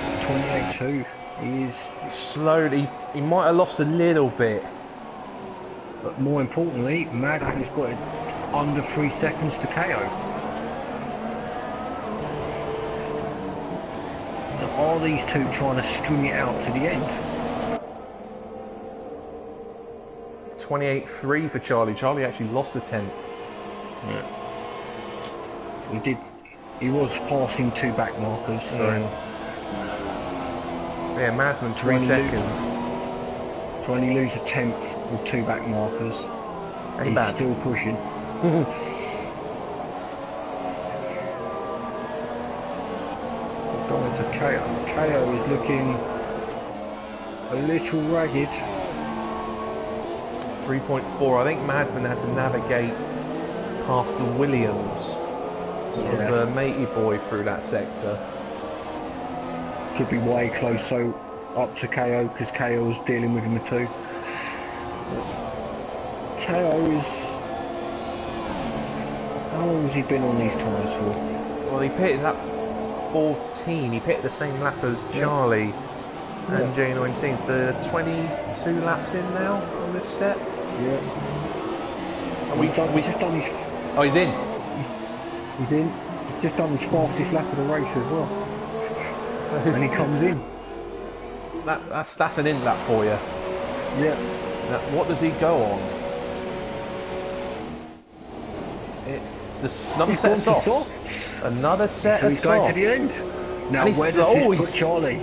[SPEAKER 2] 28.2. He is
[SPEAKER 1] slowly. He might have lost a little bit.
[SPEAKER 2] But more importantly, Madman's got it under 3 seconds to KO. So are these two trying to string it out to the end?
[SPEAKER 1] 28.3 for Charlie. Charlie actually lost a tenth.
[SPEAKER 2] Yeah. He was passing 2 back markers, so...
[SPEAKER 1] Yeah, Madman 3 seconds.
[SPEAKER 2] To only lose a tenth with 2 back markers. He's still pushing. Going to KO. KO is looking a little ragged.
[SPEAKER 1] 3.4. I think Madman had to navigate past the Williams of the matey boy through that sector.
[SPEAKER 2] Could be way close, so up to KO because KO's dealing with him too. KO is... How long has he been on these tyres for?
[SPEAKER 1] Well, he pitted lap 14. He pitted the same lap as Charlie and J19. So 22 laps in now on this set.
[SPEAKER 2] Yeah.
[SPEAKER 1] And
[SPEAKER 2] we've just done his...
[SPEAKER 1] Oh, he's in.
[SPEAKER 2] He's in. He's just done his fastest lap of the race as well.
[SPEAKER 1] So
[SPEAKER 2] and he comes in.
[SPEAKER 1] That's an in lap for you.
[SPEAKER 2] Yeah.
[SPEAKER 1] Now, what does he go on? It's another set of softs. Another set of softs.
[SPEAKER 2] He's going to the end. Now, where does this put Charlie?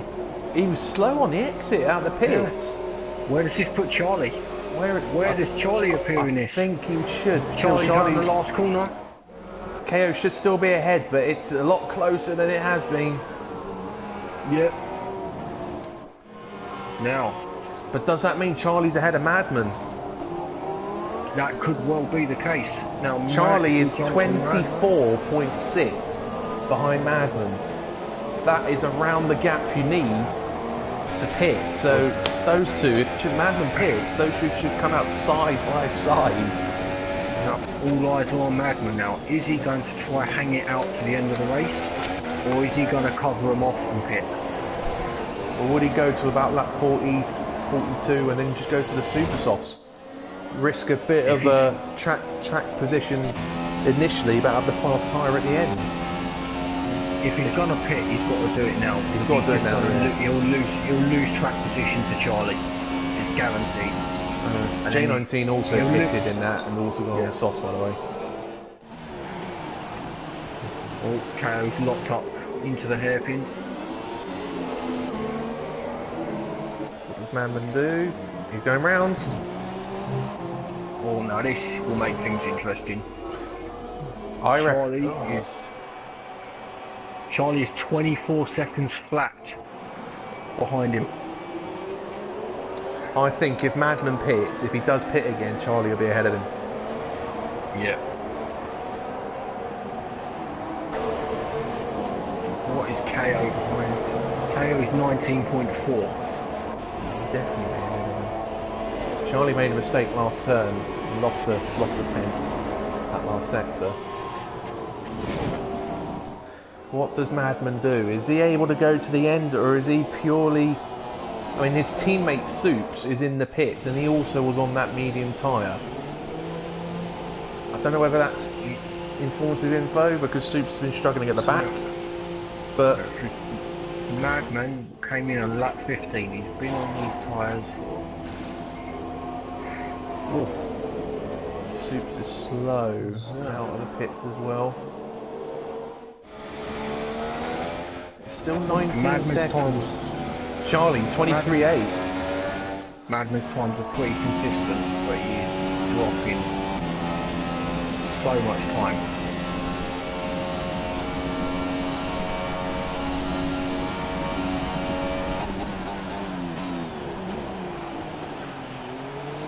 [SPEAKER 1] He was slow on the exit out of the pits.
[SPEAKER 2] Yeah. Where does this put Charlie? Where does Charlie appear in this?
[SPEAKER 1] I think he should.
[SPEAKER 2] Charlie's on the last corner.
[SPEAKER 1] KO should still be ahead, but it's a lot closer than it has been.
[SPEAKER 2] Yep. Now.
[SPEAKER 1] But does that mean Charlie's ahead of Madman?
[SPEAKER 2] That could well be the case. Now
[SPEAKER 1] Charlie is 24.6 behind Madman. That is around the gap you need to pit. So those two, if Madman pits, those two should come out side by side.
[SPEAKER 2] Now, all eyes are on Madman now. Is he going to try hang it out to the end of the race? Or is he going to cover him off and pit?
[SPEAKER 1] Or would he go to about lap 40, 42 and then just go to the super softs? Risk a bit of a track position initially, but have the fast tyre at the end.
[SPEAKER 2] If he's going to pit, he's got to do it now.
[SPEAKER 1] He's got to do it now.
[SPEAKER 2] He'll lose track position to Charlie. It's guaranteed.
[SPEAKER 1] J19 also pitted in that and also got on the softs, by the way.
[SPEAKER 2] Oh, KO's locked up into the hairpin.
[SPEAKER 1] What does Madman do? He's going rounds.
[SPEAKER 2] Oh, now this will make things interesting. Charlie is 24 seconds flat behind him.
[SPEAKER 1] I think if Madman pits, if he does pit again, Charlie will be ahead of him.
[SPEAKER 2] Yeah. What is KO behind? KO is 19.4.
[SPEAKER 1] Definitely ahead of him. Charlie made a mistake last turn, lost the 10. that last sector. What does Madman do? Is he able to go to the end, or is he purely... I mean, his teammate Soups is in the pits, and he also was on that medium tyre. I don't know whether that's informative info, because Soups has been struggling at the back. But
[SPEAKER 2] Madman came in on lap 15. He's been on these tyres.
[SPEAKER 1] Soups is slow out of the pits as well. Still 19
[SPEAKER 2] Madman's
[SPEAKER 1] seconds. Charlie, 23.8.
[SPEAKER 2] Madman's times are pretty consistent, but he is dropping so much time.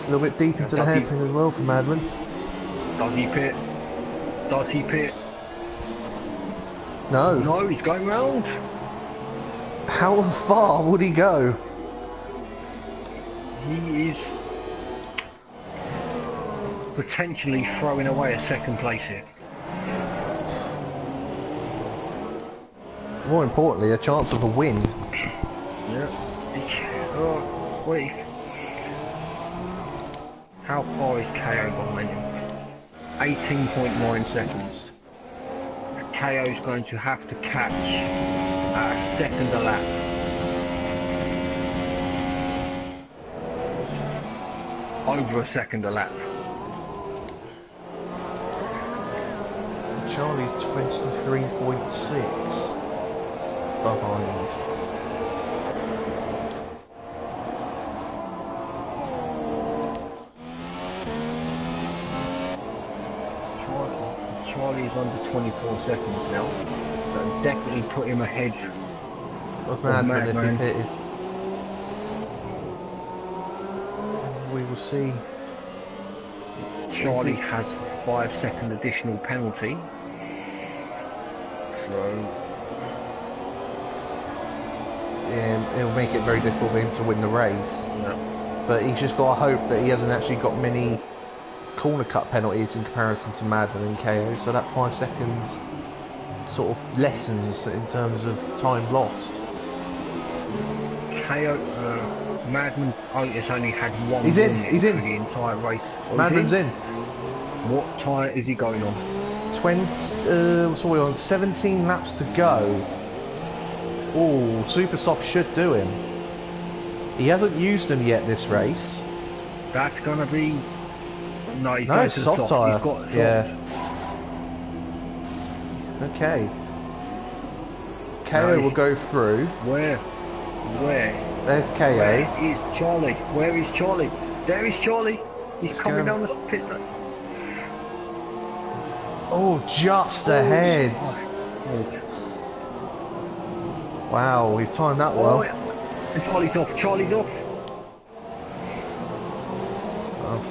[SPEAKER 1] A little bit deep into the hairpin as well for Madman.
[SPEAKER 2] Does he pit? Does he pit?
[SPEAKER 1] No.
[SPEAKER 2] No, he's going round.
[SPEAKER 1] How far would he go?
[SPEAKER 2] He is potentially throwing away a second place here.
[SPEAKER 1] More importantly, a chance of a win.
[SPEAKER 2] Yeah. Oh, wait. How far is KO behind him? 18.9 seconds. KO's going to have to catch at a second a lap. Over a second a lap.
[SPEAKER 1] Charlie's 23.6 behind.
[SPEAKER 2] Charlie's under 24 seconds now, so definitely put him ahead
[SPEAKER 1] Of Madman if
[SPEAKER 2] Madman.
[SPEAKER 1] he pitted. We will see.
[SPEAKER 2] Charlie has a 5-second additional penalty, so
[SPEAKER 1] Yeah, it'll make it very difficult for him to win the race.
[SPEAKER 2] no.
[SPEAKER 1] But he's just got to hope that he hasn't actually got many corner cut penalties in comparison to Madman and KO, so that 5 seconds sort of lessens in terms of time lost.
[SPEAKER 2] KO, Madman Otis only had one
[SPEAKER 1] He's in,
[SPEAKER 2] win
[SPEAKER 1] he's in.
[SPEAKER 2] for the entire race. Oh,
[SPEAKER 1] Madman's in.
[SPEAKER 2] What tyre is he going on?
[SPEAKER 1] 17 laps to go. Oh, Super Soft should do him. He hasn't used them yet this race.
[SPEAKER 2] That's gonna be... No, he's
[SPEAKER 1] No,
[SPEAKER 2] going
[SPEAKER 1] it's
[SPEAKER 2] to the
[SPEAKER 1] soft
[SPEAKER 2] soft.
[SPEAKER 1] tyre.
[SPEAKER 2] He's got soft.
[SPEAKER 1] Yeah. Okay. KO
[SPEAKER 2] No,
[SPEAKER 1] will go through.
[SPEAKER 2] Where?
[SPEAKER 1] There's KO.
[SPEAKER 2] Where is Charlie? Where is Charlie? There is Charlie. He's
[SPEAKER 1] Let's
[SPEAKER 2] coming
[SPEAKER 1] go.
[SPEAKER 2] down the pit lane.
[SPEAKER 1] Oh, just ahead. Wow, we've timed that well.
[SPEAKER 2] Oh, yeah. And Charlie's off. Charlie's off.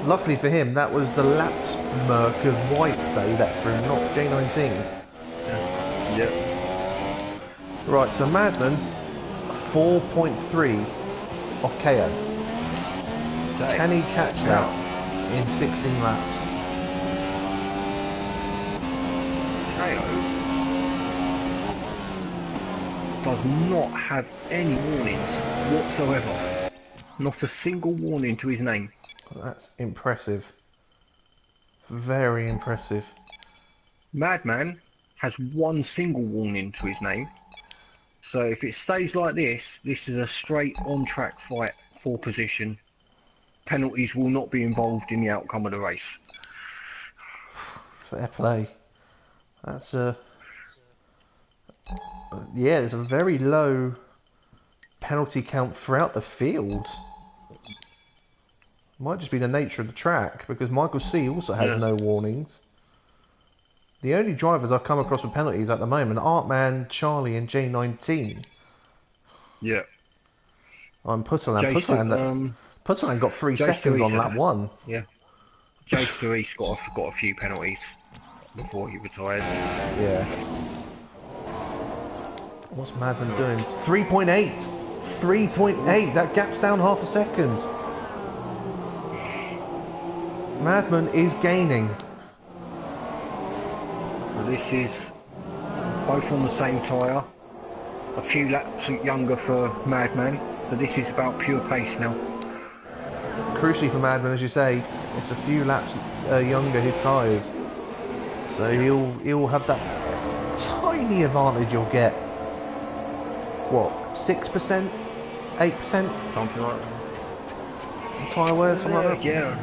[SPEAKER 1] Luckily for him, that was the lap smirk of White that he let through, not J19.
[SPEAKER 2] Yeah.
[SPEAKER 1] Right, so Madman, 4.3 off KO. Can he catch that in 16 laps?
[SPEAKER 2] KO does not have any warnings whatsoever. Not a single warning to his name.
[SPEAKER 1] That's impressive. Very impressive.
[SPEAKER 2] Madman has one single warning to his name. So if it stays like this, this is a straight on-track fight for position. Penalties will not be involved in the outcome of the race.
[SPEAKER 1] Fair play. That's a... Yeah, there's a very low penalty count throughout the field. Might just be the nature of the track, because Michael C also has no warnings. The only drivers I've come across with penalties at the moment are Artman, Charlie and J19.
[SPEAKER 2] Yeah.
[SPEAKER 1] I'm Putterland got 3 seconds on lap 1.
[SPEAKER 2] Yeah. Jay Cerise got a few penalties before he retired.
[SPEAKER 1] Yeah. What's Madman doing? 3.8! 3.8! That gap's down half a second. Madman is gaining.
[SPEAKER 2] this is both on the same tyre. A few laps younger for Madman, so this is about pure pace now.
[SPEAKER 1] Crucially for Madman, as you say, it's a few laps younger his tyres, so he'll have that tiny advantage. You'll get what, 6%, 8%,
[SPEAKER 2] Something like that.
[SPEAKER 1] tyre wear, something like that.
[SPEAKER 2] Yeah.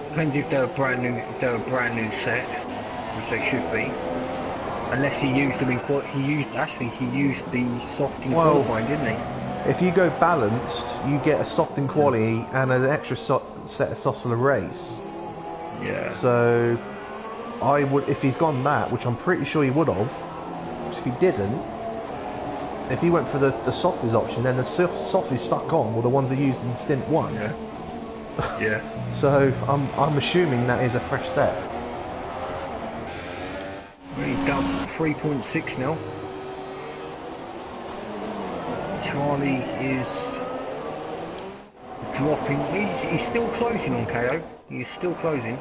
[SPEAKER 2] Depends if they're a brand new set, which they should be. Unless he used them in he used the soft in qualifying, didn't he?
[SPEAKER 1] If you go balanced, you get a soft in quality and an extra set of softs for the race.
[SPEAKER 2] Yeah.
[SPEAKER 1] So I would, if he's gone that, which I'm pretty sure he would have. If he didn't, if he went for the softies option, then the softies stuck on were the ones they used in stint 1.
[SPEAKER 2] Yeah. Yeah.
[SPEAKER 1] So I'm assuming that is a fresh set.
[SPEAKER 2] He's done 3.6 now. Charlie is dropping. He's still closing on KO. He's still closing.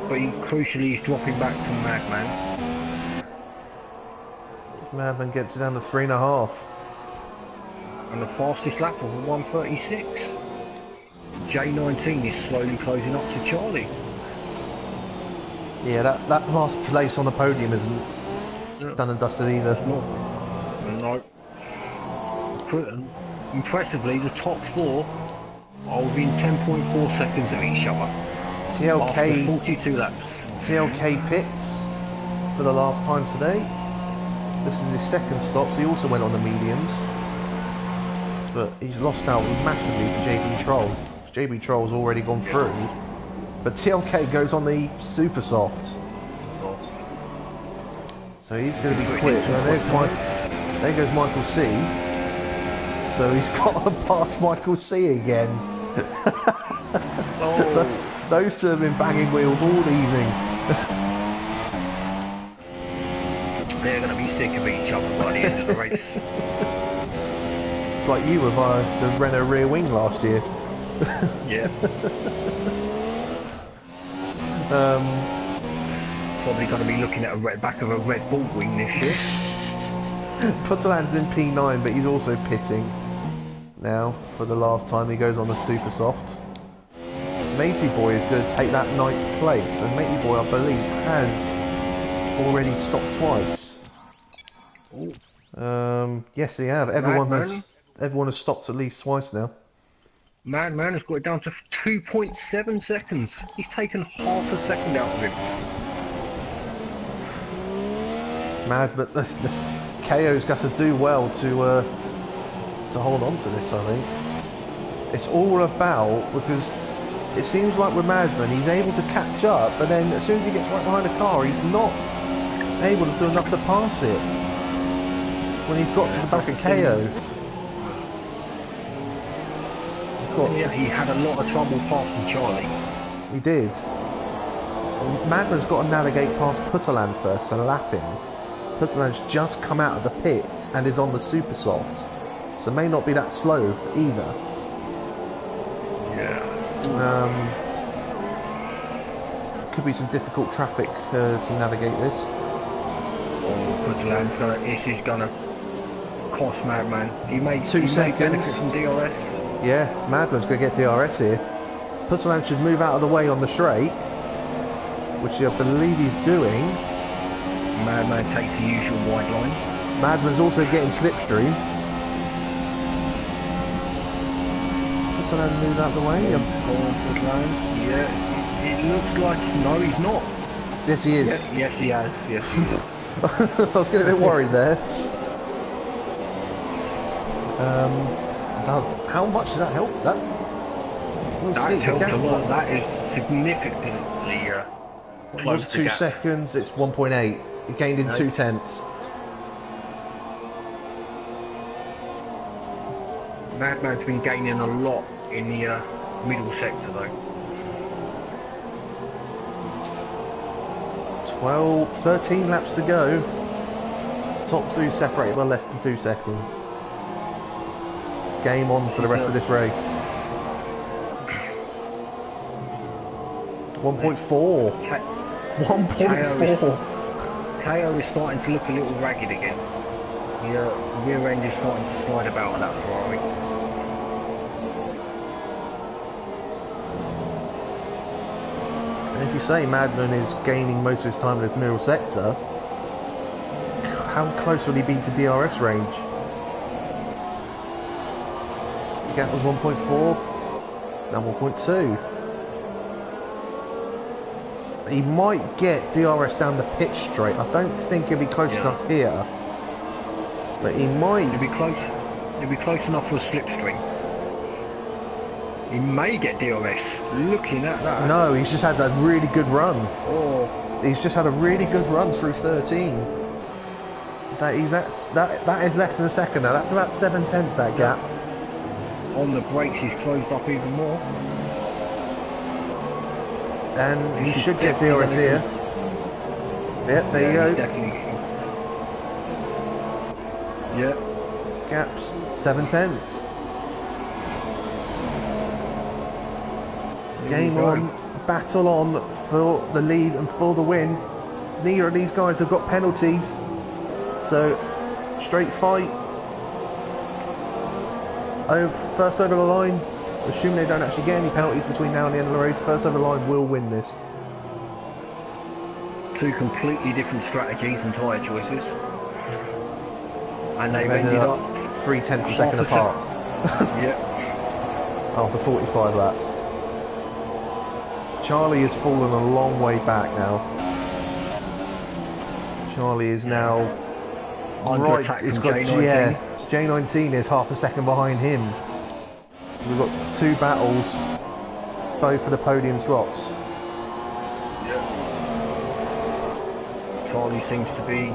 [SPEAKER 2] But crucially he's dropping back from Madman.
[SPEAKER 1] Madman gets it down to 3.5.
[SPEAKER 2] And the fastest lap of 1:36. J19 is slowly closing up to Charlie.
[SPEAKER 1] Yeah, that last place on the podium isn't done and dusted either.
[SPEAKER 2] No. Impressively, the top 4 are within 10.4 seconds of each other. After 42 laps.
[SPEAKER 1] CLK pits for the last time today. This is his second stop, so he also went on the mediums. But he's lost out massively to JB Troll. JB Troll's already gone through. But TLK goes on the super soft. So he's going to be quick. So there goes Michael C. So he's got to pass Michael C again.
[SPEAKER 2] Oh.
[SPEAKER 1] Those two have been banging wheels all evening.
[SPEAKER 2] They're going to be sick of each other by the end of the race.
[SPEAKER 1] It's like you with the Renault rear wing last year.
[SPEAKER 2] Yeah. Probably going to be looking at a back of a Red Bull wing this year.
[SPEAKER 1] Putterland's in P9, but he's also pitting now for the last time. He goes on the super soft. Matey Boy is going to take that 9th place, and Matey Boy, I believe, has already stopped twice. Yes, they have. Everyone has stopped at least twice now.
[SPEAKER 2] Madman has got it down to 2.7 seconds. He's taken half a second out of him.
[SPEAKER 1] Mad, but the KO's got to do well to hold on to this, I think. It's all about, because it seems like with Madman, he's able to catch up, but then as soon as he gets right behind the car, he's not able to do enough to pass it. When he's got to the back of KO.
[SPEAKER 2] Yeah, he had a lot of trouble passing Charlie.
[SPEAKER 1] He did. Madman's got to navigate past Putterland first and lap him. Putterland's just come out of the pits and is on the super soft, so may not be that slow either.
[SPEAKER 2] Yeah.
[SPEAKER 1] Could be some difficult traffic to navigate this.
[SPEAKER 2] Putterland's this is gonna cost Madman. He made
[SPEAKER 1] 2 seconds.
[SPEAKER 2] Benefit from DRS.
[SPEAKER 1] Yeah, Madman's going to get DRS here. Putterland should move out of the way on the straight, which I believe he's doing.
[SPEAKER 2] Madman takes the usual wide line.
[SPEAKER 1] Madman's also getting slipstream. Putterland move out of the way.
[SPEAKER 2] Yeah, it looks like... No, he's not.
[SPEAKER 1] Yes, he is.
[SPEAKER 2] Yes, he has. Yes, he is.
[SPEAKER 1] I was getting a bit worried there. How much does that help? That
[SPEAKER 2] helped a lot. That is significantly close
[SPEAKER 1] was
[SPEAKER 2] to
[SPEAKER 1] 2
[SPEAKER 2] gap.
[SPEAKER 1] seconds. It's 1.8. He gained in 2 tenths.
[SPEAKER 2] Madman's been gaining a lot in the middle sector though.
[SPEAKER 1] 13 laps to go. Top 2 separated by less than 2 seconds. Game on for the rest of this race. 1.4. 1.4.
[SPEAKER 2] KO is starting to look a little ragged again. The rear end is starting to slide about on that Ferrari.
[SPEAKER 1] And if you say Madman is gaining most of his time in his middle sector, how close will he be to DRS range? The gap was 1.4, now 1.2. He might get DRS down the pitch straight. I don't think he'll be close enough here, but he might.
[SPEAKER 2] He'll be close. He'll be close enough for a slipstream. He may get DRS. Looking at that.
[SPEAKER 1] No, he's just had a really good run.
[SPEAKER 2] Oh,
[SPEAKER 1] He's just had a really good run through 13. That is less than a second now. That's about 7/10 that gap.
[SPEAKER 2] on the brakes, he's closed up even more.
[SPEAKER 1] And he should get DRS here. Yep, there you go.
[SPEAKER 2] Definitely. Yep.
[SPEAKER 1] Gaps, 7/10. Game on, battle on for the lead and for the win. Neither of these guys have got penalties, so straight fight. First over the line, assuming they don't actually get any penalties between now and the end of the race, first over the line will win this.
[SPEAKER 2] Two completely different strategies and tyre choices. And they've ended up
[SPEAKER 1] 3/10 a second apart.
[SPEAKER 2] Yep.
[SPEAKER 1] After 45 laps. Charlie has fallen a long way back now. Charlie is now
[SPEAKER 2] under attack from J19.
[SPEAKER 1] Yeah, J19 is half a second behind him. We've got two battles, both for the podium slots.
[SPEAKER 2] Charlie seems to be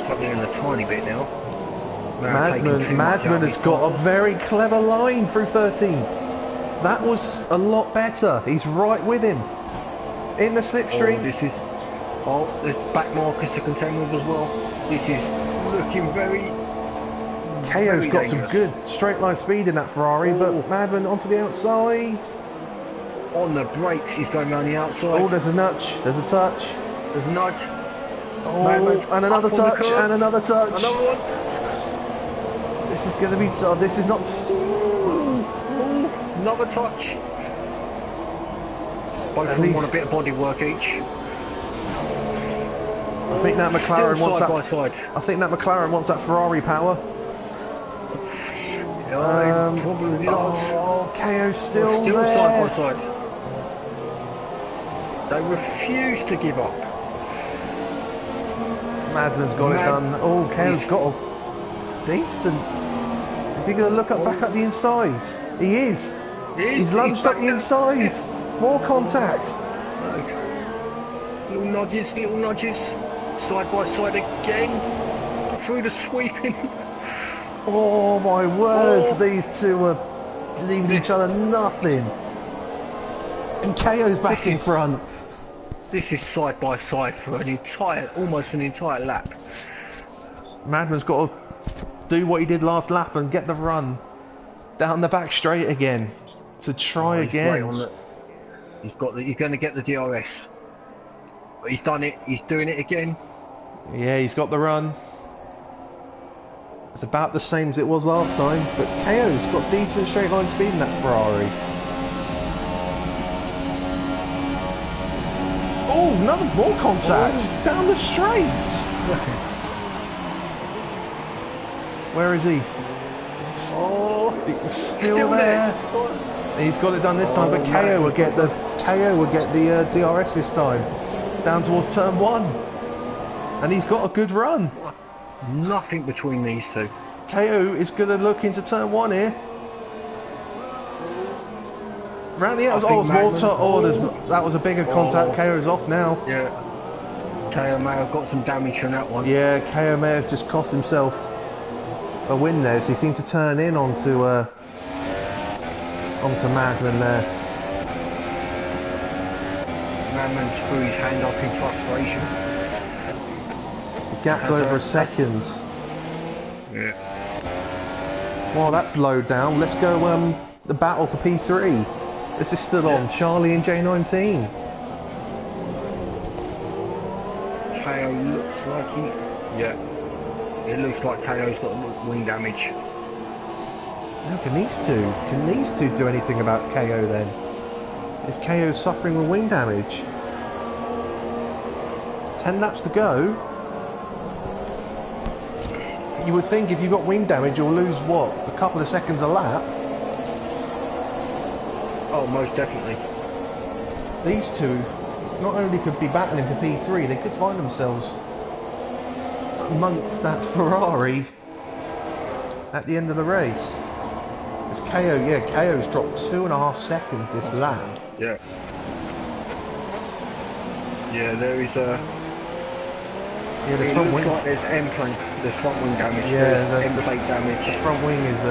[SPEAKER 2] struggling a tiny bit now.
[SPEAKER 1] Madman has got a very clever line through 13. That was a lot better. He's right with him in the slipstream.
[SPEAKER 2] There's back markers to contend with as well. This is looking very.
[SPEAKER 1] KO's got some good straight line speed in that Ferrari, but Madman onto the outside.
[SPEAKER 2] On the brakes, he's going around the outside.
[SPEAKER 1] Oh, there's a nudge. There's a touch.
[SPEAKER 2] There's a nudge.
[SPEAKER 1] Oh, and another touch, and another touch.
[SPEAKER 2] Another one.
[SPEAKER 1] This is going to be. Oh, this is not.
[SPEAKER 2] Another touch. Both of them want a bit of body work each.
[SPEAKER 1] I think that McLaren wants that.
[SPEAKER 2] Side by side.
[SPEAKER 1] I think that McLaren wants that Ferrari power.
[SPEAKER 2] Probably does.
[SPEAKER 1] Oh, KO's still there.
[SPEAKER 2] Side by side. They refuse to give up.
[SPEAKER 1] Madman's got it done. Oh, KO's got a decent. Is he going to look up back up the inside? He is. He's lunged up the inside. More contacts.
[SPEAKER 2] Little nudges, little nudges. Side by side again. Through the sweeping.
[SPEAKER 1] Oh my word, these two are leaving each other nothing. And KO's back in front.
[SPEAKER 2] This is side by side for almost an entire lap.
[SPEAKER 1] Madman's got to do what he did last lap and get the run down the back straight again to try again.
[SPEAKER 2] He's going to get the DRS. But he's done it. He's doing it again.
[SPEAKER 1] Yeah, he's got the run. It's about the same as it was last time, but KO's got decent straight line speed in that Ferrari. Oh, another more contacts down the straight. Where is he?
[SPEAKER 2] Oh,
[SPEAKER 1] he's still there. He's got it done this time, but KO will get the DRS this time, down towards turn 1, and he's got a good run.
[SPEAKER 2] Nothing between these two.
[SPEAKER 1] KO is going to look into turn 1 here. Round the outside. That was a bigger contact. KO's off now.
[SPEAKER 2] Yeah. KO may have got some damage from that one.
[SPEAKER 1] Yeah, KO may have just cost himself a win there. So he seemed to turn in onto Madman there.
[SPEAKER 2] Madman threw his hand up in frustration.
[SPEAKER 1] The gap's over a second.
[SPEAKER 2] Yeah.
[SPEAKER 1] Well, that's low down. Let's go the battle for P3. This is still on. Charlie and J19.
[SPEAKER 2] KO looks like he... Yeah. It looks like KO's got wing damage.
[SPEAKER 1] Now can these two do anything about KO then? If KO's suffering with wing damage. 10 laps to go. You would think if you've got wing damage you'll lose what? A couple of seconds a lap?
[SPEAKER 2] Oh, most definitely.
[SPEAKER 1] These two not only could be battling for P3, they could find themselves amongst that Ferrari at the end of the race. It's KO, yeah, KO's dropped 2.5 seconds this lap.
[SPEAKER 2] Yeah. Yeah, there is a...
[SPEAKER 1] Yeah, the
[SPEAKER 2] It
[SPEAKER 1] front
[SPEAKER 2] looks
[SPEAKER 1] wing.
[SPEAKER 2] like there's end plate, there's front wing damage,
[SPEAKER 1] Yeah,
[SPEAKER 2] there's
[SPEAKER 1] the
[SPEAKER 2] end plate damage.
[SPEAKER 1] front wing is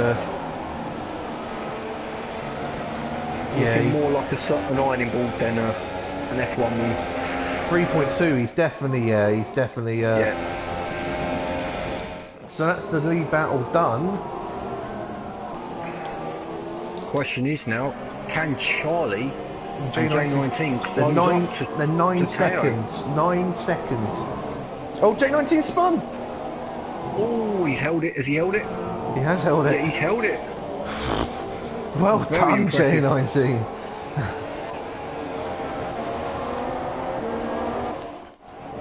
[SPEAKER 2] Looking more like an ironing board than an F1 wing.
[SPEAKER 1] 3.2. He's definitely,
[SPEAKER 2] Yeah.
[SPEAKER 1] So that's the lead battle done.
[SPEAKER 2] Question is now, can Charlie and J19
[SPEAKER 1] They're
[SPEAKER 2] close
[SPEAKER 1] nine,
[SPEAKER 2] up to
[SPEAKER 1] they're 9
[SPEAKER 2] to KO?
[SPEAKER 1] seconds. 9 seconds. Oh, J19 spun.
[SPEAKER 2] Oh, he's held it. Has he held it?
[SPEAKER 1] He has held
[SPEAKER 2] Yeah,
[SPEAKER 1] it.
[SPEAKER 2] he's held it.
[SPEAKER 1] Well
[SPEAKER 2] Very
[SPEAKER 1] done,
[SPEAKER 2] impressive.
[SPEAKER 1] J19.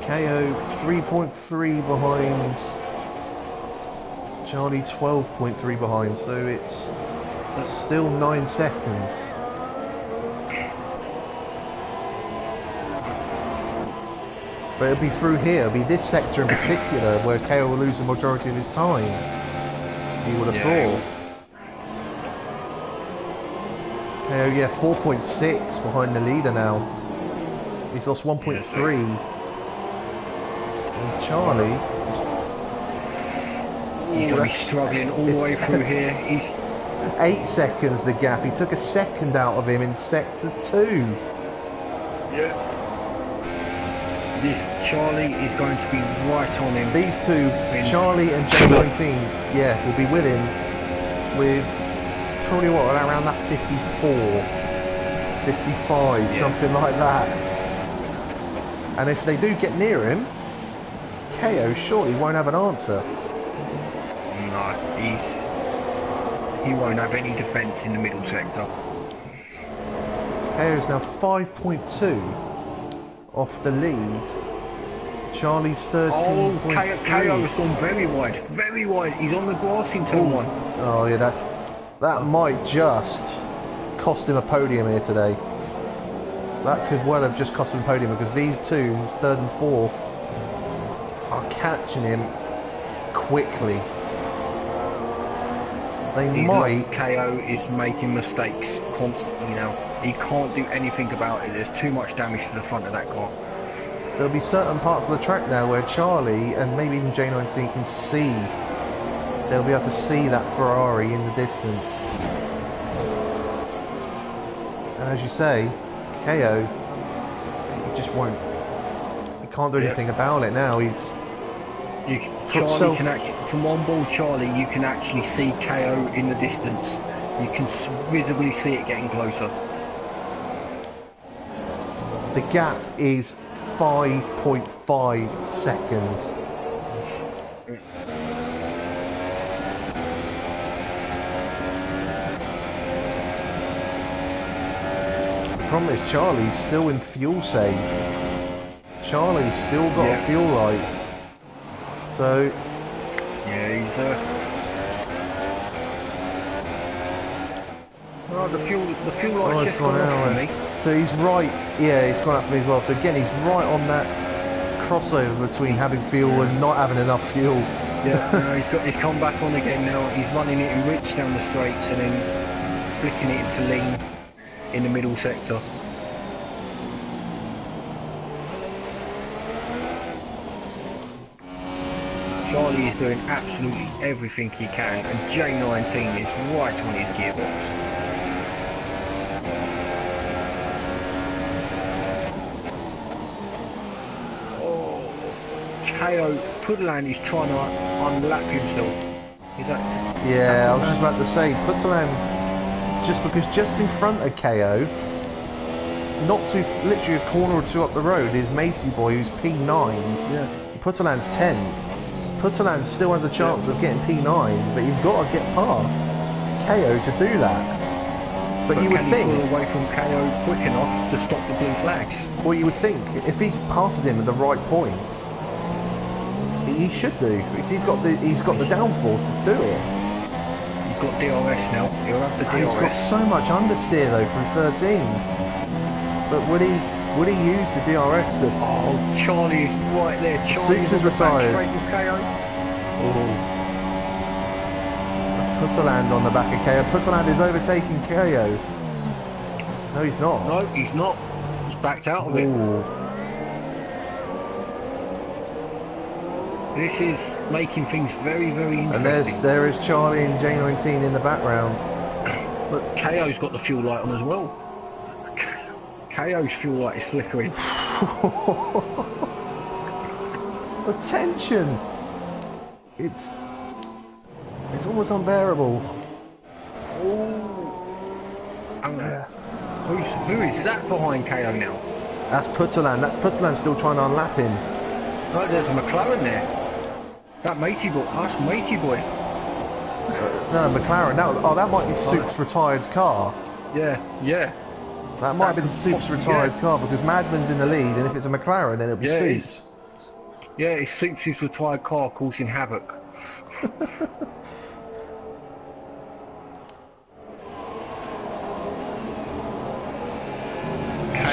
[SPEAKER 1] KO 3.3 behind. Charlie 12.3 behind. So it's still 9 seconds. But it'll be through here, it'll be this sector in particular where KO will lose the majority of his time. He would have thought. KO, yeah, 4.6 behind the leader now. He's lost 1.3. And Charlie...
[SPEAKER 2] He's going to be struggling all the way through here. He's
[SPEAKER 1] 8 seconds the gap. He took a second out of him in sector 2.
[SPEAKER 2] Yeah. This Charlie is going to be right on him.
[SPEAKER 1] These two, Charlie and J19, yeah, will be with him with probably what, around that 54, 55, something like that. And if they do get near him, KO surely won't have an answer.
[SPEAKER 2] No, he won't have any defence in the middle sector.
[SPEAKER 1] KO is now 5.2 off the lead. Charlie's 13.3.
[SPEAKER 2] Oh, KO has gone very wide, very wide. He's on the grass in turn 1.
[SPEAKER 1] Oh yeah, that might just cost him a podium here today. That could well have just cost him a podium because these two, third and fourth, are catching him quickly. They might.
[SPEAKER 2] KO is making mistakes constantly now. He can't do anything about it. There's too much damage to the front of that car.
[SPEAKER 1] There'll be certain parts of the track now where Charlie and maybe even J19 can see. They'll be able to see that Ferrari in the distance. And as you say, KO, he just won't. He can't do anything about it now.
[SPEAKER 2] Charlie can actually, from on board Charlie, you can actually see KO in the distance. You can visibly see it getting closer.
[SPEAKER 1] The gap is 5.5 seconds. The problem is Charlie's still in fuel save. Charlie's still got a fuel light. So
[SPEAKER 2] yeah, he's oh, the fuel light's just gone off for me.
[SPEAKER 1] So he's right, yeah, it's gone up for me as well. So again, he's right on that crossover between having fuel and not having enough fuel.
[SPEAKER 2] Yeah, no, he's come back on again now. He's running it in rich down the straights and then flicking it into lean in the middle sector. Charlie is doing absolutely everything he can, and J19 is right on his gearbox. Oh, KO Pudland is trying to unlap himself. Is that?
[SPEAKER 1] Yeah, I was just about to say, Putsalan, just in front of KO, not too, literally a corner or two up the road, is Matey Boy, who's P9.
[SPEAKER 2] Yeah.
[SPEAKER 1] Putterland's 10th. Putterland still has a chance of getting P9, but you've got to get past KO to do that. But you would
[SPEAKER 2] can
[SPEAKER 1] think,
[SPEAKER 2] he pull away from KO quick enough to stop the blue flags?
[SPEAKER 1] well, you would think if he passes him at the right point, he should do. Because he's got the downforce to do it.
[SPEAKER 2] He's got DRS now. He'll have the
[SPEAKER 1] And he's got
[SPEAKER 2] DRS.
[SPEAKER 1] so much understeer though from 13. But would he use the DRS to...
[SPEAKER 2] Oh, Charlie is right there. Charlie
[SPEAKER 1] Six is
[SPEAKER 2] is on the back
[SPEAKER 1] retired.
[SPEAKER 2] straight with KO.
[SPEAKER 1] Putterland on the back of KO. Putterland is overtaking KO. No, he's not.
[SPEAKER 2] No, he's not. He's backed out of it.
[SPEAKER 1] Ooh.
[SPEAKER 2] This is making things very, very
[SPEAKER 1] And
[SPEAKER 2] interesting.
[SPEAKER 1] there is Charlie and J19 in the background.
[SPEAKER 2] But KO's got the fuel light on as well. KO's fuel light is flickering.
[SPEAKER 1] The tension. It's almost unbearable.
[SPEAKER 2] And who is that behind KO now?
[SPEAKER 1] That's Putterland. That's Putterland still trying to unlap him.
[SPEAKER 2] Right, there's a McLaren there. That matey boy. That's matey boy.
[SPEAKER 1] No, McLaren. That might be Soup's retired car.
[SPEAKER 2] Yeah, yeah.
[SPEAKER 1] That might have been Soup's retired car because Madman's in the lead, and if it's a McLaren, then it'll be Soup's.
[SPEAKER 2] Yeah, it's Soup's retired car causing havoc.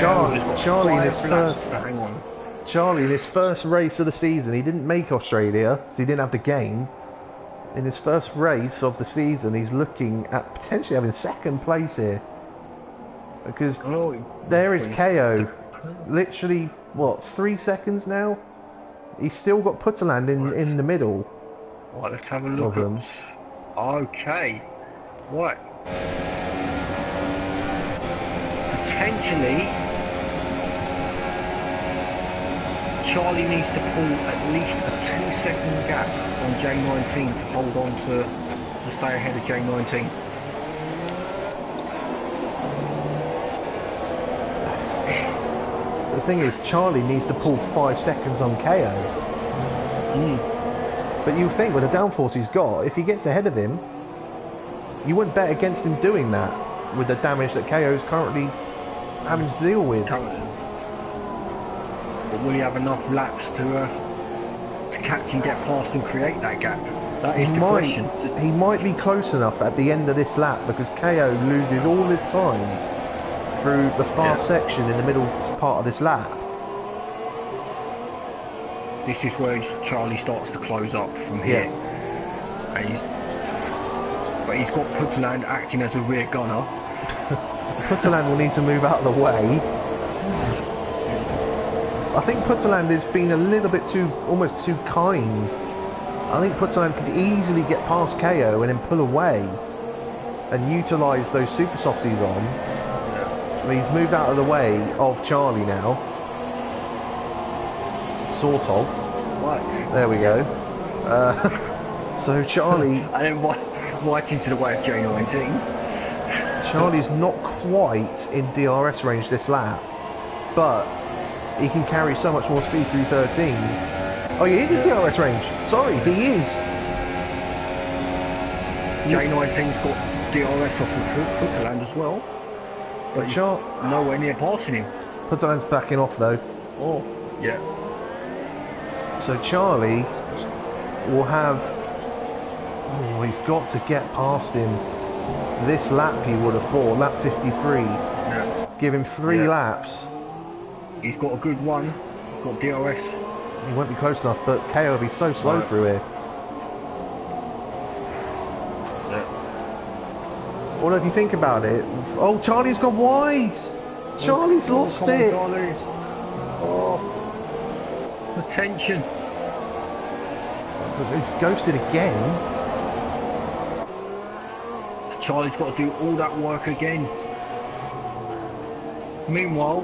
[SPEAKER 1] Charlie in his
[SPEAKER 2] laps
[SPEAKER 1] first
[SPEAKER 2] to hang on.
[SPEAKER 1] Charlie in his first race of the season, he didn't make Australia, so he didn't have the game. In his first race of the season, he's looking at potentially having second place here. Because there is KO. Literally, what, 3 seconds now? He's still got Putterland in the middle.
[SPEAKER 2] Right, let's have a look
[SPEAKER 1] of them.
[SPEAKER 2] at... Okay. Right. Potentially, Charlie needs to pull at least a 2-second gap on J19 to hold on to stay ahead of J19.
[SPEAKER 1] The thing is, Charlie needs to pull 5 seconds on KO. But you think with the downforce he's got, if he gets ahead of him, you wouldn't bet against him doing that with the damage that KO is currently having to deal with.
[SPEAKER 2] But will he have enough laps to catch and get past and create that gap? That is the question.
[SPEAKER 1] He might be close enough at the end of this lap because KO loses all his time through the fast section in the middle part of this lap.
[SPEAKER 2] This is where Charlie starts to close up from here. And but he's got Putterland acting as a rear gunner.
[SPEAKER 1] Putterland will need to move out of the way. I think Putterland has been a little bit almost too kind. I think Putterland could easily get past KO and then pull away and utilise those super softies on. But he's moved out of the way of Charlie now. Sort of.
[SPEAKER 2] Right.
[SPEAKER 1] There we go. So Charlie...
[SPEAKER 2] and then right into the way of J19.
[SPEAKER 1] Charlie's not quite in DRS range this lap, but he can carry so much more speed through 13. Oh, he is in DRS range. Sorry, he is.
[SPEAKER 2] J19's got DRS off of Putterland as well. But he's nowhere near passing him.
[SPEAKER 1] Putterland's backing off though.
[SPEAKER 2] Oh, yeah.
[SPEAKER 1] So Charlie will have... Oh, he's got to get past him. This lap he would have thought, lap 53.
[SPEAKER 2] Yeah.
[SPEAKER 1] Give him 3 laps.
[SPEAKER 2] He's got a good run. He's got DRS.
[SPEAKER 1] He won't be close enough, but KO will be so slow through here.
[SPEAKER 2] Yeah.
[SPEAKER 1] Although if you think about it... Oh, Charlie's gone wide! Charlie's lost it!
[SPEAKER 2] Charlie. Oh. The tension.
[SPEAKER 1] So he's ghosted again.
[SPEAKER 2] Charlie's got to do all that work again. Meanwhile,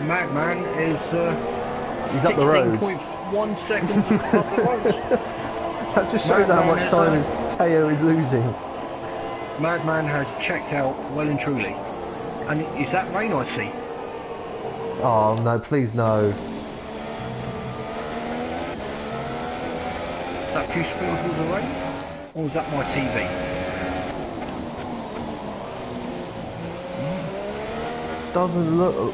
[SPEAKER 2] Madman is
[SPEAKER 1] he's up the road.
[SPEAKER 2] 16.1 seconds up the road.
[SPEAKER 1] That just shows how much time KO is losing.
[SPEAKER 2] Madman has checked out well and truly. And is that rain I see?
[SPEAKER 1] Oh no, please no.
[SPEAKER 2] that few sprinkles of rain? Or was that my TV?
[SPEAKER 1] Doesn't look.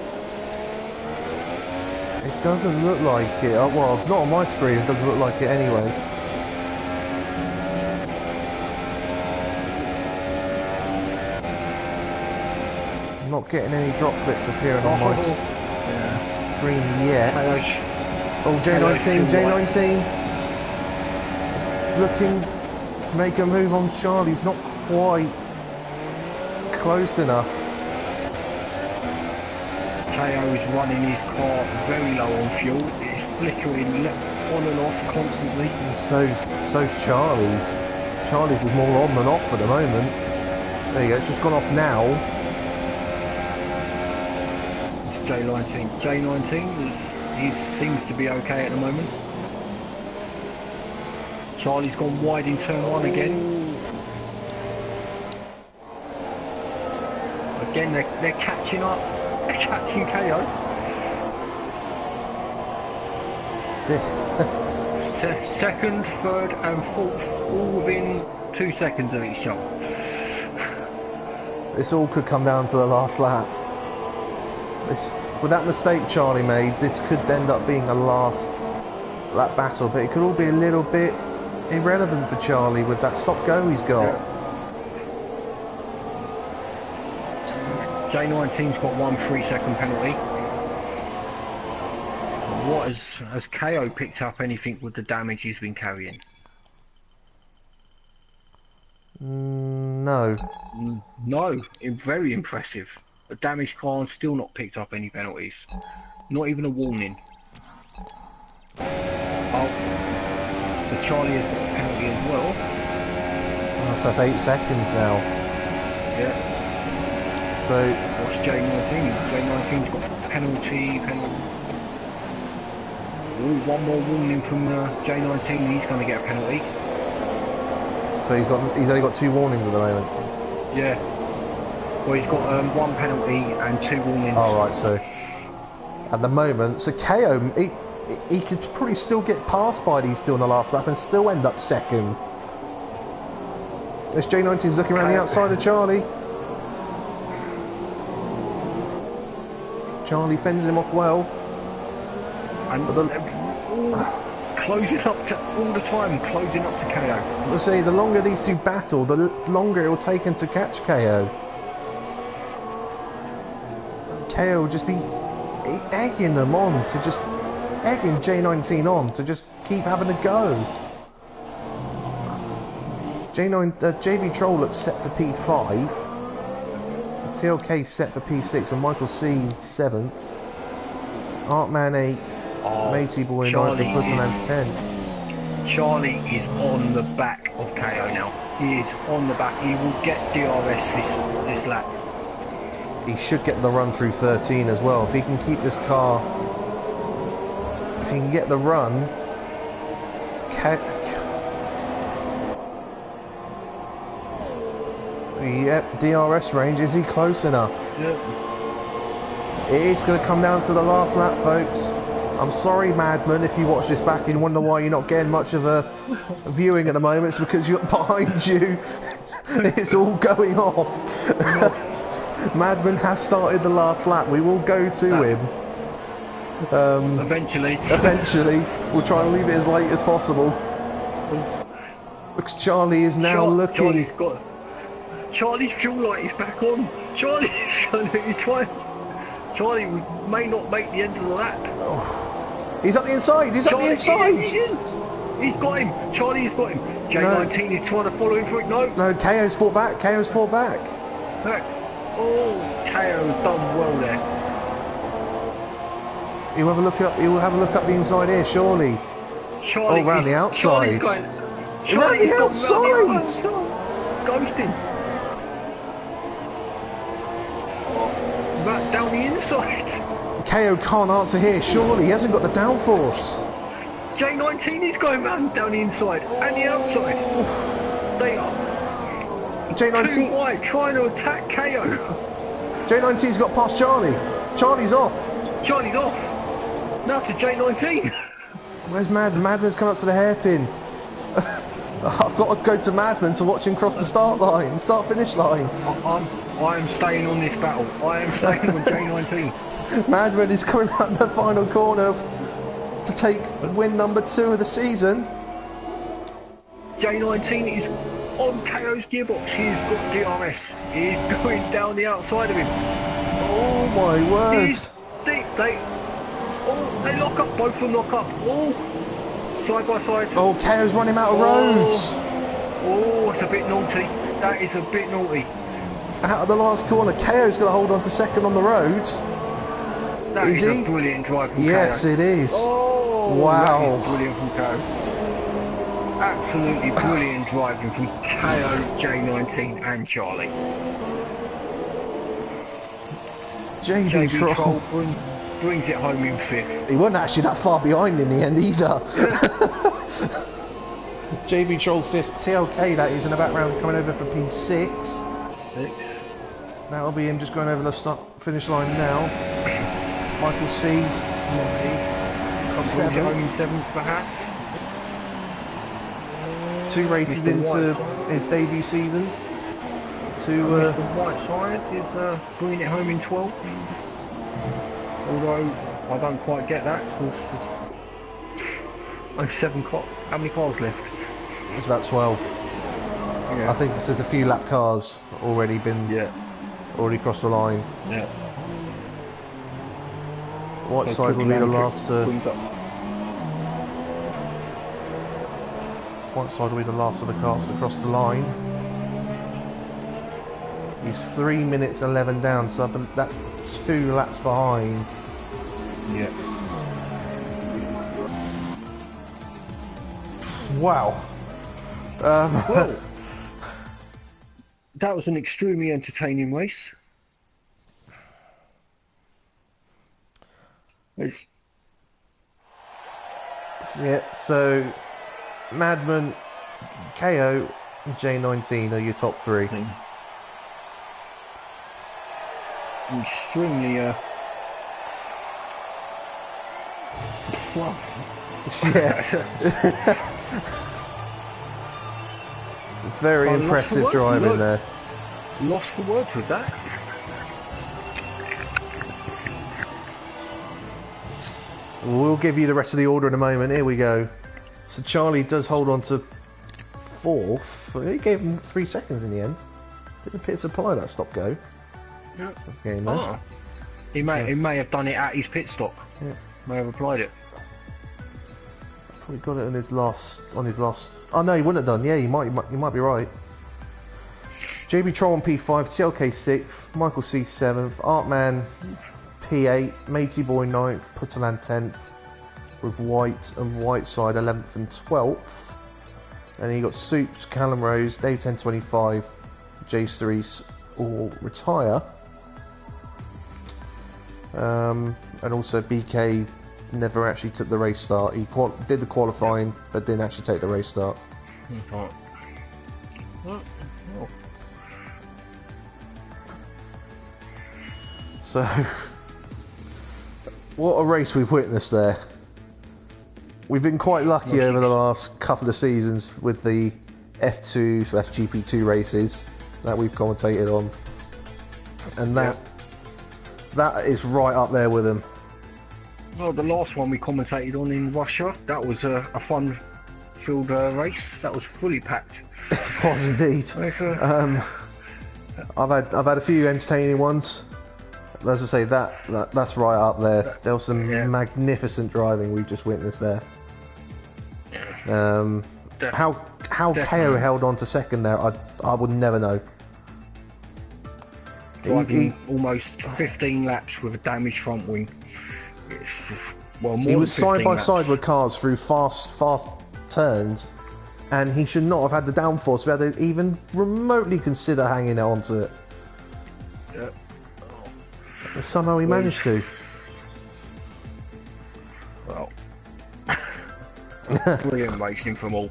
[SPEAKER 1] It doesn't look like it. Well, not on my screen. It doesn't look like it anyway. I'm not getting any droplets appearing on my screen yet. Oh, J19, J19. Looking to make a move on Charlie's not quite close enough.
[SPEAKER 2] KO is running his car very low on fuel. It's flickering on and off constantly.
[SPEAKER 1] And so Charlie's. Charlie's is more on than off at the moment. There you go, it's just gone off now.
[SPEAKER 2] It's J19. J19, he seems to be okay at the moment. Charlie's gone wide in turn 1 again. Again, they're catching up. They're catching KO. Second, third and fourth, all within 2 seconds of each other.
[SPEAKER 1] This all could come down to the last lap. With that mistake Charlie made, this could end up being a last lap battle, but it could all be a little bit irrelevant for Charlie with that stop-go he's got.
[SPEAKER 2] J19's got 1 3-second penalty. What has KO picked up anything with the damage he's been carrying?
[SPEAKER 1] No.
[SPEAKER 2] No, very impressive. The damaged car still not picked up any penalties. Not even a warning. Oh, so Charlie has got a penalty as well.
[SPEAKER 1] Oh, so that's 8 seconds now.
[SPEAKER 2] Yeah.
[SPEAKER 1] So
[SPEAKER 2] what's J19? J19's got penalty. Ooh, 1 more warning from J19. He's going to get a penalty.
[SPEAKER 1] So he's only got 2 warnings at the moment.
[SPEAKER 2] Yeah. Well, he's got 1 penalty and 2 warnings.
[SPEAKER 1] Oh right, so at the moment, so KO he could probably still get past by these two on the last lap and still end up second. This J19's looking around the outside of Charlie. Charlie fends him off well.
[SPEAKER 2] And closing up to all the time, closing up to KO.
[SPEAKER 1] We'll see, the longer these two battle, the longer it will take him to catch KO. KO will just be egging them on to just egging J19 on to just keep having a go. JB Troll looks set for P5. TLK set for P6 and Michael C 7th. Artman 8th. Matey Boy 9th and Putterman's 10th.
[SPEAKER 2] Charlie is on the back of KO now. He is on the back. He will get DRS this lap.
[SPEAKER 1] He should get the run through 13 as well. If he can keep this car, if he can get the run, yep, DRS range, is he close enough?
[SPEAKER 2] Yep.
[SPEAKER 1] It's going to come down to the last lap, folks. I'm sorry, Madman, if you watch this back and wonder why you're not getting much of a viewing at the moment. It's because you're behind you. It's all going off. Madman has started the last lap. We will go to him.
[SPEAKER 2] Eventually.
[SPEAKER 1] Eventually. We'll try and leave it as late as possible. Because Charlie is now looking...
[SPEAKER 2] Charlie's fuel light is back on. Charlie may not make the end of the lap.
[SPEAKER 1] Oh. He's up the inside. He's up the inside.
[SPEAKER 2] He's got him. Charlie has got him. J19 is trying to follow him for it. No.
[SPEAKER 1] No, KO's fought back. KO's fought back.
[SPEAKER 2] Oh, KO's done well there.
[SPEAKER 1] He'll have a look up. He will have a look up the inside here, surely.
[SPEAKER 2] Charlie
[SPEAKER 1] around the outside.
[SPEAKER 2] Around
[SPEAKER 1] the outside.
[SPEAKER 2] Ghosting. Right down the inside.
[SPEAKER 1] KO can't answer here, surely. He hasn't got the downforce.
[SPEAKER 2] J19 is going round down the inside and the outside. They are
[SPEAKER 1] J19
[SPEAKER 2] too wide, trying to attack KO.
[SPEAKER 1] J19's got past Charlie. Charlie's off.
[SPEAKER 2] Charlie's off. Now to J19.
[SPEAKER 1] Where's Madman's come up to the hairpin. I've got to go to Madman to watch him cross the start-finish line.
[SPEAKER 2] I am staying on this battle. I am staying on J19.
[SPEAKER 1] Madman is coming around the final corner to take win number 2 of the season.
[SPEAKER 2] J19 is on KO's gearbox. He's got DRS. He's going down the outside of him.
[SPEAKER 1] Oh my word!
[SPEAKER 2] They lock up. Both of them lock up. Oh, side by side.
[SPEAKER 1] Oh, KO's running out of roads.
[SPEAKER 2] Oh, it's a bit naughty. That is a bit naughty.
[SPEAKER 1] Out of the last corner, KO's going to hold on to second on the roads.
[SPEAKER 2] That is a brilliant drive from
[SPEAKER 1] Yes,
[SPEAKER 2] KO.
[SPEAKER 1] it is.
[SPEAKER 2] Oh,
[SPEAKER 1] wow.
[SPEAKER 2] That is brilliant from KO. Absolutely brilliant driving from KO, J19 and Charlie.
[SPEAKER 1] JB Troll
[SPEAKER 2] brings it home in 5th.
[SPEAKER 1] He wasn't actually that far behind in the end either. JB Troll 5th, TLK that is in the background coming over for P6. That'll be him just going over the finish line now. Michael C.
[SPEAKER 2] Brings it home in 7th perhaps.
[SPEAKER 1] 2 races into his debut season.
[SPEAKER 2] Mr. Whiteside is bringing it home in 12th. Although I don't quite get that because there's 7 cars. How many cars left?
[SPEAKER 1] It's about 12.
[SPEAKER 2] Yeah.
[SPEAKER 1] I think there's a few lap cars already crossed the line.
[SPEAKER 2] Yeah.
[SPEAKER 1] Whiteside will be the last to. Whiteside will be the last of the cars to cross the line. He's 3 minutes 11 down, so that's 2 laps behind.
[SPEAKER 2] Yeah.
[SPEAKER 1] Wow.
[SPEAKER 2] Well, that was an extremely entertaining race.
[SPEAKER 1] Yeah, so Madman, KO, and J19 are your top 3.
[SPEAKER 2] Extremely well.
[SPEAKER 1] Yeah. It's very impressive driving there.
[SPEAKER 2] Lost the words with that.
[SPEAKER 1] We'll give you the rest of the order in a moment. Here we go. So Charlie does hold on to 4th. He gave him 3 seconds in the end. Didn't appear to apply that stop go.
[SPEAKER 2] Yeah.
[SPEAKER 1] Okay,
[SPEAKER 2] Oh. He may have done it at his pit stop.
[SPEAKER 1] Yeah.
[SPEAKER 2] May have applied it.
[SPEAKER 1] Probably got it on his last. Oh no, he wouldn't have done. Yeah, you might be right. JB Troll on P5, TLK 6th, Michael C 7th, Artman P8, Matey Boy 9th, Putterland 10th, with White and Whiteside 11th and 12th. And then you got Soups, Callum Rose, Dave 1025, Jace 3 all retire. And also BK never actually took the race start. He did the qualifying, but didn't actually take the race start. So, what a race we've witnessed there. We've been quite lucky over the last couple of seasons with the F2/FGP2 races that we've commentated on, and that is right up there with them.
[SPEAKER 2] Well, the last one we commentated on in Russia, that was a fun-filled race. That was fully packed.
[SPEAKER 1] It was indeed. I've had a few entertaining ones. As I say, that's right up there. There was some magnificent driving we've just witnessed there. How KO held on to second there, I would never know.
[SPEAKER 2] Driving almost 15 laps with a damaged front wing. Well, more
[SPEAKER 1] he was
[SPEAKER 2] than 15
[SPEAKER 1] side by
[SPEAKER 2] laps.
[SPEAKER 1] side with cars through fast turns, and he should not have had the downforce to be able to even remotely consider hanging onto it.
[SPEAKER 2] Yeah.
[SPEAKER 1] And somehow he managed to.
[SPEAKER 2] Well, brilliant racing from all.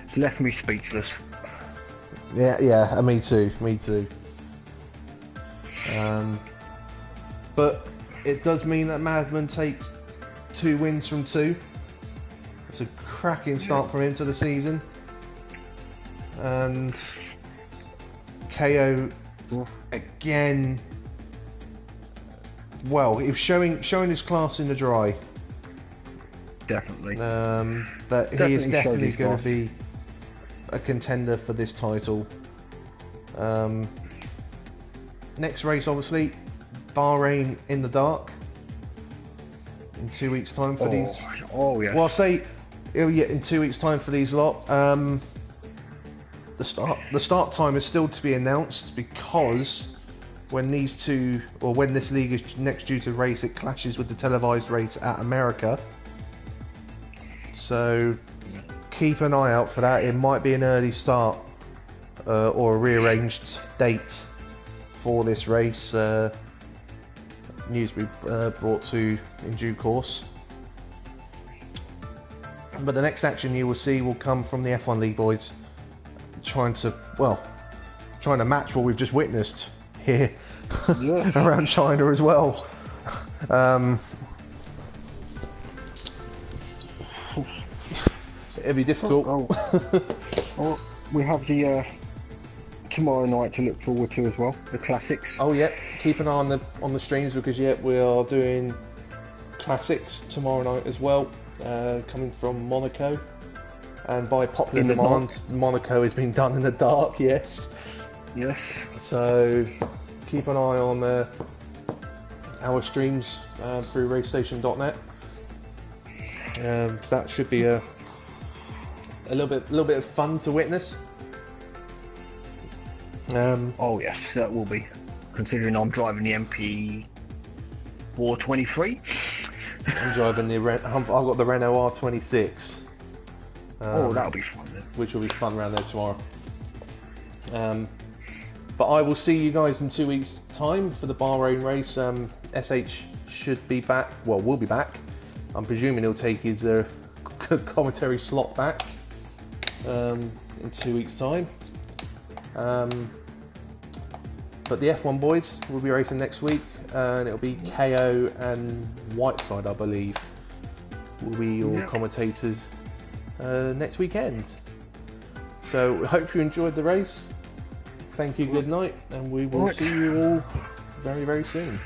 [SPEAKER 2] It's left me speechless.
[SPEAKER 1] Yeah, me too. But it does mean that Madman takes 2 wins from 2. It's a cracking start for him to the season. and KO again. Well, he was showing his class in the dry.
[SPEAKER 2] Definitely.
[SPEAKER 1] That he is definitely going to be a contender for this title. Next race, obviously, Bahrain in the dark. In 2 weeks' time for these.
[SPEAKER 2] Oh yes.
[SPEAKER 1] Well, I'll say in 2 weeks' time for these lot. The start time is still to be announced because when these two, or when this league is next due to race, it clashes with the televised race at America. So keep an eye out for that. It might be an early start or a rearranged date for this race. News will be brought to you in due course. But the next action you will see will come from the F1 League boys, trying to match what we've just witnessed here around China as well. It'll be difficult.
[SPEAKER 2] We have the tomorrow night to look forward to as well, the classics.
[SPEAKER 1] Oh yeah, keep an eye on the streams because we are doing classics tomorrow night as well, coming from Monaco, and by popular demand, Monaco is being done in the dark. Yes. So keep an eye on our streams through racestation.net. That should be a little bit of fun to witness.
[SPEAKER 2] Oh yes, that will be. Considering I'm driving the MP 423.
[SPEAKER 1] I'm driving I've got the Renault R26.
[SPEAKER 2] That'll be fun then.
[SPEAKER 1] Which will be fun around there tomorrow. But I will see you guys in 2 weeks' time for the Bahrain race. SH should be back. Well, will be back. I'm presuming he'll take his commentary slot back in 2 weeks' time. But the F1 boys will be racing next week, and it'll be KO and Whiteside, I believe, will be your commentators next weekend. So, I hope you enjoyed the race. Thank you, good night, and we will see you all very, very soon.